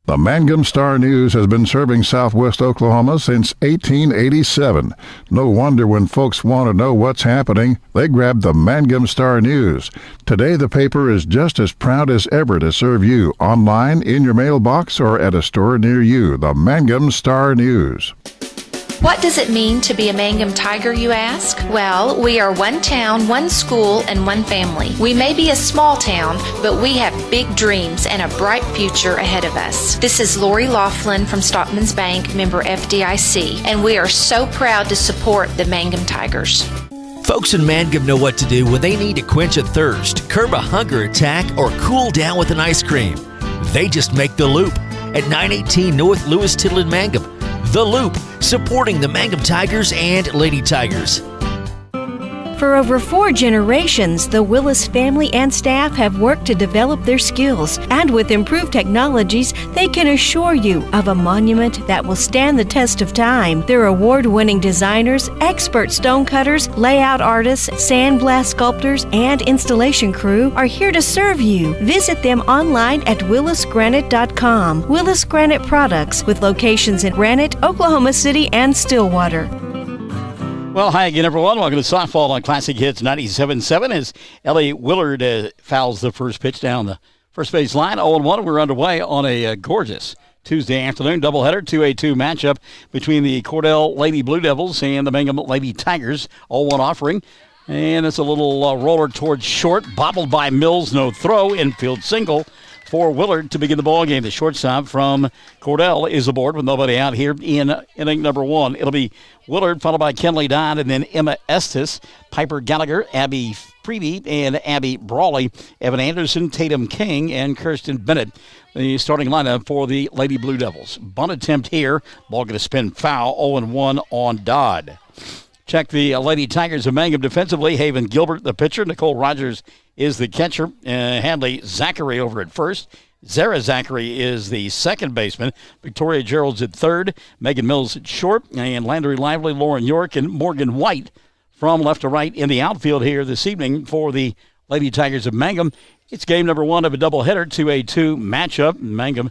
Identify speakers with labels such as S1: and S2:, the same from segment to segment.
S1: The Mangum Star-News has been serving southwest Oklahoma since 1887. No wonder when folks want to know what's happening, they grab the Mangum Star-News. Today, the paper is just as proud as ever to serve you online, in your mailbox, or at a store near you. The Mangum Star-News.
S2: What does it mean to be a Mangum Tiger, you ask? Well, we are one town, one school, and one family. We may be a small town, but we have big dreams and a bright future ahead of us. This is Lori Laughlin from Stockman's Bank, member FDIC, and we are so proud to support the Mangum Tigers.
S3: Folks in Mangum know what to do when they need to quench a thirst, curb a hunger attack, or cool down with an ice cream. They just make the Loop at 918 North Lewis Tittle in Mangum. The Loop, supporting the Mangum Tigers and Lady Tigers.
S4: For over 4 generations, the Willis family and staff have worked to develop their skills, and with improved technologies, they can assure you of a monument that will stand the test of time. Their award-winning designers, expert stonecutters, layout artists, sandblast sculptors, and installation crew are here to serve you. Visit them online at willisgranite.com. Willis Granite Products, with locations in Granite, Oklahoma City, and Stillwater.
S5: Well, hi again, everyone. Welcome to Softball on Classic Hits 97.7 as Ellie Willard fouls the first pitch down the first base line. 0-1. We're underway on a gorgeous Tuesday afternoon doubleheader, 2-2 matchup between the Cordell Lady Blue Devils and the Mangum Lady Tigers. 0-1 offering. And it's a little roller towards short, bobbled by Mills, no throw, infield single for Willard to begin the ball game. The shortstop from Cordell is aboard with nobody out here in inning number 1. It'll be Willard, followed by Kenley Dodd, and then Emma Estes, Piper Gallagher, Abby Freeby, and Abby Brawley, Evan Anderson, Tatum King, and Kirsten Bennett. The starting lineup for the Lady Blue Devils. Bunt attempt here. Ball going to spin foul. 0-1 on Dodd. Check the Lady Tigers of Mangum defensively. Haven Gilbert, the pitcher. Nicole Rogers is the catcher. Hadley Zachary over at first. Zara Zachary is the second baseman. Victoria Gerald's at third. Megan Mills at short. And Landry Lively, Lauren York, and Morgan White from left to right in the outfield here this evening for the Lady Tigers of Mangum. It's game number 1 of a doubleheader, 2-2 matchup. Mangum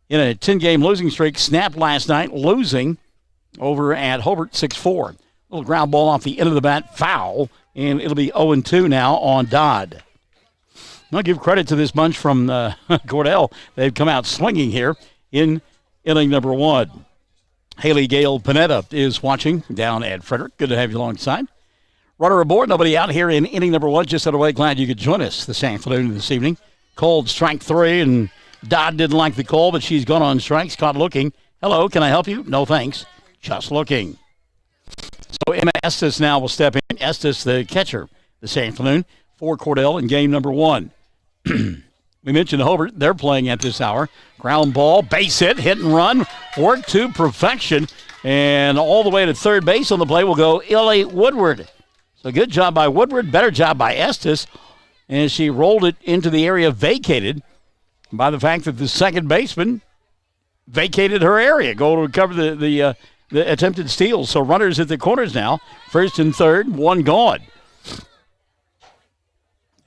S5: in a 10-game losing streak, snapped last night, losing over at Hobart 6-4. Little ground ball off the end of the bat, foul, and it'll be 0-2 now on Dodd. I'll give credit to this bunch from Cordell. They've come out swinging here in inning number 1. Haley Gale Panetta is watching down at Frederick. Good to have you alongside. Runner aboard, nobody out here in inning number 1. Just underway. Glad you could join us this afternoon and this evening. Called strike 3, and Dodd didn't like the call, but she's gone on strikes, caught looking. Hello, can I help you? No, thanks. Just looking. So Emma Estes now will step in. Estes, the catcher this afternoon for Cordell in game number 1. We mentioned Hobart. They're playing at this hour. Ground ball, base hit and run. Work to perfection. And all the way to third base on the play will go Ellie Woodward. So good job by Woodward. Better job by Estes. And she rolled it into the area vacated by the fact that the second baseman vacated her area. Go to recover the attempted steal. So runners at the corners now. First and third, one gone.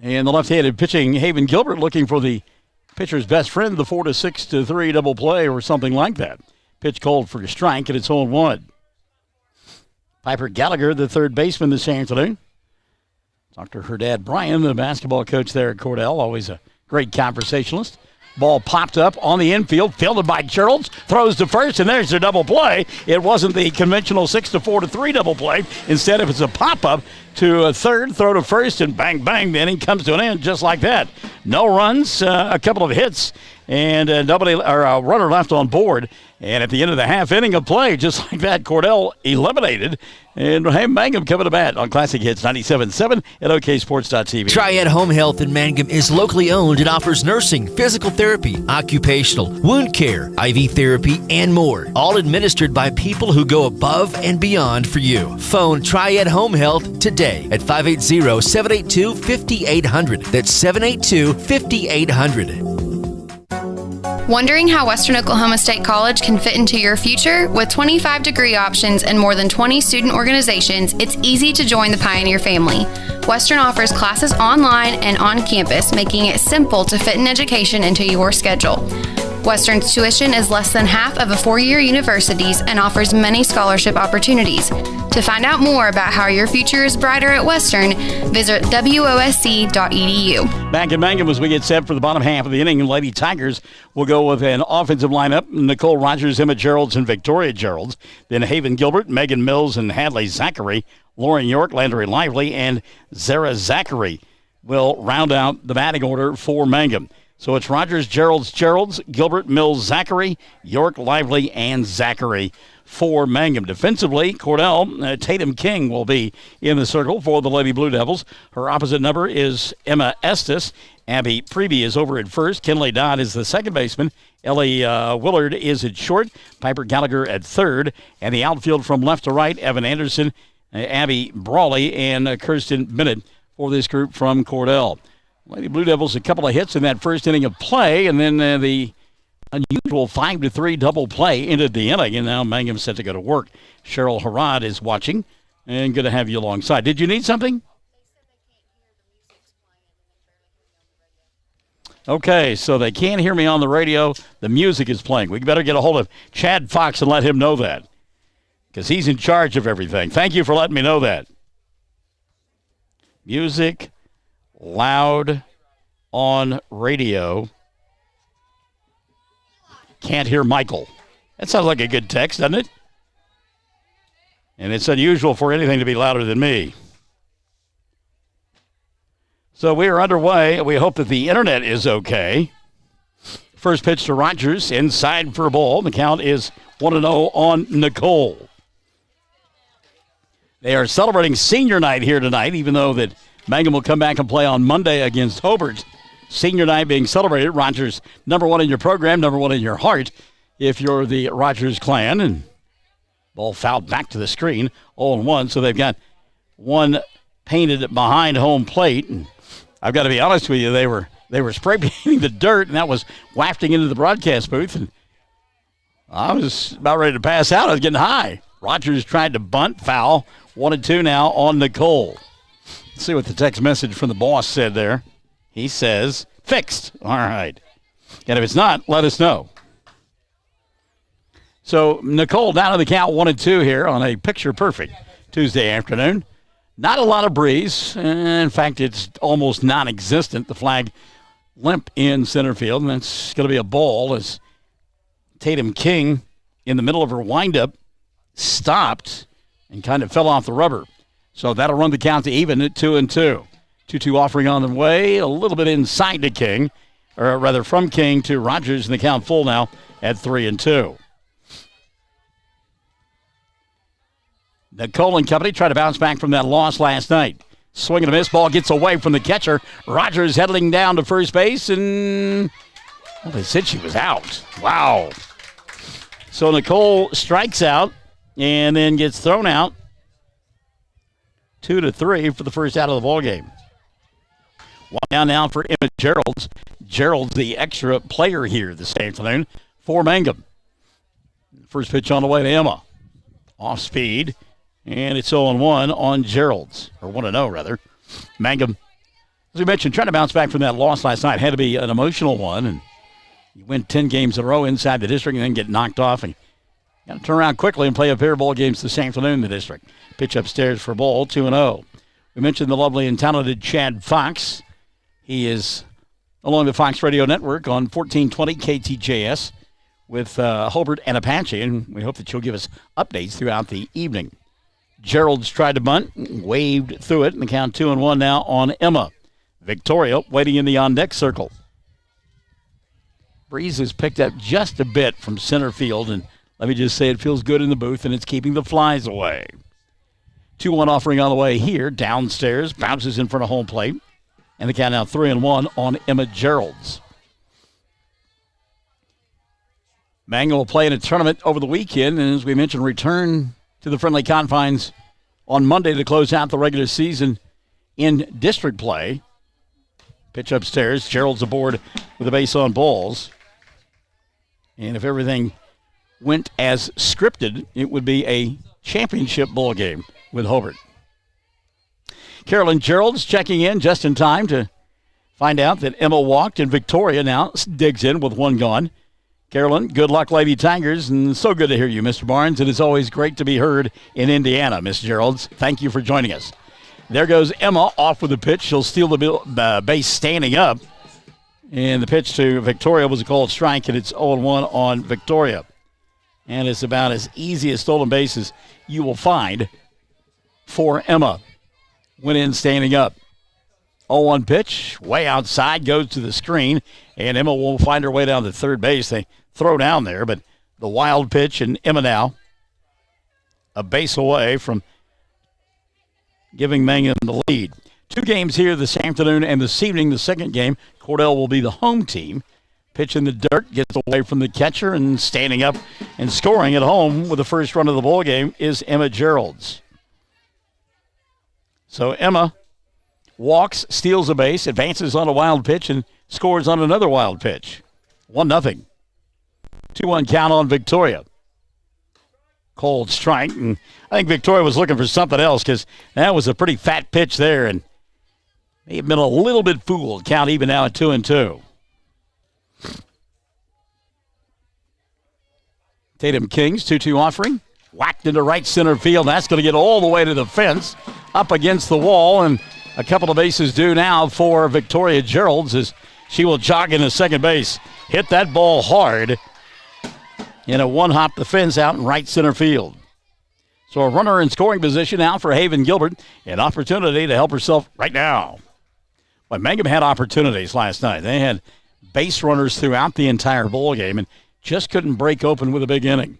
S5: And the left-handed pitching, Haven Gilbert, looking for the pitcher's best friend, the 4-6-3 double play or something like that. Pitch called for a strike, and it's 0-1. Piper Gallagher, the third baseman this afternoon. Talked to her dad, Brian, the basketball coach there at Cordell, always a great conversationalist. Ball popped up on the infield, fielded by Geralds, throws to first, and there's their double play. It wasn't the conventional 6-4-3 double play. Instead, it was a pop-up to a third, throw to first, and bang, bang, the inning comes to an end just like that. No runs, a couple of hits, and a runner left on board. And at the end of the half inning of play, just like that, Cordell eliminated. And Mangum coming to bat on Classic Hits 97.7 at OKSports.tv.
S3: Triad Home Health in Mangum is locally owned and offers nursing, physical therapy, occupational, wound care, IV therapy, and more. All administered by people who go above and beyond for you. Phone Triad Home Health today at 580-782-5800. That's 782-5800.
S6: Wondering how Western Oklahoma State College can fit into your future? With 25 degree options and more than 20 student organizations, it's easy to join the Pioneer family. Western offers classes online and on campus, making it simple to fit an education into your schedule. Western's tuition is less than half of a four-year university's and offers many scholarship opportunities. To find out more about how your future is brighter at Western, visit wosc.edu.
S5: Back in Mangum as we get set for the bottom half of the inning, Lady Tigers will go with an offensive lineup: Nicole Rogers, Emma Geralds, and Victoria Geralds. Then Haven Gilbert, Megan Mills, and Hadley Zachary. Lauren York, Landry Lively, and Zara Zachary will round out the batting order for Mangum. So it's Rogers, Geralds, Gilbert, Mills, Zachary, York, Lively, and Zachary for Mangum. Defensively, Cordell, Tatum King will be in the circle for the Lady Blue Devils. Her opposite number is Emma Estes. Abby Preby is over at first. Kinley Dodd is the second baseman. Ellie Willard is at short. Piper Gallagher at third. And the outfield from left to right, Evan Anderson, Abby Brawley, and Kirsten Bennett for this group from Cordell. Lady Blue Devils a couple of hits in that first inning of play, and then the unusual 5-3 double play ended the inning, and now Mangum's set to go to work. Cheryl Harrod is watching and going to have you alongside. Did you need something? Okay, so they can't hear me on the radio. The music is playing. We better get a hold of Chad Fox and let him know that, because he's in charge of everything. Thank you for letting me know that. Music loud on radio. Can't hear Michael. That sounds like a good text, doesn't it? And it's unusual for anything to be louder than me. So we are underway. We hope that the internet is okay. First pitch to Rogers, inside for a ball. The count is 1-0 on Nicole. They are celebrating senior night here tonight, even though that Mangum will come back and play on Monday against Hobart. Senior night being celebrated. Rogers, number one in your program, number one in your heart, if you're the Rogers clan. And ball fouled back to the screen, 0-1. So they've got one painted behind home plate. And I've got to be honest with you, they were spray painting the dirt, and that was wafting into the broadcast booth. And I was about ready to pass out. I was getting high. Rogers tried to bunt, foul. 1-2 now on Nicole. Let's see what the text message from the boss said there. He says, fixed. All right. And if it's not, let us know. So Nicole down to the count 1-2 here on a picture-perfect Tuesday afternoon. Not a lot of breeze. In fact, it's almost non-existent. The flag limp in center field, and that's going to be a ball as Tatum King, in the middle of her windup, stopped and kind of fell off the rubber. So that'll run the count to even at 2-2. 2-2 offering on the way, a little bit inside to King, or rather from King to Rogers, and the count full now at 3-2. Nicole and company try to bounce back from that loss last night. Swing and a miss, ball gets away from the catcher. Rogers heading down to first base, and well, they said she was out. Wow. So Nicole strikes out and then gets thrown out. 2-3 for the first out of the ball game. One down now for Emma Geralds. Geralds, the extra player here this afternoon for Mangum. First pitch on the way to Emma. Off speed, and it's 0-1 on Geralds, or 1-0 rather. Mangum, as we mentioned, trying to bounce back from that loss last night. Had to be an emotional one, and you win 10 games in a row inside the district and then get knocked off, and got to turn around quickly and play a pair of ball games this afternoon in the district. Pitch upstairs for ball, 2-0. We mentioned the lovely and talented Chad Fox. He is along the Fox Radio Network on 1420 KTJS with Hobart and Apache, and we hope that you'll give us updates throughout the evening. Gerald's tried to bunt, waved through it, and the count 2-1 now on Emma. Victoria waiting in the on-deck circle. Breeze has picked up just a bit from center field, and let me just say it feels good in the booth, and it's keeping the flies away. 2-1 offering on the way here. Downstairs, bounces in front of home plate. And the count now 3-1 on Emma Geralds. Mangum will play in a tournament over the weekend, and as we mentioned, return to the friendly confines on Monday to close out the regular season in district play. Pitch upstairs. Gerald's aboard with a base on balls. And if everything went as scripted, it would be a championship ball game with Hobart. Carolyn Gerald's checking in just in time to find out that Emma walked, and Victoria now digs in with one gone. Carolyn, good luck, Lady Tigers, and so good to hear you, Mr. Barnes. It is always great to be heard in Indiana, Miss Geralds. Thank you for joining us. There goes Emma off with the pitch. She'll steal the base standing up. And the pitch to Victoria was a called strike, and it's 0-1 on Victoria. And it's about as easy a stolen base as you will find for Emma. Went in standing up. 0-1 pitch, way outside, goes to the screen, and Emma will find her way down to third base. They throw down there, but the wild pitch, and Emma now a base away from giving Mangum the lead. 2 games here this afternoon and this evening. The second game, Cordell will be the home team. Pitch in the dirt, gets away from the catcher, and standing up and scoring at home with the first run of the ball game is Emma Geralds. So Emma walks, steals a base, advances on a wild pitch, and scores on another wild pitch. 1-0. 2-1 count on Victoria. Cold strike, and I think Victoria was looking for something else because that was a pretty fat pitch there, and may have been a little bit fooled. Count even now at 2-2. Tatum Kings, 2-2 offering. Whacked into right center field. That's going to get all the way to the fence, up against the wall, and a couple of bases due now for Victoria Geralds as she will jog into second base. Hit that ball hard in a one-hop the fence out in right center field. So a runner in scoring position now for Haven Gilbert. An opportunity to help herself right now. But Mangum had opportunities last night. They had base runners throughout the entire ball game and just couldn't break open with a big inning.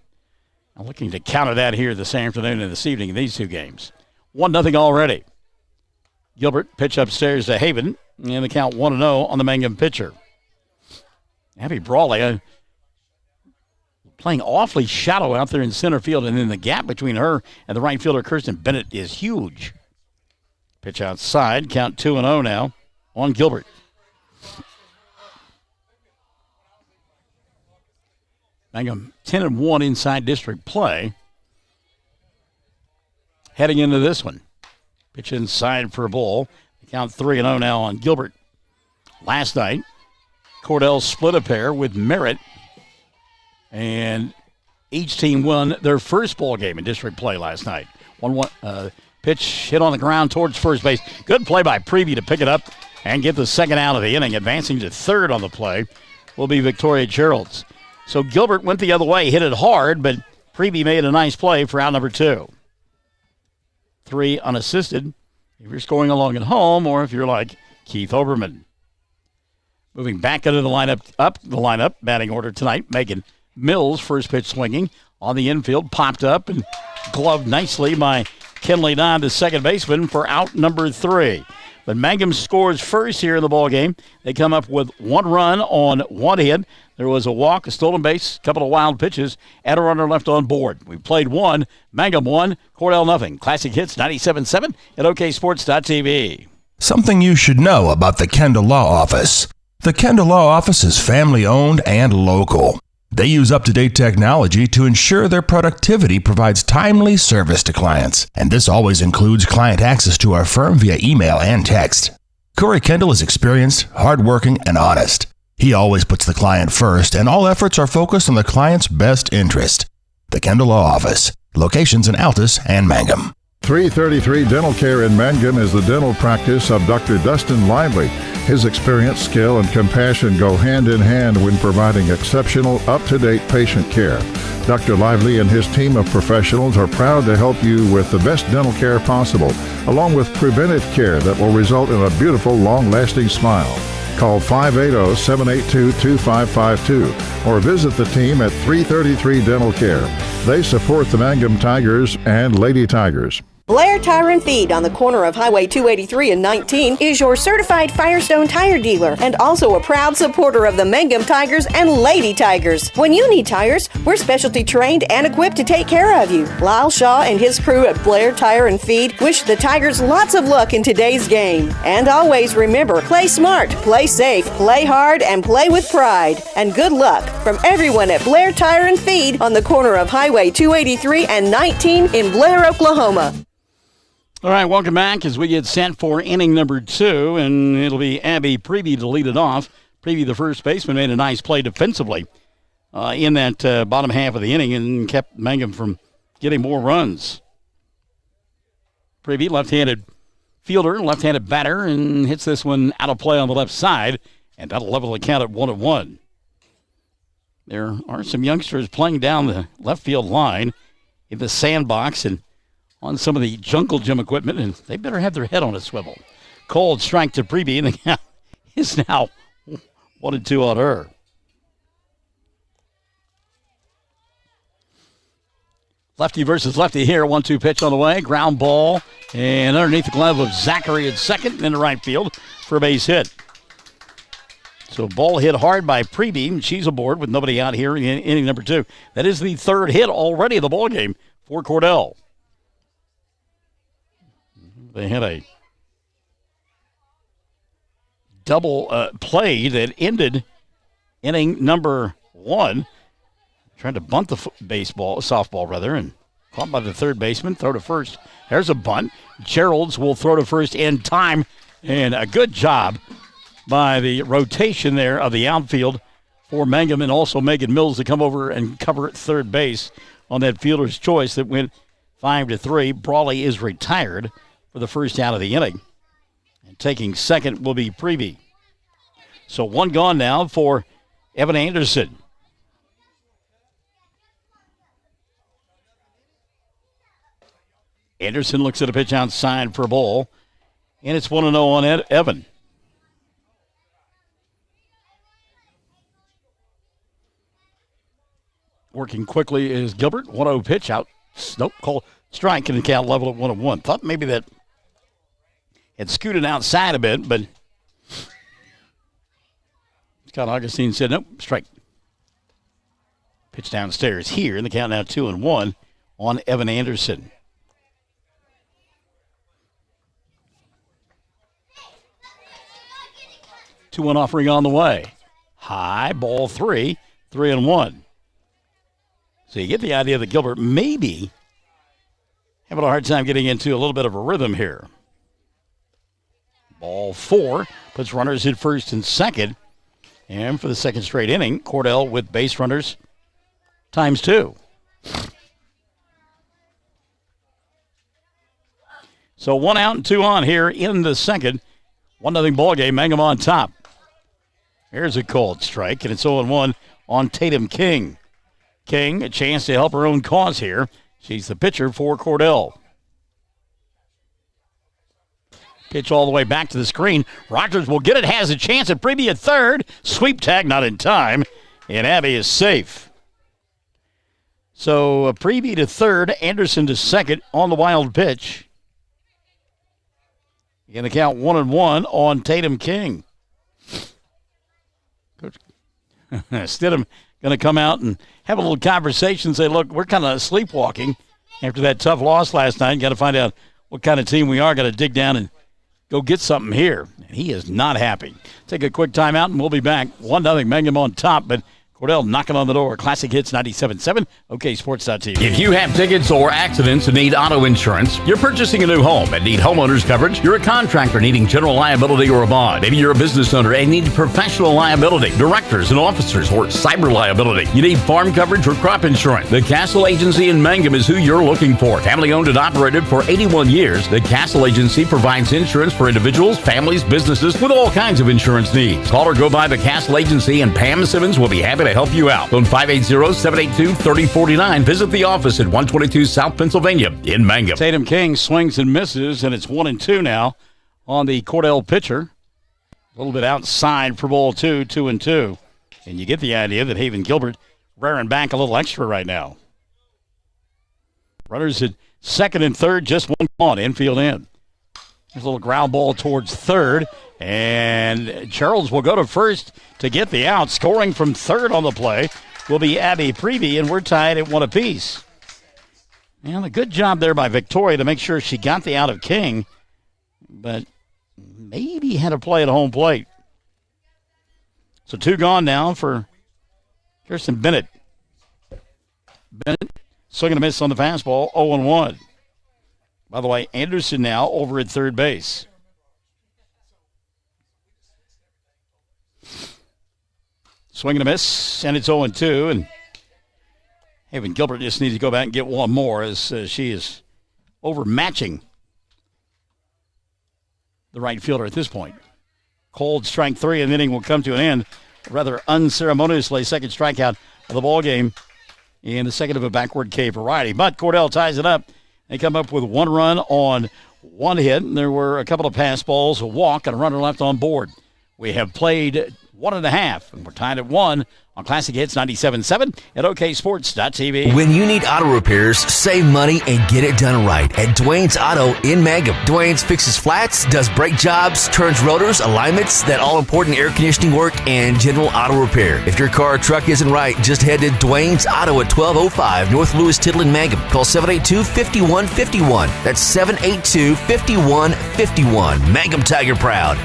S5: I'm looking to counter that here this afternoon and this evening in these 2 games. 1-0 already. Gilbert pitch upstairs to Haven, and the count 1-0 on the Mangum pitcher. Abby Brawley playing awfully shallow out there in center field, and then the gap between her and the right fielder, Kirsten Bennett, is huge. Pitch outside, count 2-0 now on Gilbert. Mangum 10-1 inside district play. Heading into this one. Pitch inside for a ball. Count 3-0 now on Gilbert. Last night, Cordell split a pair with Merritt, and each team won their first ball game in district play last night. 1-1 pitch hit on the ground towards first base. Good play by Prevey to pick it up and get the second out of the inning. Advancing to third on the play will be Victoria Geralds. So Gilbert went the other way, hit it hard, but Prevey made a nice play for out number 2. 3 unassisted if you're scoring along at home or if you're like Keith Oberman. Moving back into the lineup, batting order tonight, Megan Mills, first pitch swinging on the infield, popped up and gloved nicely by Kenley Don, the second baseman, for out number 3. But Mangum scores first here in the ball game. They come up with 1 run on 1 hit. There was a walk, a stolen base, a couple of wild pitches, and a runner left on board. We played 1, Mangum 1, Cordell nothing. Classic Hits 97.7 at OKSports.tv.
S7: Something you should know about the Kendall Law Office. The Kendall Law Office is family-owned and local. They use up-to-date technology to ensure their productivity provides timely service to clients, and this always includes client access to our firm via email and text. Corey Kendall is experienced, hardworking, and honest. He always puts the client first, and all efforts are focused on the client's best interest. The Kendall Law Office, locations in Altus and Mangum.
S1: 333 Dental Care in Mangum is the dental practice of Dr. Dustin Lively. His experience, skill, and compassion go hand in hand when providing exceptional, up-to-date patient care. Dr. Lively and his team of professionals are proud to help you with the best dental care possible, along with preventive care that will result in a beautiful, long-lasting smile. Call 580-782-2552 or visit the team at 333 Dental Care. They support the Mangum Tigers and Lady Tigers.
S8: Blair Tire and Feed on the corner of Highway 283 and 19 is your certified Firestone tire dealer and also a proud supporter of the Mangum Tigers and Lady Tigers. When you need tires, we're specialty trained and equipped to take care of you. Lyle Shaw and his crew at Blair Tire and Feed wish the Tigers lots of luck in today's game. And always remember, play smart, play safe, play hard, and play with pride. And good luck from everyone at Blair Tire and Feed on the corner of Highway 283 and 19 in Blair, Oklahoma.
S5: All right, welcome back as we get set for inning number 2, and it'll be Abby Prevey to lead it off. Prevey, the first baseman, made a nice play defensively in that bottom half of the inning and kept Mangum from getting more runs. Prevey, left-handed fielder, left-handed batter, and hits this one out of play on the left side, and that'll level the count at 1-1. There are some youngsters playing down the left field line in the sandbox and on some of the jungle gym equipment, and they better have their head on a swivel. Cold strike to Prevey, and the count is now 1-2 on her. Lefty versus lefty here. 1-2 pitch on the way. Ground ball. And underneath the glove of Zachary at second and into right field for a base hit. So ball hit hard by Prevey. She's aboard with nobody out here in inning number 2. That is the third hit already of the ball game for Cordell. They had a double play that ended inning number 1. Trying to bunt the softball rather, and caught by the third baseman. Throw to first. There's a bunt. Geralds will throw to first in time, and a good job by the rotation there of the outfield for Mangum, and also Megan Mills to come over and cover at third base on that fielder's choice that went 5-3. Brawley is retired for the first out of the inning, and taking second will be Prevey. So one gone now for Evan Anderson. Anderson looks at a pitch outside for a ball, and it's 1-0 on Evan. Working quickly is Gilbert. 1-0 pitch out. Nope, call strike, and the count level at 1-1. Thought maybe that had scooted outside a bit, but Scott Augustine said, nope, strike. Pitch downstairs here, and the count now 2-1 on Evan Anderson. 2-1 offering on the way. High, ball 3, 3-1. So you get the idea that Gilbert maybe having a hard time getting into a little bit of a rhythm here. Ball 4 puts runners at first and second. And for the second straight inning, Cordell with base runners times 2. So 1 out and 2 on here in the second. 1-0 ball game. Mangum on top. Here's a cold strike, and it's 0-1 on Tatum King. King, a chance to help her own cause here. She's the pitcher for Cordell. Pitch all the way back to the screen. Rogers will get it, has a chance at Prevey at third. Sweep tag, not in time, and Abby is safe. So Prevey to third, Anderson to second on the wild pitch. In the count 1-1 on Tatum King. Coach Stidham going to come out and have a little conversation, say, look, we're kind of sleepwalking after that tough loss last night. Got to find out what kind of team we are. Got to dig down and go get something here. And he is not happy. Take a quick timeout, and we'll be back. 1-0 Mangum on top, but Cordell knocking on the door. Classic Hits 97.7, OKSports.tv.
S9: If you have tickets or accidents and need auto insurance, you're purchasing a new home and need homeowners coverage, you're a contractor needing general liability or a bond, maybe you're a business owner and need professional liability, directors and officers, or cyber liability, you need farm coverage or crop insurance, the Castle Agency in Mangum is who you're looking for. Family owned and operated for 81 years, the Castle Agency provides insurance for individuals, families, businesses with all kinds of insurance needs. Call or go by the Castle Agency, and Pam Simmons will be happy to help you out. Phone 580-782-3049. Visit the office at 122 South Pennsylvania in Mangum.
S5: Tatum King swings and misses, and it's 1-2 now on the Cordell pitcher. A little bit outside for ball 2, 2-2. And you get the idea that Haven Gilbert rearing back a little extra right now. Runners at second and third, just one on, infield in. There's a little ground ball towards third, and Charles will go to first to get the out. Scoring from third on the play will be Abby Prevey, and we're tied at 1 apiece. And a good job there by Victoria to make sure she got the out of King, but maybe had a play at home plate. So 2 gone now for Kirsten Bennett. Bennett swinging a miss on the fastball, 0-1. By the way, Anderson now over at third base. Swing and a miss, and it's 0-2. And Haven Gilbert just needs to go back and get one more as she is overmatching the right fielder at this point. Cold strike 3, and the inning will come to an end rather unceremoniously. Second strikeout of the ball game in the second of a backward K variety. But Cordell ties it up. They come up with 1 run on 1 hit. And there were a couple of pass balls, a walk, and a runner left on board. We have played 1.5, and we're tied at 1 on Classic Hits 97.7 at oksports.tv.
S3: When you need auto repairs, save money and get it done right at Dwayne's Auto in Mangum. Dwayne's fixes flats, does brake jobs, turns rotors, alignments, that all-important air conditioning work, and general auto repair. If your car or truck isn't right, just head to Dwayne's Auto at 1205 North Lewis Tittle in Mangum. Call 782-5151. That's 782-5151. Mangum Tiger proud.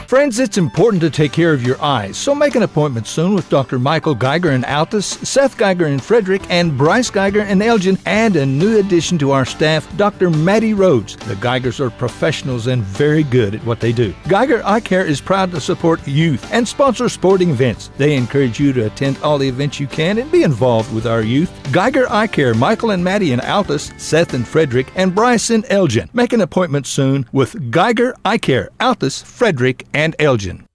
S10: Friends, it's important to take care of your eyes, so make an appointment soon with Dr. Michael Geiger in Altus, Seth Geiger in Frederick, and Bryce Geiger in Elgin, and a new addition to our staff, Dr. Maddie Rhodes. The Geigers are professionals and very good at what they do. Geiger Eye Care is proud to support youth and sponsor sporting events. They encourage you to attend all the events you can and be involved with our youth. Geiger Eye Care, Michael and Maddie in Altus, Seth in Frederick, and Bryce in Elgin. Make an appointment soon with Geiger Eye Care, Altus, Frederick, and Elgin.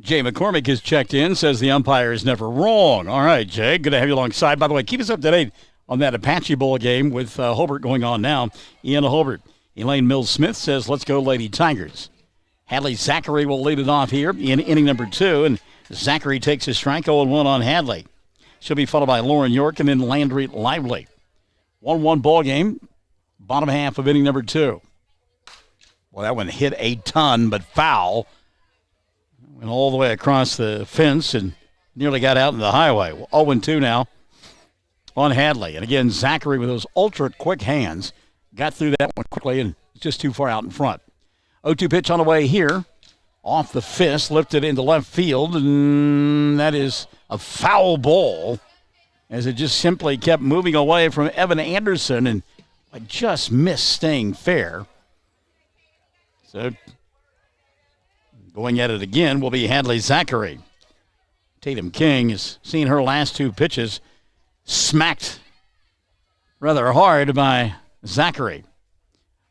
S5: Jay McCormick is checked in, says the umpire is never wrong. All right, Jay, good to have you alongside. By the way, keep us up to date on that Apache Bowl game with Hobart going on now. Ian Hobart. Elaine Mills-Smith says, let's go Lady Tigers. Hadley Zachary will lead it off here in inning number 2, and Zachary takes his strike 0-1 on Hadley. She'll be followed by Lauren York and then Landry Lively. 1-1 ball game, bottom half of inning number 2. Well, that one hit a ton, but foul. Went all the way across the fence and nearly got out in the highway. 0-2 now on Hadley. And again, Zachary with those ultra-quick hands got through that one quickly and just too far out in front. 0-2 pitch on the way here. Off the fist, lifted into left field, and that is a foul ball as it just simply kept moving away from Evan Anderson and just missed staying fair. So going at it again will be Hadley Zachary. Tatum King has seen her last 2 pitches smacked rather hard by Zachary.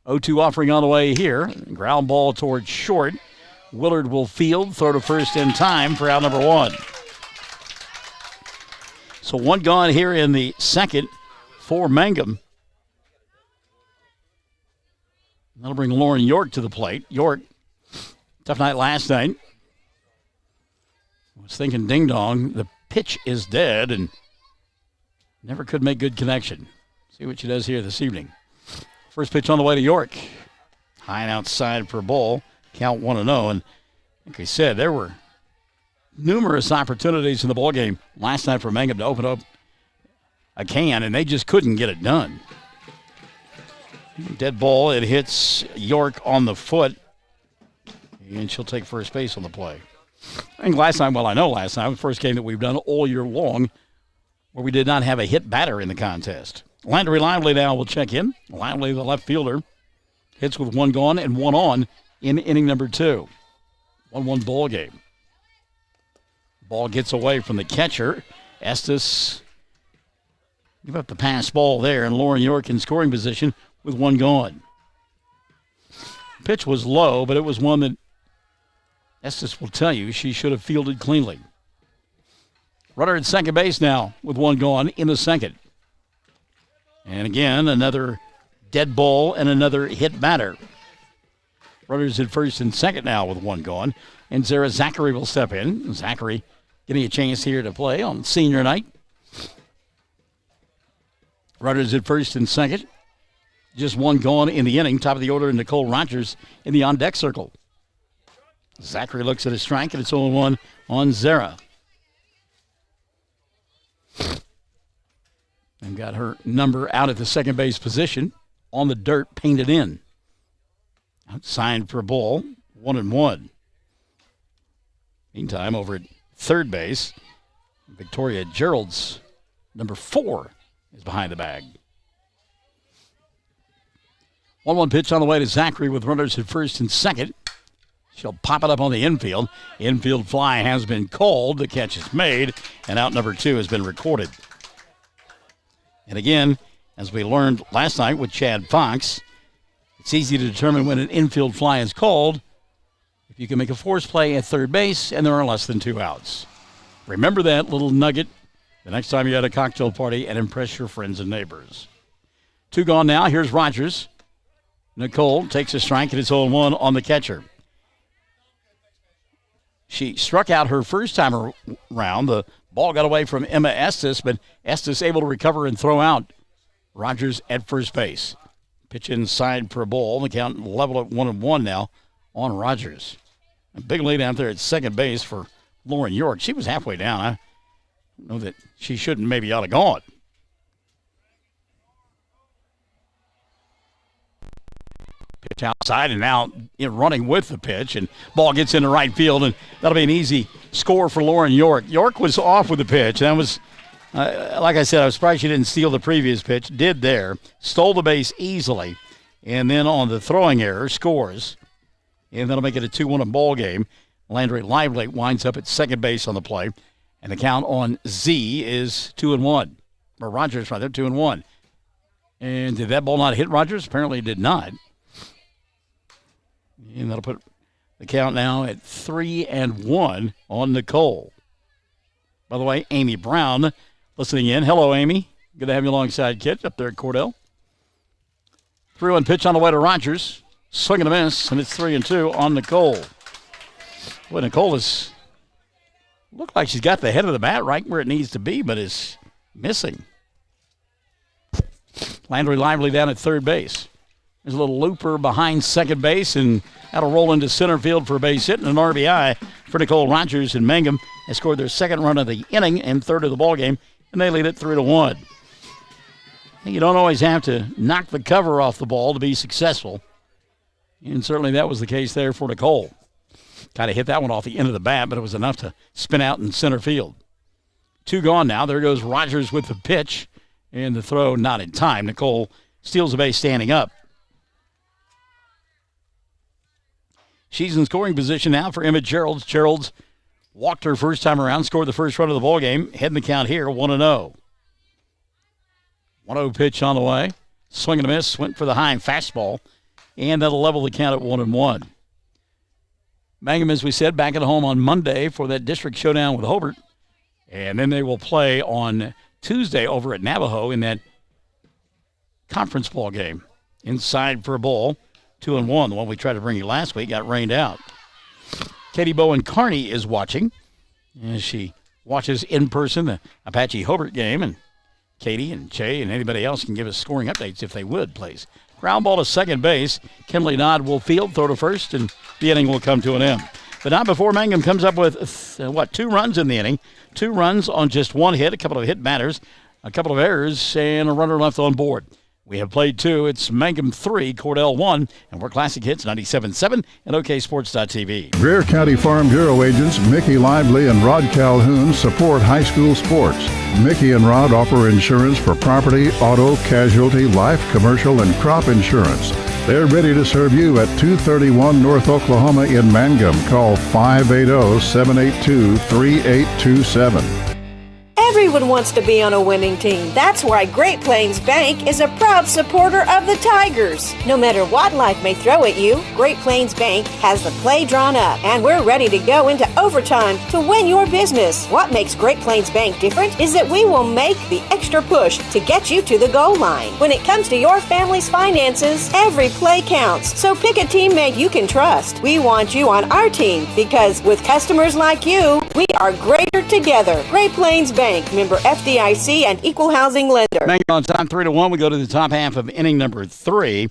S5: 0-2 offering on the way here. Ground ball towards short. Willard will field, throw to first in time for out number 1. So 1 gone here in the second for Mangum. That'll bring Lauren York to the plate. York, tough night last night. Was thinking ding dong. The pitch is dead and never could make good connection. See what she does here this evening. First pitch on the way to York. High and outside for a ball. Count 1-0. And like I said, there were numerous opportunities in the ballgame last night for Mangum to open up a can, and they just couldn't get it done. Dead ball. It hits York on the foot, and she'll take first base on the play. I think last time, the first game that we've done all year long where we did not have a hit batter in the contest. Landry Lively now will check in. Lively, the left fielder, hits with 1 gone and 1 on in inning number 2. 1-1 ball game. Ball gets away from the catcher. Estes give up the pass ball there, and Lauren York in scoring position with 1 gone. Pitch was low, but it was one that Estes will tell you she should have fielded cleanly. Runner at second base now with 1 gone in the second. And again, another dead ball and another hit batter. Runners at first and second now with 1 gone. And Zara Zachary will step in. Zachary getting a chance here to play on senior night. Runners at first and second. Just 1 gone in the inning. Top of the order, Nicole Rogers in the on-deck circle. Zachary looks at a strike, and it's 0-1 on Zara. And got her number out at the second base position on the dirt, painted in. Outside for a ball, 1-1. Meantime, over at third base, Victoria Gerald's number 4 is behind the bag. 1-1 pitch on the way to Zachary with runners at first and second. She'll pop it up on the infield. Infield fly has been called. The catch is made, and out number 2 has been recorded. And again, as we learned last night with Chad Fox, it's easy to determine when an infield fly is called if you can make a force play at third base and there are less than 2 outs. Remember that little nugget the next time you're at a cocktail party and impress your friends and neighbors. 2 gone now. Here's Rogers. Nicole takes a strike and it's 0-1 on the catcher. She struck out her first time around. The ball got away from Emma Estes, but Estes able to recover and throw out Rogers at first base. Pitch inside for a ball. The count level at 1-1 now on Rogers. A big lead out there at second base for Lauren York. She was halfway down. I know that she shouldn't maybe ought to gone. Pitch outside and now running with the pitch, and ball gets into right field, and that'll be an easy score for Lauren York. York was off with the pitch. That was, like I said, I was surprised she didn't steal the previous pitch. Did there. Stole the base easily, and then on the throwing error, scores. And that'll make it a 2-1 ball game. Landry Lively winds up at second base on the play, and the count on Z is 2-1. Or Rogers, rather, 2-1. And did that ball not hit Rogers? Apparently it did not. And that'll put the count now at 3-1 on Nicole. By the way, Amy Brown listening in. Hello, Amy. Good to have you alongside Kit up there at Cordell. 3-1 pitch on the way to Rogers. Swing and a miss, and it's 3-2 on Nicole. Well, Nicole is looked like she's got the head of the bat right where it needs to be, but is missing. Landry Lively down at third base. There's a little looper behind second base, and that'll roll into center field for a base hit and an RBI for Nicole Rogers. And Mangum has scored their second run of the inning and third of the ball game, and they lead it 3-1. You don't always have to knock the cover off the ball to be successful, and certainly that was the case there for Nicole. Kind of hit that one off the end of the bat, but it was enough to spin out in center field. 2 gone now. There goes Rogers with the pitch, and the throw not in time. Nicole steals the base standing up. She's in scoring position now for Emma Geralds. Geralds walked her first time around, scored the first run of the ball game. Heading the count here, 1-0. 1-0 pitch on the way. Swing and a miss. Went for the high fastball. And that'll level the count at 1-1. Mangum, as we said, back at home on Monday for that district showdown with Hobart. And then they will play on Tuesday over at Navajo in that conference ball game. Inside for a ball. 2-1. The one we tried to bring you last week got rained out. Katie Bowen Carney is watching as she watches in person the Apache Hobart game. And Katie and Jay and anybody else can give us scoring updates if they would, please. Ground ball to second base. Kenley Dodd will field, throw to first, and the inning will come to an end. But not before Mangum comes up with, 2 runs in the inning. 2 runs on just 1 hit, a couple of hit batters, a couple of errors, and a runner left on board. We have played 2. It's Mangum 3, Cordell 1, and we're Classic Hits 97.7 and OKSports.tv.
S1: Greer County Farm Bureau agents Mickey Lively and Rod Calhoun support high school sports. Mickey and Rod offer insurance for property, auto, casualty, life, commercial, and crop insurance. They're ready to serve you at 231 North Oklahoma in Mangum. Call 580-782-3827.
S8: Everyone wants to be on a winning team. That's why Great Plains Bank is a proud supporter of the Tigers. No matter what life may throw at you, Great Plains Bank has the play drawn up, and we're ready to go into overtime to win your business. What makes Great Plains Bank different is that we will make the extra push to get you to the goal line. When it comes to your family's finances, every play counts. So pick a teammate you can trust. We want you on our team because with customers like you, we are greater together. Great Plains Bank, member FDIC and equal housing lender.
S5: Mangum on time, 3-1. We go to the top half of inning number 3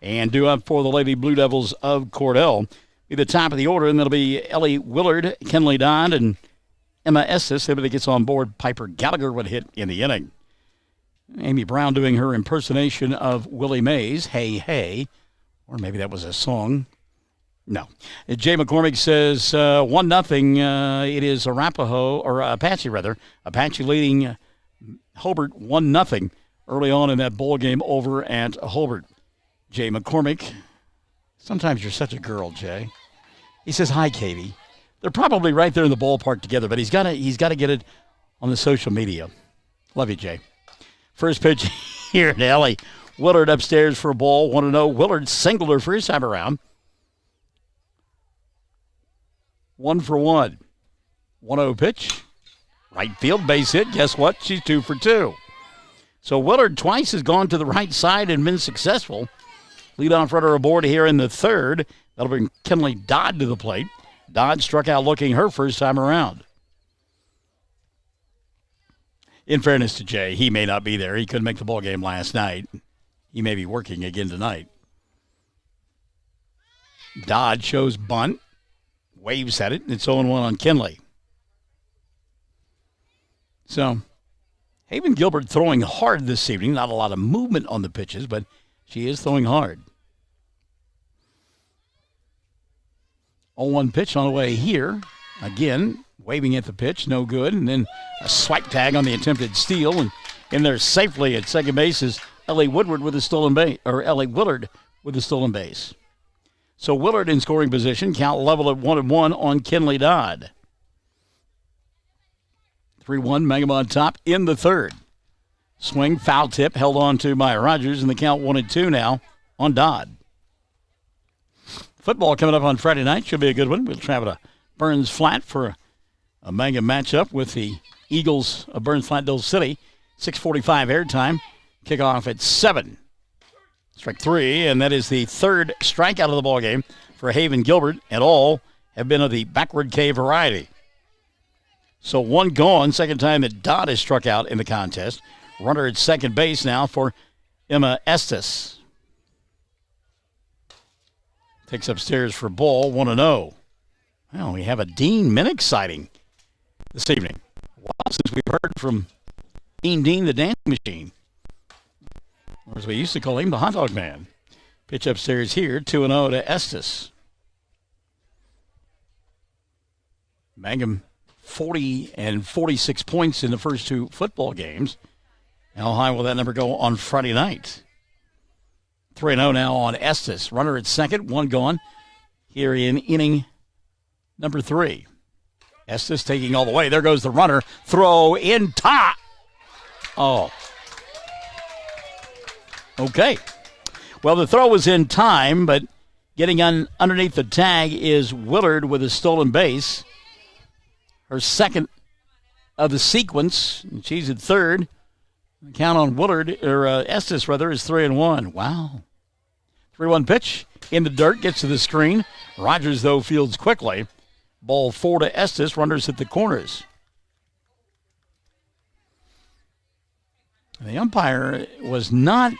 S5: and do up for the Lady Blue Devils of Cordell. Be the top of the order, and that'll be Ellie Willard, Kenley Dodd, and Emma Estes. Everybody gets on board. Piper Gallagher would hit in the inning. Amy Brown doing her impersonation of Willie Mays, Hey, Hey. Or maybe that was a song. No. Jay McCormick says 1-0. It is Arapahoe, or Apache rather. Apache leading Hobart 1-0 early on in that bowl game over at Hobart. Jay McCormick. Sometimes you're such a girl, Jay. He says, hi, Katie. They're probably right there in the ballpark together, but he's got to get it on the social media. Love you, Jay. First pitch here to Ellie Willard upstairs for a ball. 1-0. Willard singled her first time around. 1 for 1. 1-0 pitch. Right field base hit. Guess what? She's 2 for 2. So Willard twice has gone to the right side and been successful. Leadoff runner aboard here in the third. That'll bring Kinley Dodd to the plate. Dodd struck out looking her first time around. In fairness to Jay, he may not be there. He couldn't make the ball game last night. He may be working again tonight. Dodd shows bunt. Waves at it. It's 0-1 on Kinley. So, Haven Gilbert throwing hard this evening. Not a lot of movement on the pitches, but she is throwing hard. 0-1 pitch on the way here. Again, waving at the pitch, no good. And then a swipe tag on the attempted steal. And in there safely at second base is Ellie Willard with a stolen base. So Willard in scoring position. Count level at 1-1 on Kinley Dodd. 3-1, Mangum on top in the third. Swing, foul tip, held on to by Rogers, and the count 1-2 now on Dodd. Football coming up on Friday night. Should be a good one. We'll travel to Burns Flat for a Mangum matchup with the Eagles of Burns Flat, Dole City. 6:45 airtime. Kickoff at 7. Strike 3, and that is the third strikeout of the ballgame for Haven Gilbert, and all have been of the backward K variety. So 1 gone, second time that Dodd has struck out in the contest. Runner at second base now for Emma Estes. Takes upstairs for ball, 1-0. Well, we have a Dean Minnick sighting this evening. A while since we've heard from Dean the dancing machine. Or as we used to call him, the hot dog man. Pitch upstairs here, 2-0 to Estes. Mangum 40 and 46 points in the first 2 football games. How high will that number go on Friday night? 3-0 now on Estes. Runner at second, 1 gone here in inning number 3. Estes taking all the way. There goes the runner. Throw in top. Oh. Okay. Well, the throw was in time, but getting underneath the tag is Willard with a stolen base. Her second of the sequence. And she's at third. The count on Estes rather, is 3-1. Wow. 3-1 pitch in the dirt, gets to the screen. Rogers, though, fields quickly. Ball 4 to Estes, runners at the corners. The umpire was not,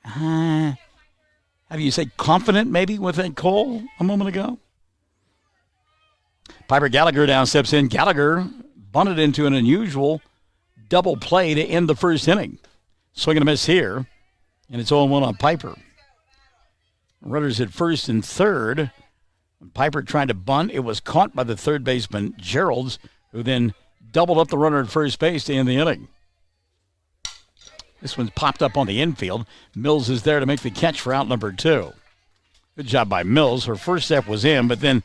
S5: how do you say, confident maybe with that call a moment ago? Piper Gallagher now steps in. Gallagher bunted into an unusual double play to end the first inning. Swing and a miss here, and it's 0-1 on Piper. Runners at first and third. When Piper tried to bunt, it was caught by the third baseman, Geralds, who then doubled up the runner at first base to end the inning. This one's popped up on the infield. Mills is there to make the catch for out number 2. Good job by Mills. Her first step was in, but then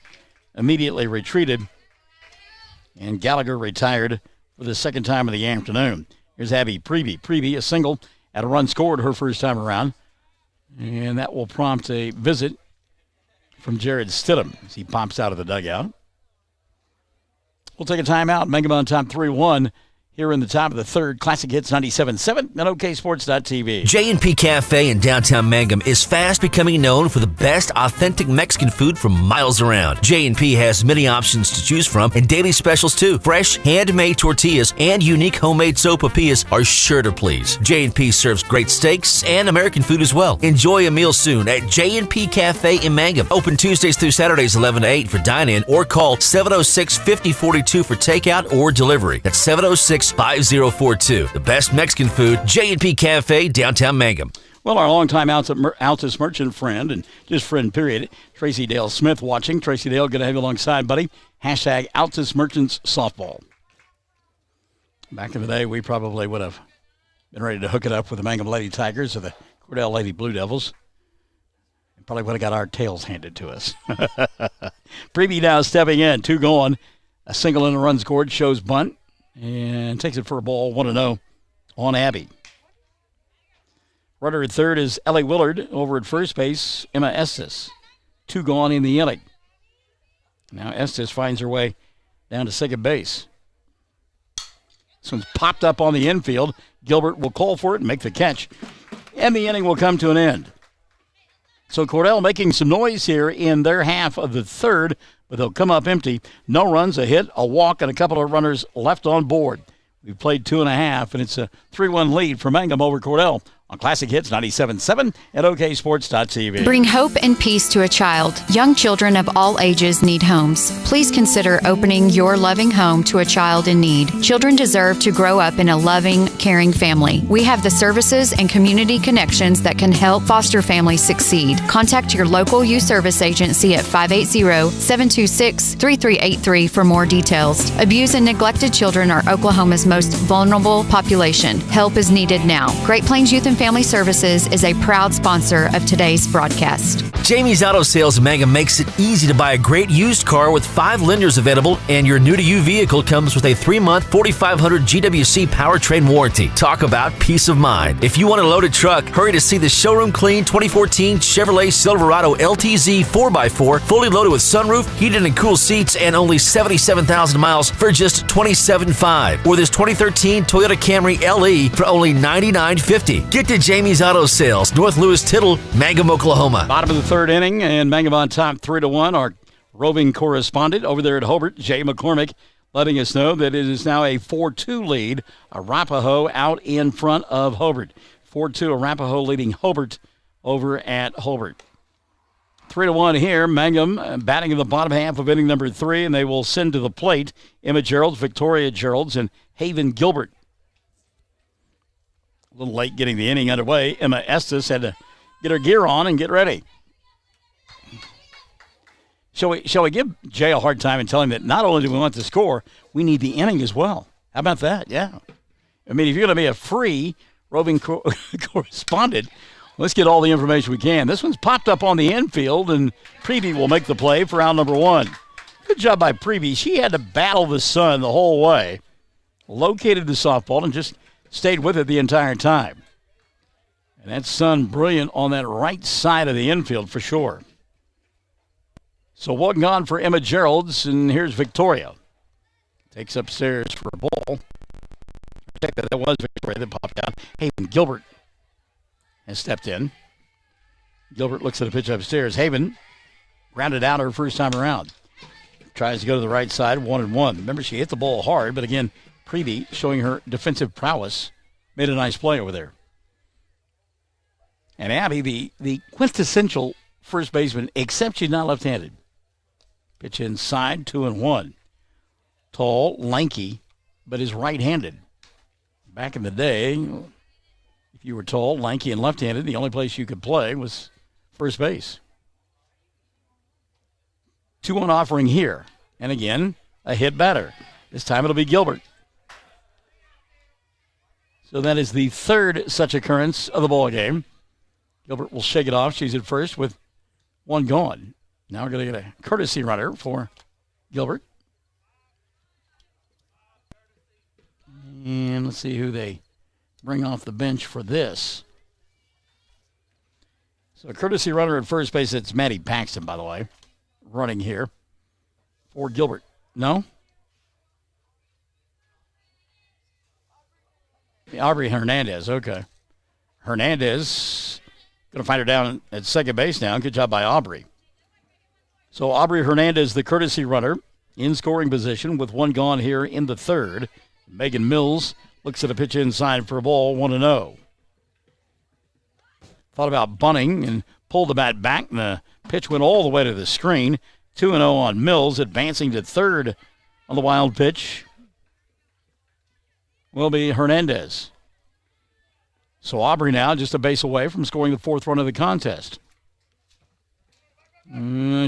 S5: immediately retreated. And Gallagher retired for the second time of the afternoon. Here's Abby Preby. Preby, a single at a run scored her first time around. And that will prompt a visit from Jared Stidham as he pops out of the dugout. We'll take a timeout. Mangum on top 3-1 here in the top of the third. Classic Hits 97.7 and OKSports.tv.
S3: J&P Cafe in downtown Mangum is fast becoming known for the best authentic Mexican food from miles around. J&P has many options to choose from and daily specials too. Fresh, handmade tortillas and unique homemade sopapillas are sure to please. J&P serves great steaks and American food as well. Enjoy a meal soon at J&P Cafe in Mangum. Open Tuesdays through Saturdays 11 to 8 for dine-in or call 706-5042 for takeout or delivery. That's 706-5042. The best Mexican food, J&P Cafe, downtown Mangum.
S5: Well, our longtime Altus merchant friend, and just friend period, Tracy Dale Smith watching. Tracy Dale, good to have you alongside, buddy. Hashtag Altus Merchants Softball. Back in the day, we probably would have been ready to hook it up with the Mangum Lady Tigers or the Cordell Lady Blue Devils. Probably would have got our tails handed to us. Prevey now stepping in. 2 going. A single and a run scored. Shows bunt. And takes it for a ball. 1-0 on Abby. Runner at third is Ellie Willard. Over at first base, Emma Estes. 2 gone in the inning. Now Estes finds her way down to second base. This one's popped up on the infield. Gilbert will call for it and make the catch. And the inning will come to an end. So Cordell making some noise here in their half of the third, but they'll come up empty. No runs, a hit, a walk, and a couple of runners left on board. We've played 2.5, and it's a 3-1 lead for Mangum over Cordell on Classic Hits 97.7 at oksports.tv.
S11: Bring hope and peace to a child. Young children of all ages need homes. Please consider opening your loving home to a child in need. Children deserve to grow up in a loving, caring family. We have the services and community connections that can help foster families succeed. Contact your local youth service agency at 580-726-3383 for more details. Abused and neglected children are Oklahoma's most vulnerable population. Help is needed now. Great Plains Youth and Family Services is a proud sponsor of today's broadcast.
S3: Jamie's Auto Sales in Mangum makes it easy to buy a great used car with 5 lenders available, and your new-to-you vehicle comes with a 3-month 4,500 GWC powertrain warranty. Talk about peace of mind. If you want a loaded truck, hurry to see the showroom clean 2014 Chevrolet Silverado LTZ 4x4, fully loaded with sunroof, heated and cool seats, and only 77,000 miles for just $27,500. Or this 2013 Toyota Camry LE for only $99.50. Get to Jamie's Auto Sales, North Lewis Tittle, Mangum, Oklahoma.
S5: Bottom of the third inning, and Mangum on top 3-1. Our roving correspondent over there at Hobart, Jay McCormick, letting us know that it is now a 4-2 lead. Arapahoe out in front of Hobart. 4-2, Arapahoe leading Hobart over at Hobart. 3-1 here. Mangum batting in the bottom half of inning number 3, and they will send to the plate Emma Geralds, Victoria Geralds, and Haven Gilbert. A little late getting the inning underway. Emma Estes had to get her gear on and get ready. Shall we give Jay a hard time and tell him that not only do we want to score, we need the inning as well? How about that? Yeah. I mean, if you're going to be a free roving correspondent, let's get all the information we can. This one's popped up on the infield, and Prevey will make the play for out number 1. Good job by Prevey. She had to battle the sun the whole way, located the softball, and just stayed with it the entire time. And that sun brilliant on that right side of the infield for sure. So one gone for Emma Geralds, and here's Victoria. Takes upstairs for a ball. That was Victoria that popped out. Haven Gilbert has stepped in. Gilbert looks at a pitch upstairs. Haven grounded out her first time around. Tries to go to the right side, 1-1. Remember, she hit the ball hard, but again, Prevey showing her defensive prowess. Made a nice play over there. And Abby, the quintessential first baseman, except she's not left-handed. Pitch inside, 2-1. Tall, lanky, but is right-handed. Back in the day, if you were tall, lanky, and left-handed, the only place you could play was first base. 2-1 offering here. And again, a hit batter. This time it'll be Gilbert. So that is the third such occurrence of the ball game. Gilbert will shake it off. She's at first with 1 gone. Now we're going to get a courtesy runner for Gilbert. And let's see who they bring off the bench for this. So a courtesy runner at first base. It's Maddie Paxton, by the way, running here for Gilbert. No? Aubrey Hernandez, okay. Hernandez, going to find her down at second base now. Good job by Aubrey. So Aubrey Hernandez, the courtesy runner, in scoring position with 1 gone here in the third. Megan Mills looks at a pitch inside for a ball, 1-0. Thought about bunting and pulled the bat back, and the pitch went all the way to the screen. 2-0 on Mills, advancing to third on the wild pitch will be Hernandez. So Aubrey now just a base away from scoring the 4th run of the contest.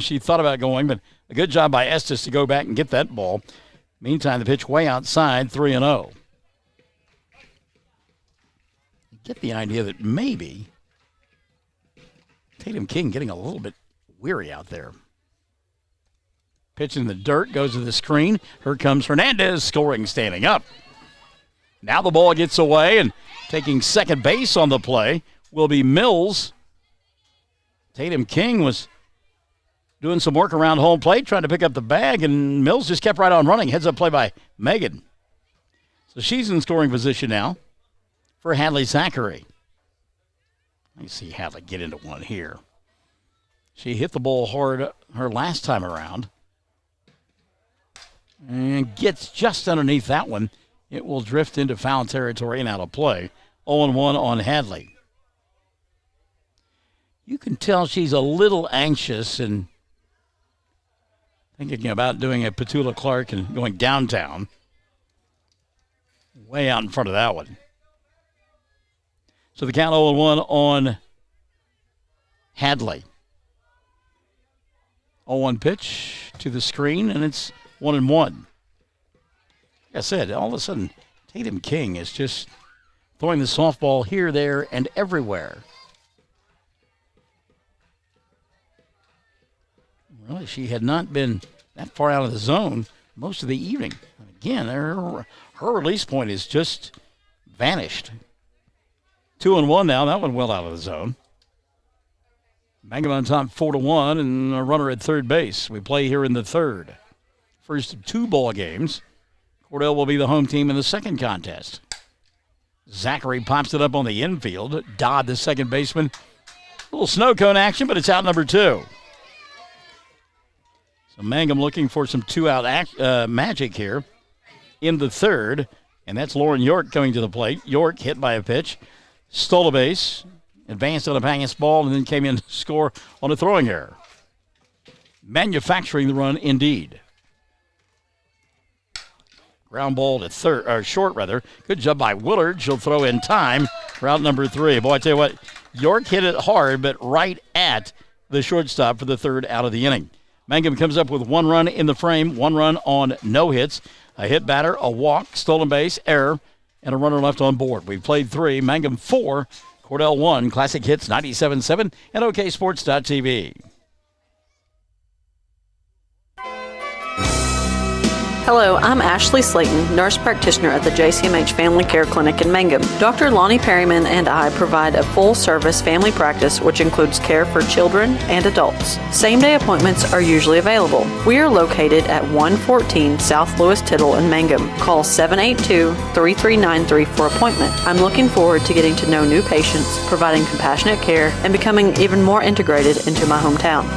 S5: She thought about going, but a good job by Estes to go back and get that ball. Meantime, the pitch way outside, 3-0. Get the idea that maybe Taylor Tatum King getting a little bit weary out there. Pitch in the dirt, goes to the screen. Here comes Hernandez, scoring, standing up. Now the ball gets away, and taking second base on the play will be Mills. Tatum King was doing some work around home plate, trying to pick up the bag, and Mills just kept right on running. Heads up play by Megan. So she's in scoring position now for Hadley Zachary. Let me see Hadley get into one here. She hit the ball hard her last time around and gets just underneath that one. It will drift into foul territory and out of play. 0-1 on Hadley. You can tell she's a little anxious and thinking about doing a Petula Clark and going downtown. Way out in front of that one. So the count 0-1 on Hadley. 0-1 pitch to the screen, and it's 1-1. Like I said, all of a sudden, Tatum King is just throwing the softball here, there, and everywhere. Really, she had not been that far out of the zone most of the evening. Again, her release point is just vanished. 2-1 now. That one well out of the zone. Mangum on top 4-1 and a runner at third base. We play here in the third. First of two ball games. Cordell will be the home team in the second contest. Zachary pops it up on the infield. Dodd, the second baseman. A little snow cone action, but it's out number two. So Mangum looking for some two-out magic here in the third. And that's Lauren York coming to the plate. York hit by a pitch. Stole a base. Advanced on a pass ball and then came in to score on a throwing error. Manufacturing the run indeed. Ground ball to third, or short rather. Good job by Willard. She'll throw in time for out number three. Boy, I tell you what, York hit it hard, but right at the shortstop for the third out of the inning. Mangum comes up with one run in the frame, one run on no hits, a hit batter, a walk, stolen base, error, and a runner left on board. We've played three. Mangum 4, Cordell 1. Classic Hits 97.7 and OKSports.tv.
S12: Hello, I'm Ashley Slayton, nurse practitioner at the JCMH Family Care Clinic in Mangum. Dr. Lonnie Perryman and I provide a full-service family practice which includes care for children and adults. Same-day appointments are usually available. We are located at 114 South Lewis Tittle in Mangum. Call 782-3393 for appointment. I'm looking forward to getting to know new patients, providing compassionate care, and becoming even more integrated into my hometown.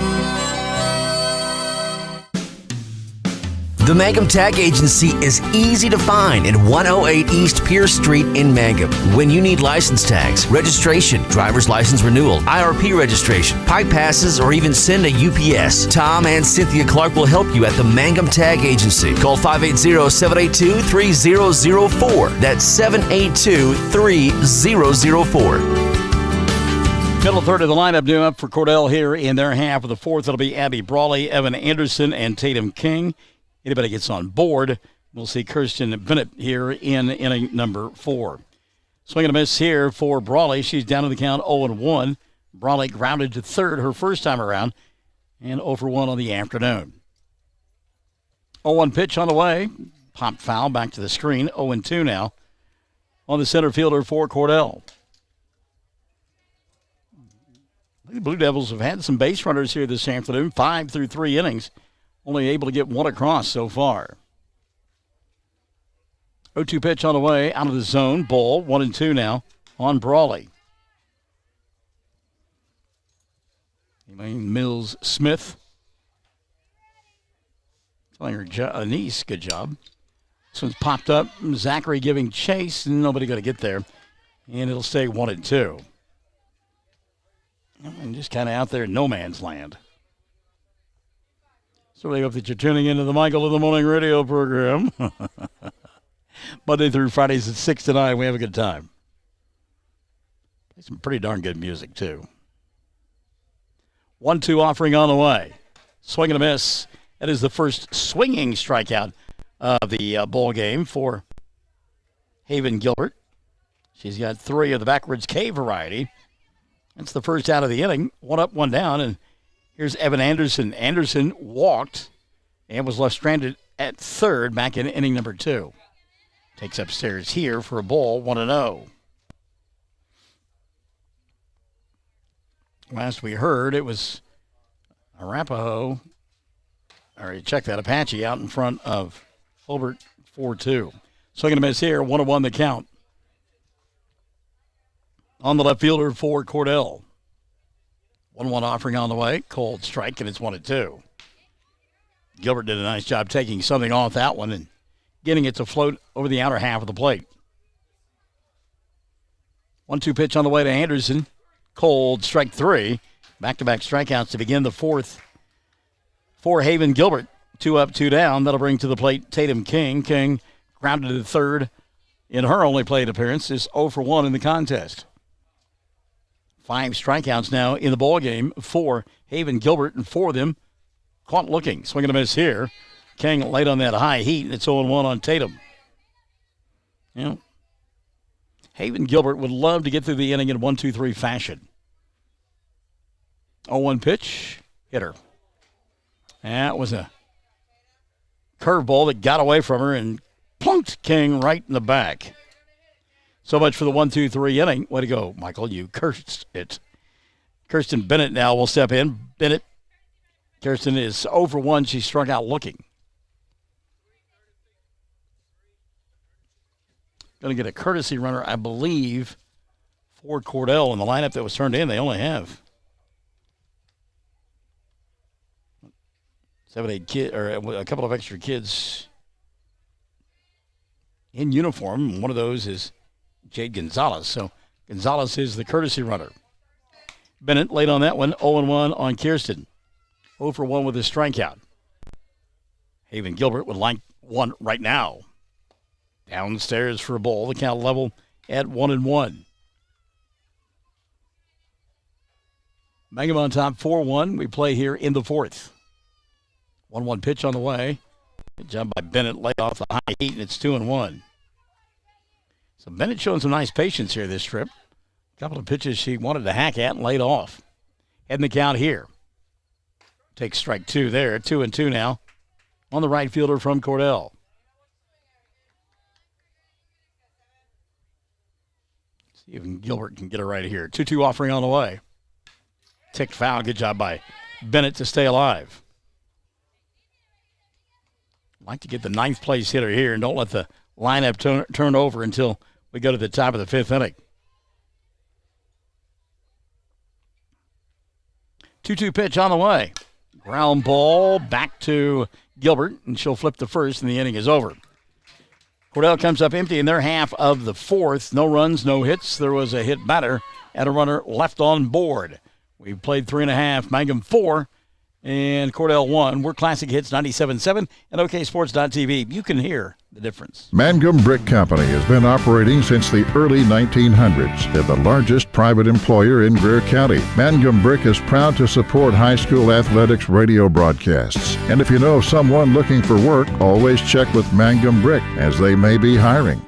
S3: The Mangum Tag Agency is easy to find in 108 East Pierce Street in Mangum. When you need license tags, registration, driver's license renewal, IRP registration, pipe passes, or even send a UPS, Tom and Cynthia Clark will help you at the Mangum Tag Agency. Call 580-782-3004. That's 782-3004.
S5: Middle third of the lineup due up for Cordell here in their half of the fourth. It'll be Abby Brawley, Evan Anderson, and Tatum King. Anybody gets on board, we'll see Kirsten Bennett here in inning number 4. Swing and a miss here for Brawley. She's down to the count 0-1. Brawley grounded to third her first time around and 0-1 on the afternoon. 0-1 pitch on the way. Popped foul back to the screen. 0-2 now on the center fielder for Cordell. The Blue Devils have had some base runners here this afternoon, 5 through 3 innings. Only able to get one across so far. 0-2 pitch on the way, out of the zone. Ball, 1-2 now on Brawley. Mills Smith. Telling her niece, good job. This one's popped up. Zachary giving chase, and nobody going to get there. And it'll stay 1-2. And just kind of out there in no man's land. So I hope that you're tuning into the Michael of the Morning radio program. Monday through Fridays at 6 to 9. We have a good time. Play some pretty darn good music, too. 1-2 offering on the way. Swing and a miss. That is the first swinging strikeout of the ball game for Haven Gilbert. She's got 3 of the backwards K variety. That's the first out of the inning. One up, one down, and here's Evan Anderson. Anderson walked and was left stranded at third back in inning number 2. Takes upstairs here for a ball, 1-0. Last we heard, it was Arapahoe, or check that, Apache out in front of Holbert, 4-2. Swing and a miss here, 1-1 the count. On the left fielder for Cordell. 1-1 offering on the way, cold strike, and it's 1-2. Gilbert did a nice job taking something off that one and getting it to float over the outer half of the plate. 1-2 pitch on the way to Anderson. Cold, strike 3. Back-to-back strikeouts to begin the fourth for Haven Gilbert. 2 up, 2 down. That'll bring to the plate Tatum King. King grounded to third in her only plate appearance. Is 0 for 1 in the contest. 5 strikeouts now in the ballgame for Haven Gilbert, and 4 of them caught looking. Swing and a miss here. King late on that high heat, and it's 0-1 on Tatum. You know, Haven Gilbert would love to get through the inning in 1-2-3 fashion. 0-1 pitch, hitter. That was a curveball that got away from her and plunked King right in the back. So much for the 1-2-3 inning. Way to go, Michael. You cursed it. Kirsten Bennett now will step in. Bennett. Kirsten is 0 for 1. She struck out looking. Going to get a courtesy runner, I believe, for Cordell in the lineup that was turned in. They only have 7, 8 kids, or a couple of extra kids in uniform. One of those is Jade Gonzalez. So Gonzalez is the courtesy runner. Bennett late on that one, 0-1 on Kirsten. 0 for 1 with a strikeout. Haven Gilbert would like one right now. Downstairs for a ball. The count level at 1-1. Mangum on top 4-1. We play here in the fourth. 1-1 pitch on the way. Good job by Bennett. Lay off the high heat, and it's 2-1. So Bennett showing some nice patience here this trip. A couple of pitches she wanted to hack at and laid off. Heading the count here. Takes strike 2 there. 2-2 now on the right fielder from Cordell. See if Gilbert can get it right here. 2-2 offering on the way. Ticked foul. Good job by Bennett to stay alive. Like to get the 9th place hitter here and don't let the lineup turn over until we go to the top of the 5th inning. 2-2 pitch on the way. Ground ball back to Gilbert, and she'll flip the first, and the inning is over. Cordell comes up empty in their half of the fourth. No runs, no hits. There was a hit batter and a runner left on board. We played 3.5, Mangum 4, and Cordell 1. We're Classic Hits 97.7 and OKSports.tv. You can hear the difference.
S1: Mangum Brick Company has been operating since the early 1900s. They're the largest private employer in Greer County. Mangum Brick is proud to support high school athletics radio broadcasts. And if you know of someone looking for work, always check with Mangum Brick, as they may be hiring.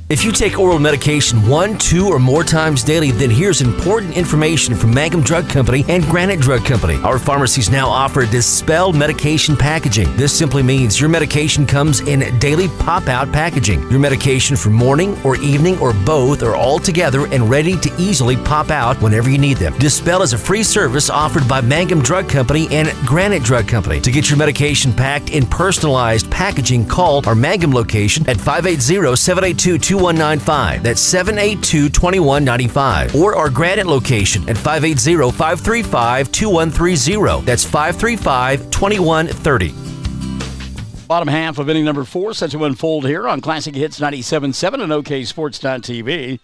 S3: If you take oral medication 1, 2, or more times daily, then here's important information from Mangum Drug Company and Granite Drug Company. Our pharmacies now offer Dispel medication packaging. This simply means your medication comes in daily pop-out packaging. Your medication for morning or evening or both are all together and ready to easily pop out whenever you need them. Dispel is a free service offered by Mangum Drug Company and Granite Drug Company. To get your medication packed in personalized packaging, call our Mangum location at 580-782-2195. That's 782-2195. Or our Granite location at 580-535-2130. That's 535-2130.
S5: Bottom half of inning number 4 set to unfold here on Classic Hits 97.7 and OKSports.tv.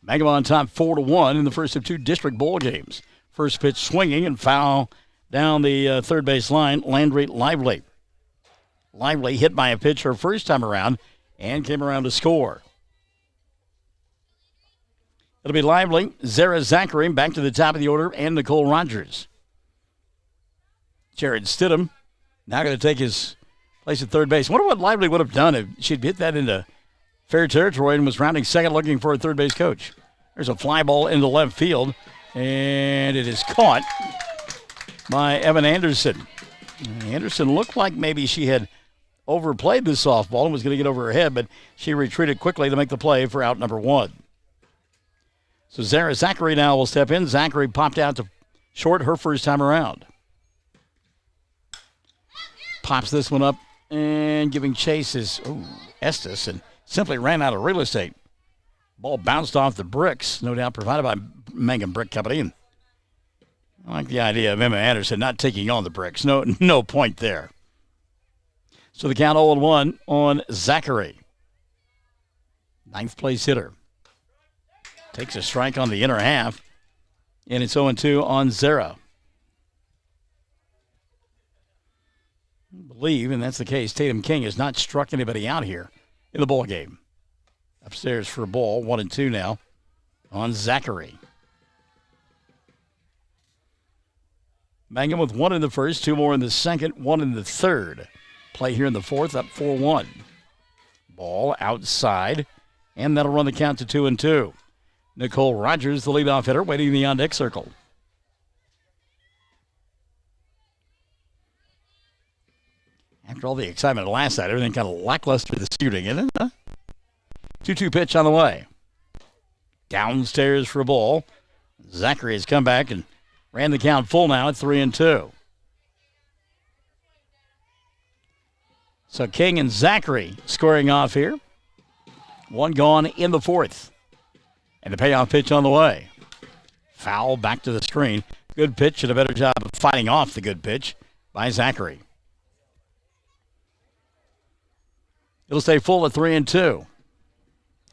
S5: Mangum on top 4-1 in the first of 2 district bowl games. First pitch swinging and foul down the third base line. Landry Lively. Lively hit by a pitch her first time around and came around to score. It'll be Lively, Zara Zachary back to the top of the order, and Nicole Rogers. Jared Stidham now going to take his place at third base. I wonder what Lively would have done if she'd hit that into fair territory and was rounding second looking for a third base coach. There's a fly ball into left field, and it is caught by Evan Anderson. Anderson looked like maybe she had overplayed the softball and was going to get over her head, but she retreated quickly to make the play for out number 1. So Zara Zachary now will step in. Zachary popped out to short her first time around. Pops this one up and giving chase is Estes, and simply ran out of real estate. Ball bounced off the bricks, no doubt provided by Mangum Brick Company. And I like the idea of Emma Anderson not taking on the bricks. No point there. So the count 0-1 on Zachary. 9th place hitter. Takes a strike on the inner half. And it's 0-2 on Zara. I believe, and that's the case, Tatum King has not struck anybody out here in the ball game. Upstairs for a ball, 1-2 now on Zachary. Mangum with 1 in the first, 2 more in the second, 1 in the third. Play here in the fourth, up 4-1. Ball outside, and that'll run the count to 2-2. Nicole Rogers, the leadoff hitter, waiting in the on-deck circle. After all the excitement last night, everything kind of lackluster this shooting, isn't it? Huh? 2-2 pitch on the way. Downstairs for a ball. Zachary has come back and ran the count full now at 3-2. So King and Zachary scoring off here. 1 gone in the fourth. And the payoff pitch on the way. Foul back to the screen. Good pitch and a better job of fighting off the good pitch by Zachary. It'll stay full at 3-2.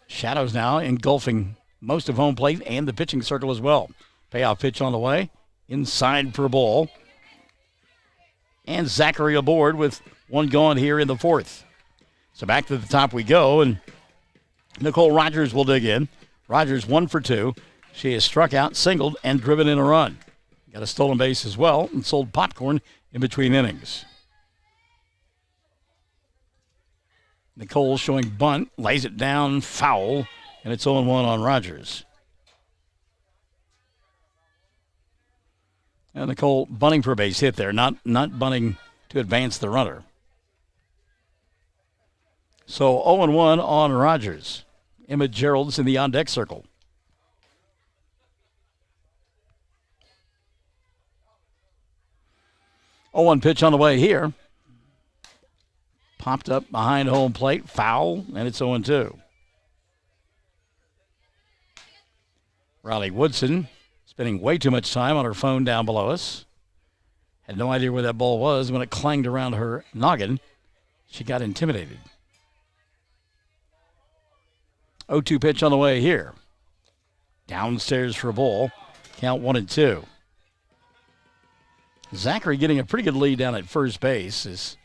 S5: Shadows now engulfing most of home plate and the pitching circle as well. Payoff pitch on the way. Inside for a ball. And Zachary aboard with 1 gone here in the fourth. So back to the top we go, and Nicole Rogers will dig in. Rogers 1 for 2. She has struck out, singled, and driven in a run. Got a stolen base as well and sold popcorn in between innings. Nicole showing bunt, lays it down, foul, and it's 0-1 on Rogers. And Nicole bunting for a base hit there, not bunting to advance the runner. So 0-1 on Rogers. Emma Gerald's in the on-deck circle. Oh, 0-1 pitch on the way here. Popped up behind home plate, foul, and it's 0-2. Riley Woodson spending way too much time on her phone down below us. Had no idea where that ball was. When it clanged around her noggin, she got intimidated. 0-2 pitch on the way here. Downstairs for a ball. Count 1-2. Zachary getting a pretty good lead down at first base as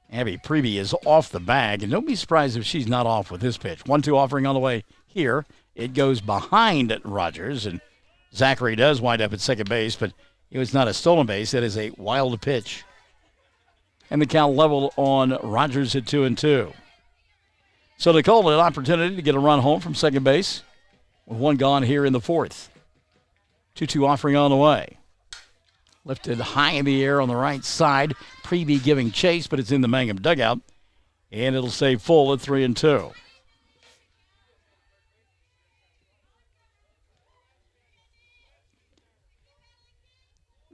S5: Abby Preby is off the bag, and don't be surprised if she's not off with this pitch. 1-2 offering on the way here. It goes behind Rogers, and Zachary does wind up at second base, but it was not a stolen base. That is a wild pitch. And the count leveled on Rogers at 2-2. So Nicole an opportunity to get a run home from second base with 1 gone here in the fourth. 2-2 offering on the way. Lifted high in the air on the right side. Preby giving chase, but it's in the Mangum dugout. And it'll stay full at 3-2.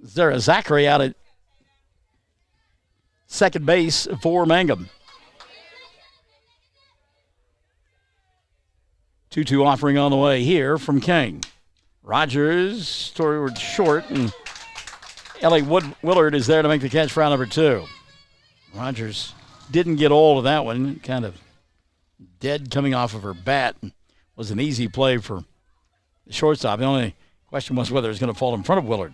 S5: Zara Zachary out at second base for Mangum. 2-2 offering on the way here from King. Rogers toward short, and Ellie Willard is there to make the catch for out number 2. Rogers didn't get all of that one. Kind of dead coming off of her bat. Was an easy play for the shortstop. The only question was whether it was going to fall in front of Willard.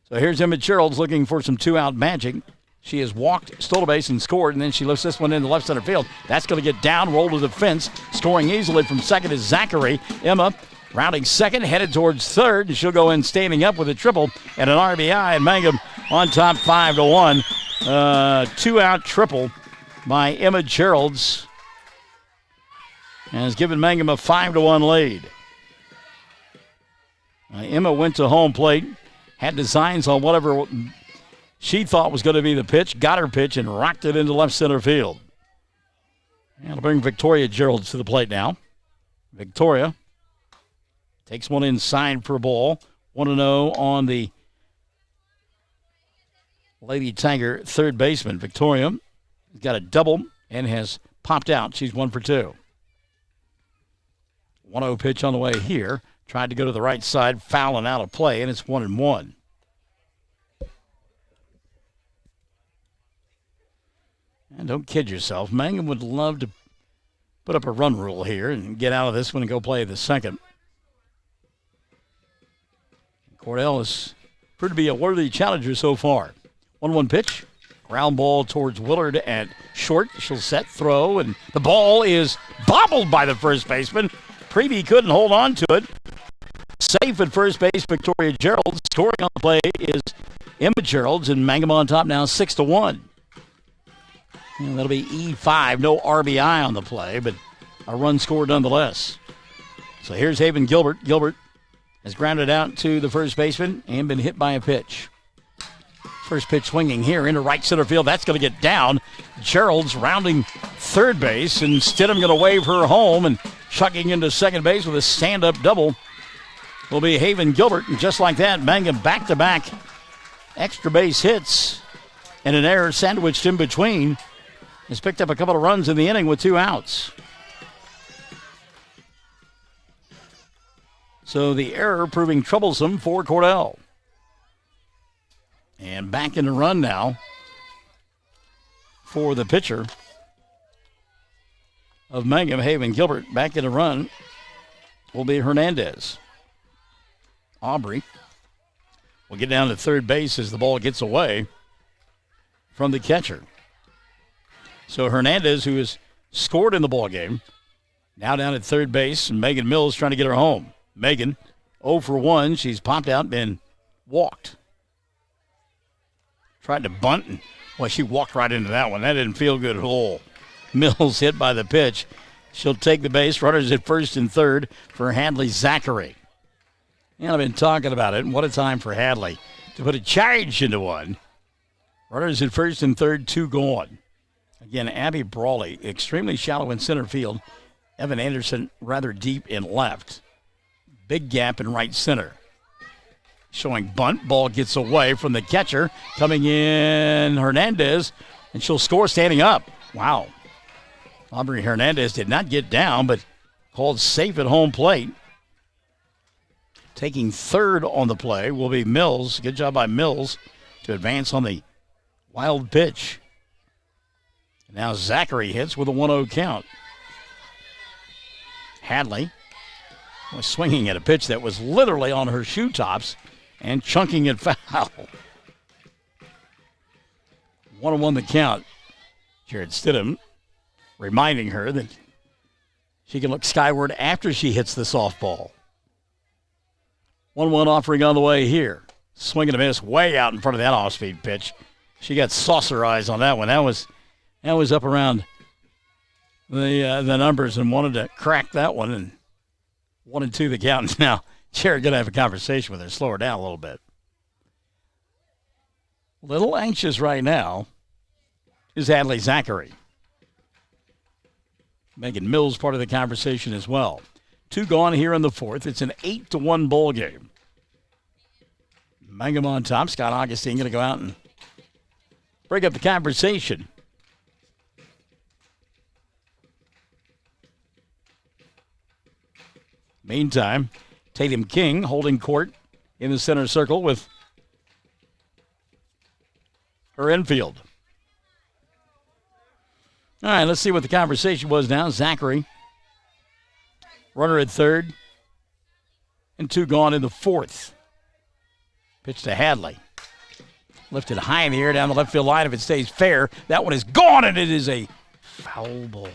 S5: So here's Emma Gerald's looking for some 2-out magic. She has walked, stole a base, and scored, and then she lifts this one into left center field. That's going to get down, roll to the fence. Scoring easily from second is Zachary. Emma rounding second, headed towards third. She'll go in standing up with a triple and an RBI, and Mangum on top 5-1. 2-out triple by Emma Gerald's has given Mangum a 5-1 lead. Emma went to home plate, had designs on whatever she thought was going to be the pitch, got her pitch, and rocked it into left center field. And it'll bring Victoria Geralds to the plate now. Victoria takes one inside for a ball. 1-0 on the Lady Tiger third baseman. Victoria has got a double and has popped out. She's 1 for 2. 1-0 pitch on the way here. Tried to go to the right side, foul and out of play, and it's 1-1. And don't kid yourself. Mangum would love to put up a run rule here and get out of this one and go play the second. Cordell has proved to be a worthy challenger so far. 1-1 pitch. Ground ball towards Willard at short. She'll set, throw, and the ball is bobbled by the first baseman. Prevey couldn't hold on to it. Safe at first base, Victoria Gerald. Scoring on the play is Emma Geralds, and Mangum on top now 6-1. And that'll be E5. No RBI on the play, but a run scored nonetheless. So here's Haven Gilbert. Gilbert has grounded out to the first baseman and been hit by a pitch. First pitch swinging here into right center field. That's going to get down. Gerald's rounding third base, and Stidham going to wave her home, and chucking into second base with a stand-up double will be Haven Gilbert. And just like that, Mangum back-to-back extra base hits and an error sandwiched in between. Has picked up a couple of runs in the inning with 2 outs. So the error proving troublesome for Cordell. And back in the run now for the pitcher of Mangum, Haven Gilbert. Back in the run will be Hernandez. Aubrey will get down to third base as the ball gets away from the catcher. So Hernandez, who has scored in the ball game, now down at third base, and Megan Mills trying to get her home. Megan, 0 for 1. She's popped out and walked. Tried to bunt, and she walked right into that one. That didn't feel good at all. Mills hit by the pitch. She'll take the base. Runners at first and third for Hadley Zachary. And I've been talking about it, and what a time for Hadley to put a charge into one. Runners at first and third, 2 gone. Again, Abby Brawley, extremely shallow in center field. Evan Anderson rather deep in left. Big gap in right center. Showing bunt. Ball gets away from the catcher. Coming in Hernandez, and she'll score standing up. Wow. Aubrey Hernandez did not get down, but called safe at home plate. Taking third on the play will be Mills. Good job by Mills to advance on the wild pitch. Now Zachary hits with a 1-0 count. Hadley was swinging at a pitch that was literally on her shoe tops and chunking it foul. 1-1 the count. Jared Stidham reminding her that she can look skyward after she hits the softball. 1-1 offering on the way here. Swing and a miss way out in front of that off-speed pitch. She got saucer eyes on that one. That was up around the numbers and wanted to crack that one, and 1-2 the count. Now, Jared going to have a conversation with her, slow her down a little bit. A little anxious right now is Hadley Zachary. Megan Mills part of the conversation as well. 2 gone here in the fourth. It's an 8-1 ball game. Mangum on top. Scott Augustine going to go out and break up the conversation. Meantime, Tatum King holding court in the center circle with her infield. All right, let's see what the conversation was now. Zachary, runner at third, and 2 gone in the fourth. Pitch to Hadley. Lifted high in the air down the left field line. If it stays fair, that one is gone, and it is a foul ball.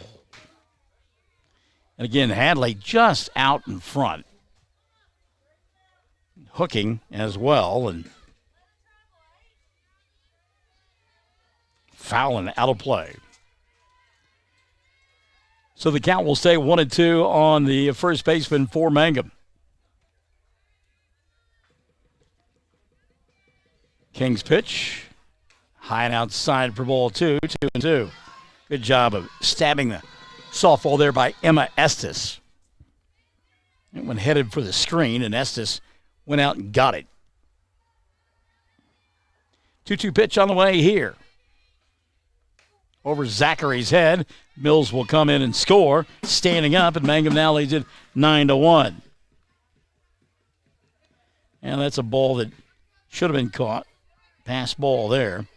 S5: And again, Hadley just out in front. Hooking as well, and fouling out of play. So the count will stay 1-2 on the first baseman for Mangum. King's pitch. High and outside for ball 2, 2-2. Good job of stabbing the softball there by Emma Estes. It went headed for the screen, and Estes went out and got it. 2-2 pitch on the way here. Over Zachary's head. Mills will come in and score. Standing up, and Mangum now leads it 9-1. And that's a ball that should have been caught. Pass ball there.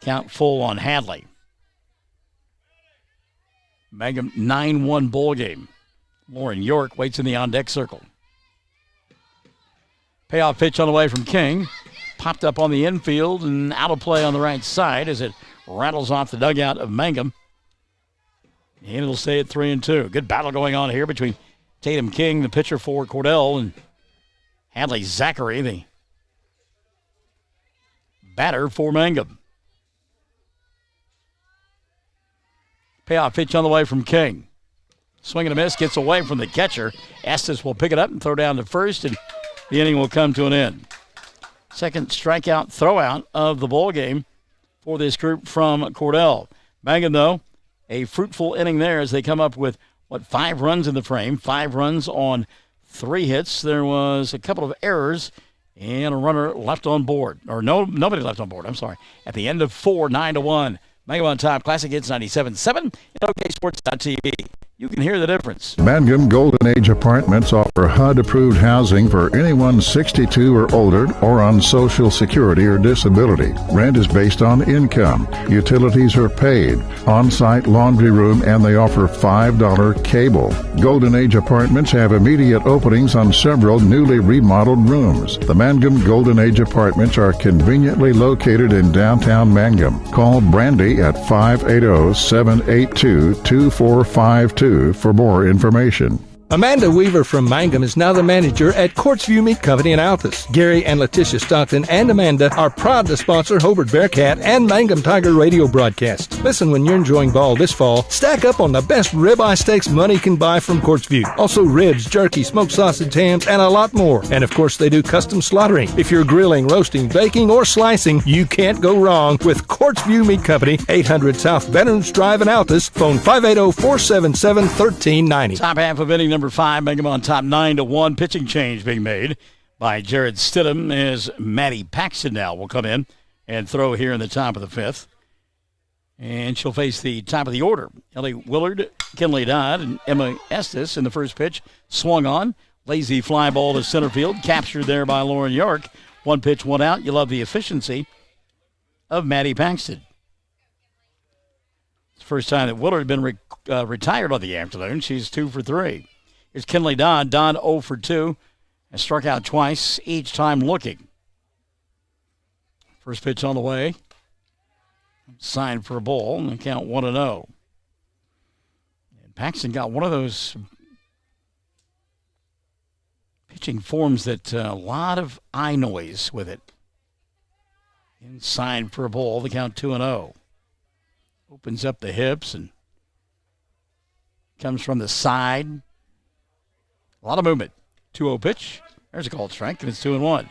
S5: Count full on Hadley. Mangum 9-1 ball game. Lauren York waits in the on-deck circle. Payoff pitch on the way from King. Popped up on the infield and out of play on the right side as it rattles off the dugout of Mangum. And it'll stay at 3-2. Good battle going on here between Tatum King, the pitcher for Cordell, and Hadley Zachary, the batter for Mangum. Payoff pitch on the way from King. Swing and a miss, gets away from the catcher. Estes will pick it up and throw down to first, and the inning will come to an end. Second strikeout throwout of the ball game for this group from Cordell. Mangum, though, a fruitful inning there as they come up with, 5 runs in the frame, 5 runs on 3 hits. There was a couple of errors and a runner left on board. Or nobody left on board, I'm sorry. At the end of 4, 9-1. Mangum on top. Classic Hits 97.7 and OKSports.tv. You can hear the difference.
S1: Mangum Golden Age Apartments offer HUD-approved housing for anyone 62 or older or on Social Security or disability. Rent is based on income. Utilities are paid. On-site laundry room, and they offer $5 cable. Golden Age Apartments have immediate openings on several newly remodeled rooms. The Mangum Golden Age Apartments are conveniently located in downtown Mangum. Call Brandy at 580-782-2452 for more information.
S10: Amanda Weaver from Mangum is now the manager at Courtsview Meat Company in Altus. Gary and Letitia Stockton and Amanda are proud to sponsor Hobart Bearcat and Mangum Tiger radio broadcasts. Listen when you're enjoying ball this fall. Stack up on the best ribeye steaks money can buy from Courtsview. Also ribs, jerky, smoked sausage, hams, and a lot more. And of course they do custom slaughtering. If you're grilling, roasting, baking, or slicing, you can't go wrong with Courtsview Meat Company, 800 South Veterans Drive in Altus. Phone 580-477-1390.
S5: Top half of inning number 5, Mangum on top 9-1. Pitching change being made by Jared Stidham as Maddie Paxton now will come in and throw here in the top of the 5th. And she'll face the top of the order. Ellie Willard, Kinley Dodd, and Emma Estes in the first pitch. Swung on. Lazy fly ball to center field. Captured there by Lauren York. 1 pitch, 1 out. You love the efficiency of Maddie Paxton. It's the first time that Willard had been retired on the afternoon. She's 2 for 3. Here's Kinley Dodd. Dodd 0 for 2. And struck out twice, each time looking. First pitch on the way. Signed for a ball, and the count 1-0. And Paxton got one of those pitching forms that a lot of eye noise with it. And signed for a ball, the count 2-0. Opens up the hips and comes from the side. A lot of movement. 2-0 pitch. There's a called strike, and it's 2-1.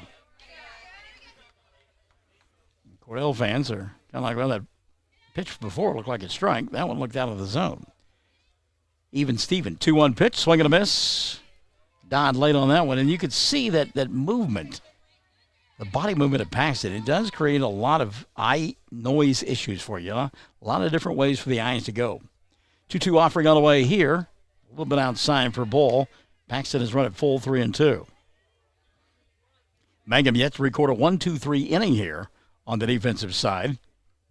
S5: Cordell fans are kind of like, well, that pitch before looked like a strike. That one looked out of the zone. Even Steven. 2-1 pitch. Swing and a miss. Dodd late on that one. And you could see that movement, the body movement of Paxton. It does create a lot of eye noise issues for you. A lot of different ways for the eyes to go. 2-2 offering on the way here. A little bit outside for ball. Paxton has run at full 3-2. Mangum yet to record a 1-2-3 inning here on the defensive side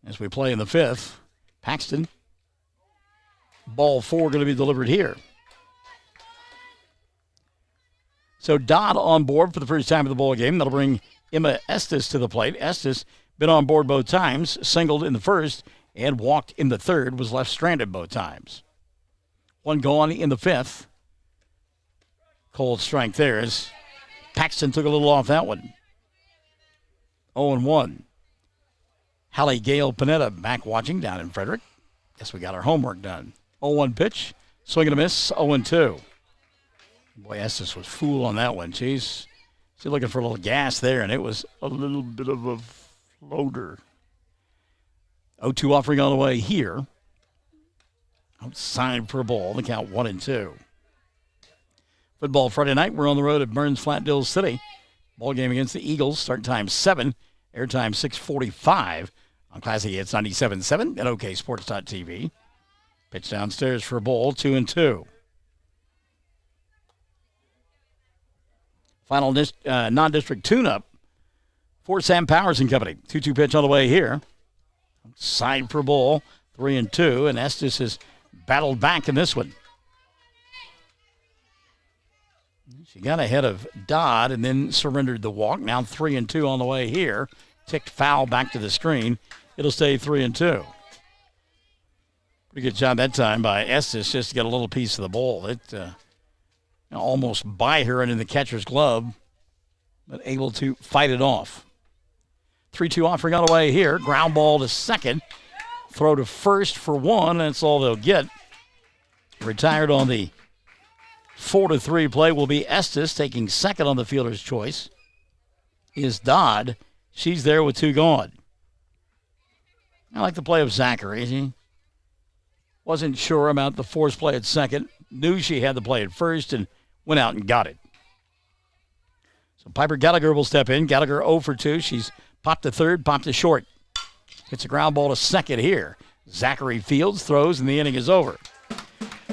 S5: as we play in the 5th. Paxton, ball 4 going to be delivered here. So Dodd on board for the first time of the ball game. That'll bring Emma Estes to the plate. Estes been on board both times, singled in the first and walked in the third, was left stranded both times. 1 gone in the 5th. Cold strike there as Paxton took a little off that one. 0-1. Hallie Gale Panetta back watching down in Frederick. Guess we got our homework done. 0-1 pitch. Swing and a miss. 0-2. Boy, Estes was fool on that one. She's looking for a little gas there, and it was a little bit of a Loader. 0-2 offering on the way here. Outside for a ball. The count 1-2. Football Friday night. We're on the road at Burns Flat-Dill City. Ball game against the Eagles. Start time 7. Airtime 6:45 on Classic Hits 97.7 at OKSports.tv. Pitch downstairs for a ball. 2-2. Final non-district tune-up for Sam Powers and Company. 2-2 pitch on the way here. Side for ball, 3-2, and Estes has battled back in this one. She got ahead of Dodd and then surrendered the walk. Now 3-2 on the way here. Ticked foul back to the screen. It'll stay 3-2. Pretty good job that time by Estes just to get a little piece of the ball. It almost by her and in the catcher's glove, but able to fight it off. 3-2 offering on the way here. Ground ball to second. Throw to first for 1. That's all they'll get. Retired on the 4-3 play will be Estes. Taking second on the fielder's choice is Dodd. She's there with 2 gone. I like the play of Zachary. He wasn't sure about the force play at second. Knew she had the play at first and went out and got it. So Piper Gallagher will step in. Gallagher 0 for 2. She's popped to third, popped to short. Hits a ground ball to second here. Zachary fields, throws, and the inning is over.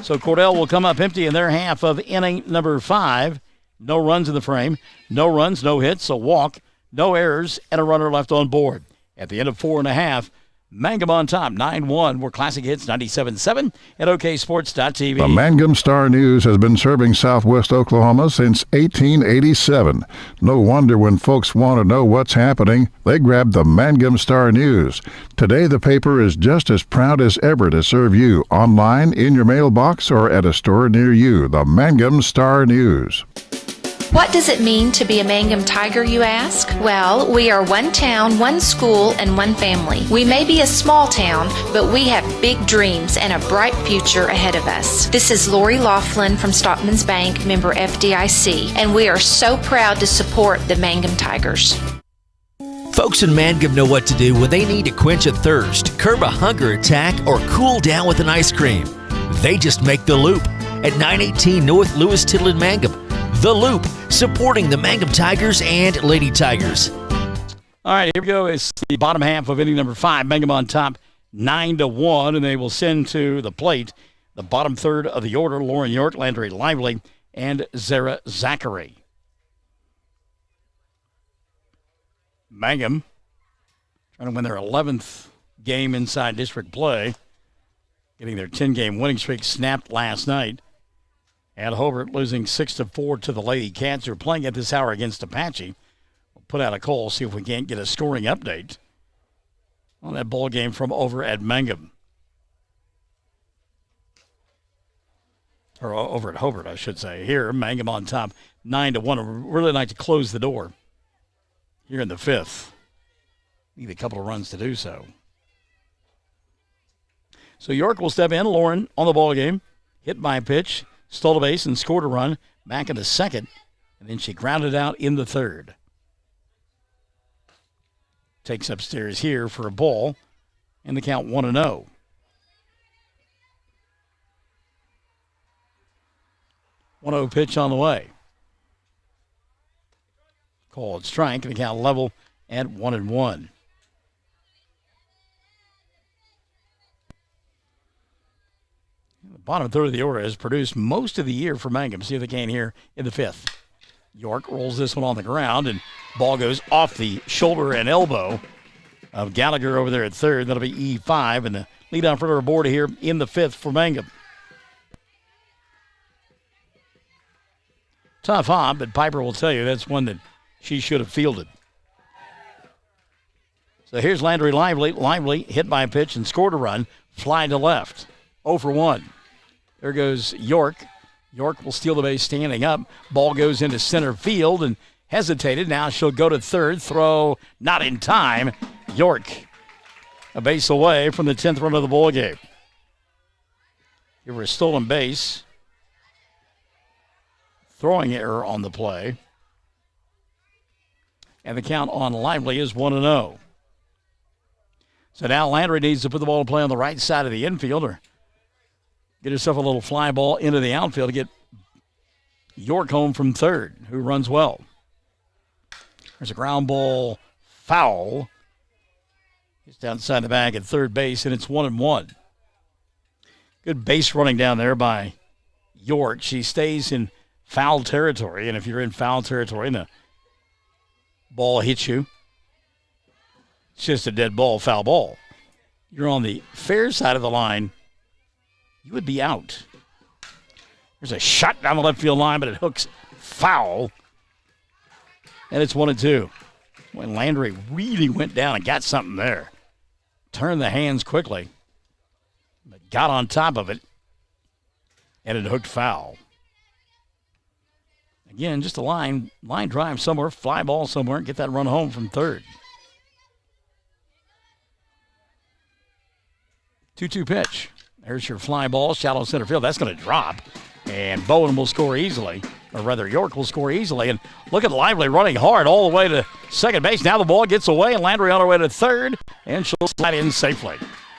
S5: So Cordell will come up empty in their half of inning number 5. No runs in the frame. No runs, no hits, a walk, no errors, and a runner left on board. At the end of 4.5, Mangum on top, 9-1. We're Classic Hits 97.7 at OKSports.tv.
S1: The Mangum Star News has been serving southwest Oklahoma since 1887. No wonder when folks want to know what's happening, they grab the Mangum Star News. Today, the paper is just as proud as ever to serve you online, in your mailbox, or at a store near you. The Mangum Star News.
S2: What does it mean to be a Mangum Tiger, you ask? Well, we are one town, one school, and one family. We may be a small town, but we have big dreams and a bright future ahead of us. This is Lori Laughlin from Stockman's Bank, member FDIC, and we are so proud to support the Mangum Tigers.
S3: Folks in Mangum know what to do when they need to quench a thirst, curb a hunger attack, or cool down with an ice cream. They just make the Loop at 918 North Lewis Tittle in Mangum. The Loop, supporting the Mangum Tigers and Lady Tigers.
S5: All right, here we go. It's the bottom half of inning number 5. Mangum on top, 9-1, and they will send to the plate the bottom third of the order: Lauren York, Landry Lively, and Zara Zachary. Mangum trying to win their 11th game inside district play, getting their 10-game winning streak snapped last night. At Hobart, losing 6-4 to the Lady Cats, who are playing at this hour against Apache. We'll put out a call, see if we can't get a scoring update on that ball game from over at Mangum. Or over at Hobart, I should say. Here, Mangum on top, 9-1. We'd really like to close the door here in the 5th. Need a couple of runs to do so. So York will step in. Lauren on the ball game. Hit by a pitch. Stole a base and scored a run back in the second, and then she grounded out in the third. Takes upstairs here for a ball, and the count 1-0. One 1-0 pitch on the way. Called strike, and the count level at 1-1. Bottom third of the order has produced most of the year for Mangum. See if they can here in the 5th. York rolls this one on the ground, and ball goes off the shoulder and elbow of Gallagher over there at third. That'll be E5, and the leadoff runner aboard here in the 5th for Mangum. Tough hop, but Piper will tell you that's one that she should have fielded. So here's Landry Lively. Lively hit by a pitch and scored a run. Fly to left. 0 for 1. There goes York. York will steal the base standing up. Ball goes into center field and hesitated. Now she'll go to third. Throw not in time. York a base away from the 10th run of the ball game. Here was a stolen base. Throwing error on the play. And the count on Lively is 1-0. So now Landry needs to put the ball in play on the right side of the infield or get herself a little fly ball into the outfield to get York home from third, who runs well. There's a ground ball foul. It's downside the bag at third base, and it's 1-1. Good base running down there by York. She stays in foul territory, and if you're in foul territory and the ball hits you, it's just a dead ball, foul ball. You're on the fair side of the line, you would be out. There's a shot down the left field line, but it hooks foul. And it's 1-2. When Landry really went down and got something there. Turned the hands quickly. But got on top of it. And it hooked foul. Again, just a line drive somewhere, fly ball somewhere, and get that run home from third. 2-2 pitch. There's your fly ball, shallow center field. That's going to drop. And Bowen will score easily. Or rather, York will score easily. And look at Lively running hard all the way to second base. Now the ball gets away, and Landry on her way to third. And she'll slide in safely.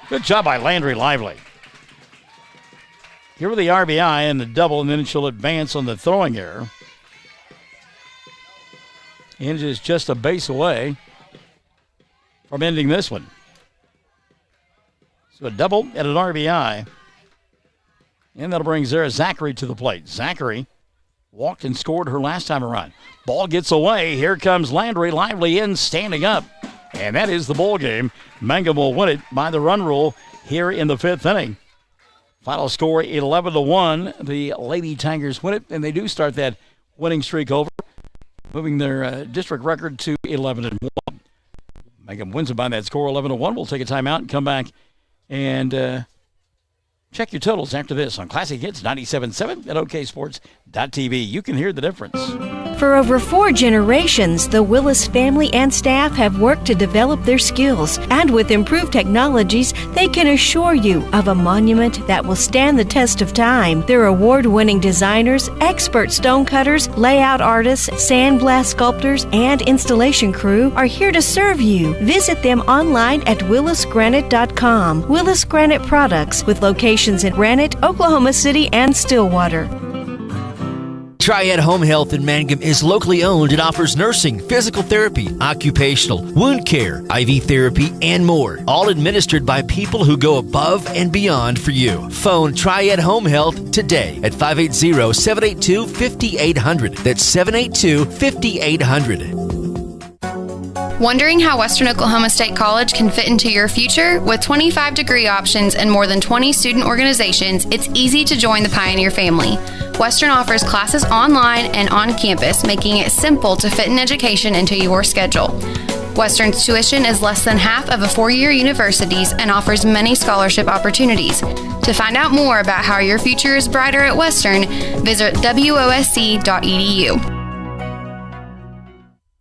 S5: Good job by Landry Lively. Here with the RBI and the double, and then she'll advance on the throwing error. And is just a base away from ending this one. So a double and an RBI. And that'll bring Zara Zachary to the plate. Zachary walked and scored her last time around. Ball gets away. Here comes Landry Lively in, standing up. And that is the ball game. Mangum will win it by the run rule here in the fifth inning. Final score 11-1. The Lady Tigers win it, and they do start that winning streak over, moving their district record to 11-1. Mangum wins it by that score 11-1. We'll take a timeout and come back and check your totals after this on Classic Hits 97.7 at OKSports.tv. You can hear the difference.
S4: For over 4 generations, the Willis family and staff have worked to develop their skills, and with improved technologies, they can assure you of a monument that will stand the test of time. Their award-winning designers, expert stone cutters, layout artists, sandblast sculptors, and installation crew are here to serve you. Visit them online at willisgranite.com. Willis Granite Products, with locations in Granite, Oklahoma City, and Stillwater.
S3: Triad Home Health in Mangum is locally owned and offers nursing, physical therapy, occupational, wound care, IV therapy, and more. All administered by people who go above and beyond for you. Phone Triad Home Health today at 580-782-5800. That's 782-5800.
S6: Wondering how Western Oklahoma State College can fit into your future? With 25 degree options and more than 20 student organizations, it's easy to join the Pioneer family. Western offers classes online and on campus, making it simple to fit an education into your schedule. Western's tuition is less than half of a four-year university's and offers many scholarship opportunities. To find out more about how your future is brighter at Western, visit wosc.edu.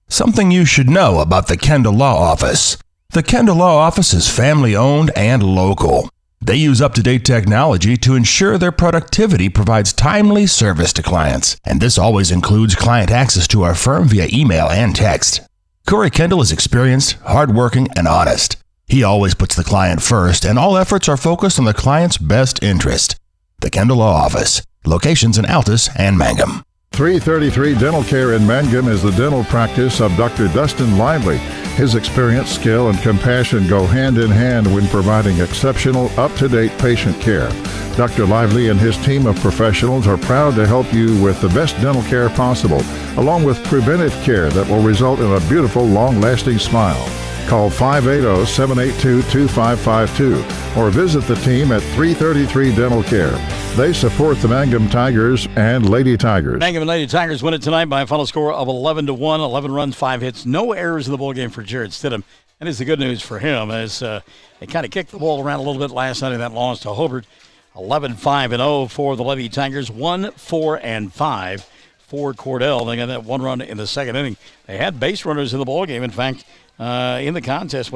S7: Something you should know about the Kendall Law Office. The Kendall Law Office is family-owned and local. They use up-to-date technology to ensure their productivity provides timely service to clients, and this always includes client access to our firm via email and text. Corey Kendall is experienced, hardworking, and honest. He always puts the client first, and all efforts are focused on the client's best interest. The Kendall Law Office, locations in Altus and Mangum.
S1: 333 Dental Care in Mangum is the dental practice of Dr. Dustin Lively. His experience, skill, and compassion go hand in hand when providing exceptional, up-to-date patient care. Dr. Lively and his team of professionals are proud to help you with the best dental care possible, along with preventive care that will result in a beautiful, long-lasting smile. Call 580-782-2552 or visit the team at 333 Dental Care. They support the Mangum Tigers and Lady Tigers.
S5: Mangum and Lady Tigers win it tonight by a final score of 11-1, 11 runs, 5 hits, no errors in the ball game for Jared Stidham. That is the good news for him, as they kind of kicked the ball around a little bit last night in that loss to Hobart. 11-5-0 for the Lady Tigers, 1-4-5 for Cordell. They got that one run in the second inning. They had base runners in the ball game. In fact, in the contest,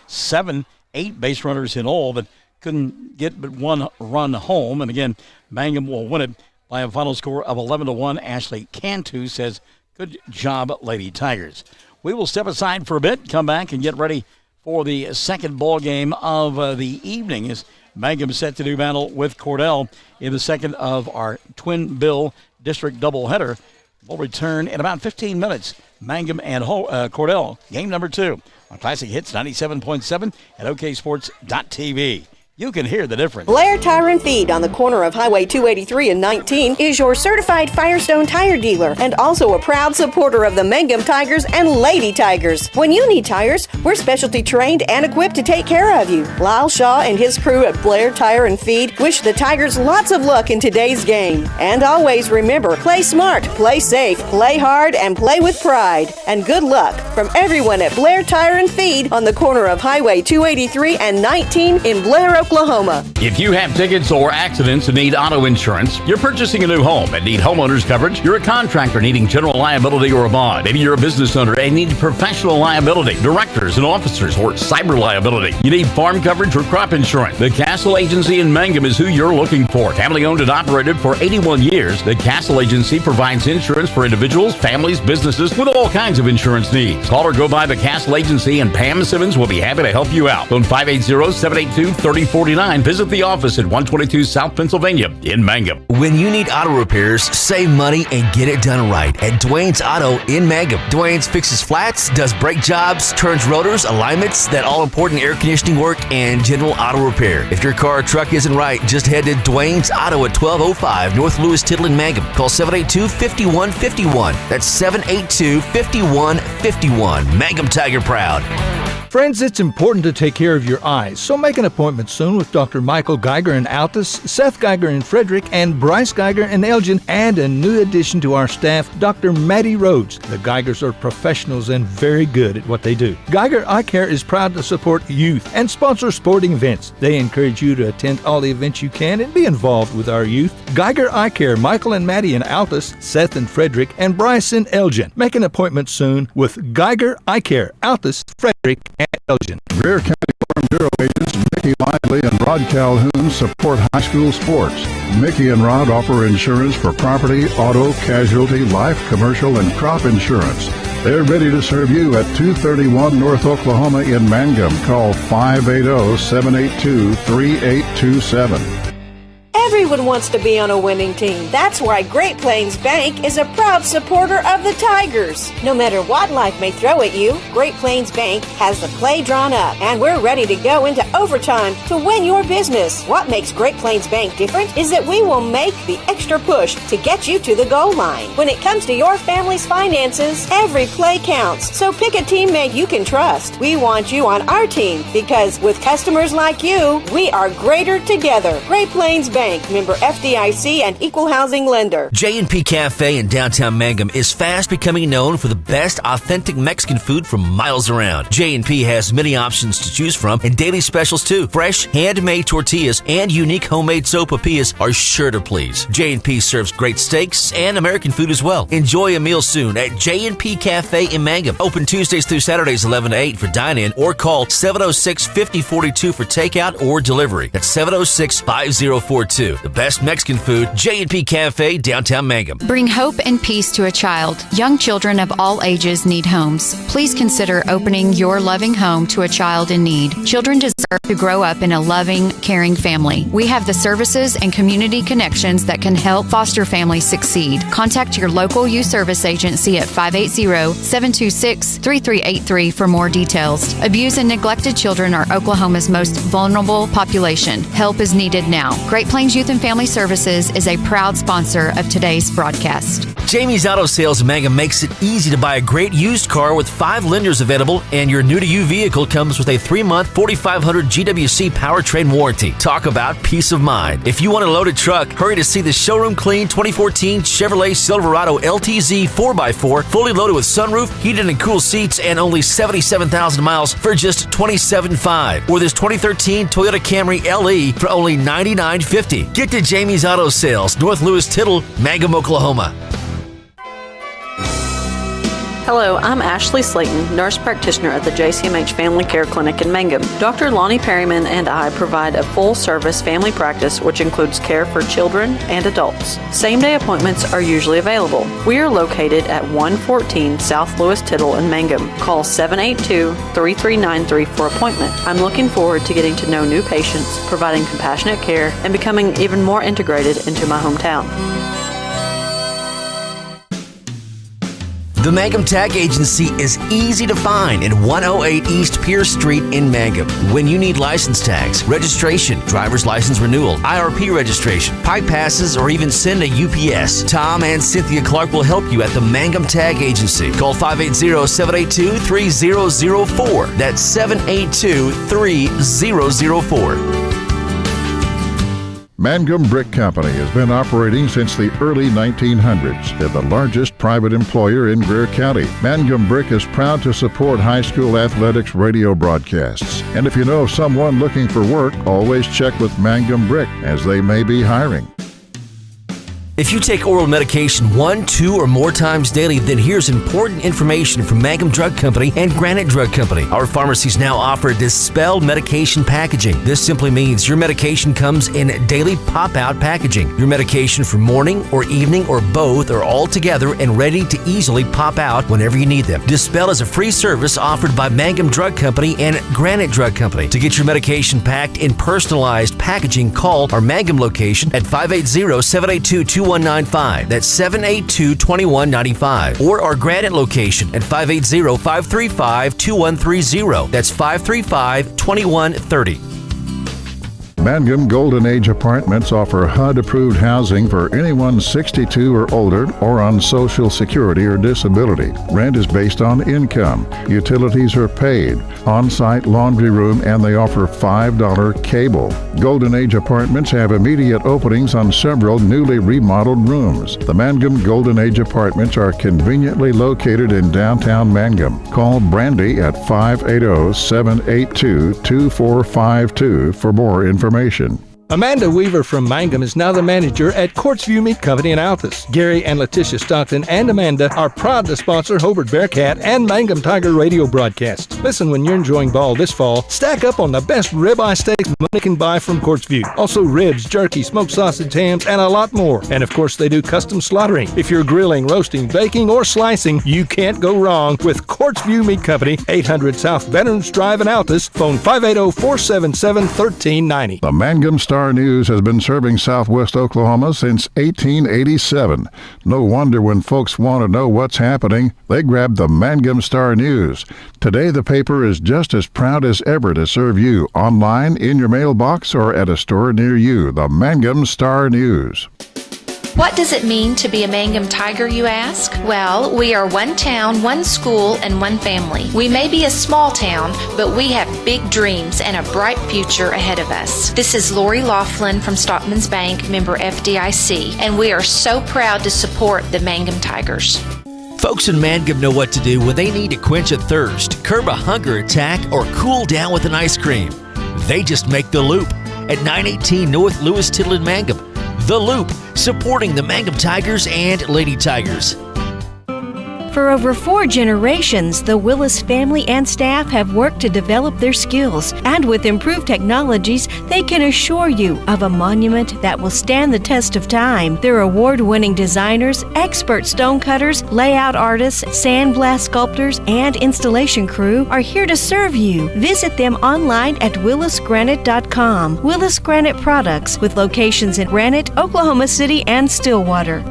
S5: 7, 8 base runners in all, but couldn't get but one run home. And again, Mangum will win it by a final score of 11-1. Ashley Cantu says, good job, Lady Tigers. We will step aside for a bit, come back and get ready for the second ball game of the evening as Mangum set to do battle with Cordell in the second of our Twin Bill District doubleheader. We'll return in about 15 minutes. Mangum and Cordell, game number 2 on Classic Hits 97.7 at oksports.tv. You can hear the difference.
S8: Blair Tire and Feed on the corner of Highway 283 and 19 is your certified Firestone tire dealer and also a proud supporter of the Mangum Tigers and Lady Tigers. When you need tires, we're specialty trained and equipped to take care of you. Lyle Shaw and his crew at Blair Tire and Feed wish the Tigers lots of luck in today's game. And always remember, play smart, play safe, play hard, and play with pride. And good luck from everyone at Blair Tire and Feed on the corner of Highway 283 and 19 in Blair, Oklahoma.
S9: If you have tickets or accidents and need auto insurance, you're purchasing a new home and need homeowners coverage, you're a contractor needing general liability or a bond, maybe you're a business owner and need professional liability, directors and officers, or cyber liability, you need farm coverage or crop insurance, the Castle Agency in Mangum is who you're looking for. Family owned and operated for 81 years, the Castle Agency provides insurance for individuals, families, businesses with all kinds of insurance needs. Call or go by the Castle Agency and Pam Simmons will be happy to help you out. Phone 580-782-3049. Visit the office at 122 South Pennsylvania in Mangum.
S3: When you need auto repairs, save money and get it done right at Dwayne's Auto in Mangum. Dwayne's fixes flats, does brake jobs, turns rotors, alignments, that all-important air conditioning work, and general auto repair. If your car or truck isn't right, just head to Dwayne's Auto at 1205 North Lewis Tittle in Mangum. Call 782-5151. That's 782-5151. Mangum Tiger proud.
S10: Friends, it's important to take care of your eyes, so make an appointment soon with Dr. Michael Geiger in Altus, Seth Geiger in Frederick, and Bryce Geiger in Elgin, and a new addition to our staff, Dr. Maddie Rhodes. The Geigers are professionals and very good at what they do. Geiger Eye Care is proud to support youth and sponsor sporting events. They encourage you to attend all the events you can and be involved with our youth. Geiger Eye Care, Michael and Maddie in Altus, Seth in Frederick, and Bryce in Elgin. Make an appointment soon with Geiger Eye Care, Altus, Frederick, and Elgin.
S1: Greer County Farm Bureau agents Mickey Lively and Rod Calhoun support high school sports. Mickey and Rod offer insurance for property, auto, casualty, life, commercial, and crop insurance. They're ready to serve you at 231 North Oklahoma in Mangum. Call 580-782-3827.
S8: Everyone wants to be on a winning team. That's why Great Plains Bank is a proud supporter of the Tigers. No matter what life may throw at you, Great Plains Bank has the play drawn up, and we're ready to go into overtime to win your business. What makes Great Plains Bank different is that we will make the extra push to get you to the goal line. When it comes to your family's finances, every play counts. So pick a teammate you can trust. We want you on our team because with customers like you, we are greater together. Great Plains Bank, member FDIC and equal housing lender.
S3: J&P Cafe in downtown Mangum is fast becoming known for the best authentic Mexican food from miles around. J&P has many options to choose from and daily specials too. Fresh, handmade tortillas and unique homemade sopapillas are sure to please. J&P serves great steaks and American food as well. Enjoy a meal soon at J&P Cafe in Mangum. Open Tuesdays through Saturdays 11 to 8 for dine-in or call 706-5042 for takeout or delivery. That's 706-5042. The best Mexican food, J&P Cafe, downtown Mangum.
S11: Bring hope and peace to a child. Young children of all ages need homes. Please consider opening your loving home to a child in need. Children deserve to grow up in a loving, caring family. We have the services and community connections that can help foster families succeed. Contact your local youth service agency at 580-726-3383 for more details. Abused and neglected children are Oklahoma's most vulnerable population. Help is needed now. Great Plains Youth and Family Services is a proud sponsor of today's broadcast.
S3: Jamie's Auto Sales in Mangum makes it easy to buy a great used car with 5 lenders available, and your new-to-you vehicle comes with a 3-month 4,500 GWC powertrain warranty. Talk about peace of mind. If you want a loaded truck, hurry to see the showroom clean 2014 Chevrolet Silverado LTZ 4x4, fully loaded with sunroof, heated and cool seats, and only 77,000 miles for just $27,500. Or this 2013 Toyota Camry LE for only $99.50. Get to Jamie's Auto Sales, North Lewis Tittle, Mangum, Oklahoma.
S12: Hello, I'm Ashley Slayton, nurse practitioner at the JCMH Family Care Clinic in Mangum. Dr. Lonnie Perryman and I provide a full-service family practice which includes care for children and adults. Same-day appointments are usually available. We are located at 114 South Lewis Tittle in Mangum. Call 782-3393 for appointment. I'm looking forward to getting to know new patients, providing compassionate care, and becoming even more integrated into my hometown.
S3: The Mangum Tag Agency is easy to find at 108 East Pierce Street in Mangum. When you need license tags, registration, driver's license renewal, IRP registration, pipe passes, or even send a UPS, Tom and Cynthia Clark will help you at the Mangum Tag Agency. Call 580-782-3004. That's 782-3004.
S1: Mangum Brick Company has been operating since the early 1900s. They're the largest private employer in Greer County. Mangum Brick is proud to support high school athletics radio broadcasts. And if you know of someone looking for work, always check with Mangum Brick, as they may be hiring.
S3: If you take oral medication 1, 2, or more times daily, then here's important information from Mangum Drug Company and Granite Drug Company. Our pharmacies now offer dispelled medication packaging. This simply means your medication comes in daily pop-out packaging. Your medication for morning or evening or both are all together and ready to easily pop out whenever you need them. Dispel is a free service offered by Mangum Drug Company and Granite Drug Company. To get your medication packed in personalized packaging, call our Mangum location at 580-782-2195. That's 782-2195. Or our Granite location at 580-535-2130. That's 535-2130.
S1: Mangum Golden Age Apartments offer HUD-approved housing for anyone 62 or older or on Social Security or disability. Rent is based on income. Utilities are paid. On-site laundry room, and they offer $5 cable. Golden Age Apartments have immediate openings on several newly remodeled rooms. The Mangum Golden Age Apartments are conveniently located in downtown Mangum. Call Brandy at 580-782-2452 for more information.
S10: Amanda Weaver from Mangum is now the manager at Courtsview Meat Company in Altus. Gary and Letitia Stockton and Amanda are proud to sponsor Hobart Bearcat and Mangum Tiger radio broadcasts. Listen, when you're enjoying ball this fall, stack up on the best ribeye steaks money can buy from Courtsview. Also ribs, jerky, smoked sausage, hams, and a lot more. And of course, they do custom slaughtering. If you're grilling, roasting, baking, or slicing, you can't go wrong with Courtsview Meat Company, 800 South Veterans Drive in Altus. Phone 580-477-1390.
S1: The Mangum Star News has been serving Southwest Oklahoma since 1887. No wonder when folks want to know what's happening, they grab the Mangum Star News. Today, the paper is just as proud as ever to serve you online, in your mailbox, or at a store near you. The Mangum Star News.
S2: What does it mean to be a Mangum Tiger, you ask? Well, we are one town, one school, and one family. We may be a small town, but we have big dreams and a bright future ahead of us. This is Lori Laughlin from Stockman's Bank, member FDIC, and we are so proud to support the Mangum Tigers.
S3: Folks in Mangum know what to do when they need to quench a thirst, curb a hunger attack, or cool down with an ice cream. They just make the Loop at 918 North Lewis Tittle in Mangum. The Loop, supporting the Mangum Tigers and Lady Tigers.
S4: For over 4 generations, the Willis family and staff have worked to develop their skills, and with improved technologies, they can assure you of a monument that will stand the test of time. Their award-winning designers, expert stone cutters, layout artists, sandblast sculptors, and installation crew are here to serve you. Visit them online at willisgranite.com. Willis Granite Products, with locations in Granite, Oklahoma City, and Stillwater.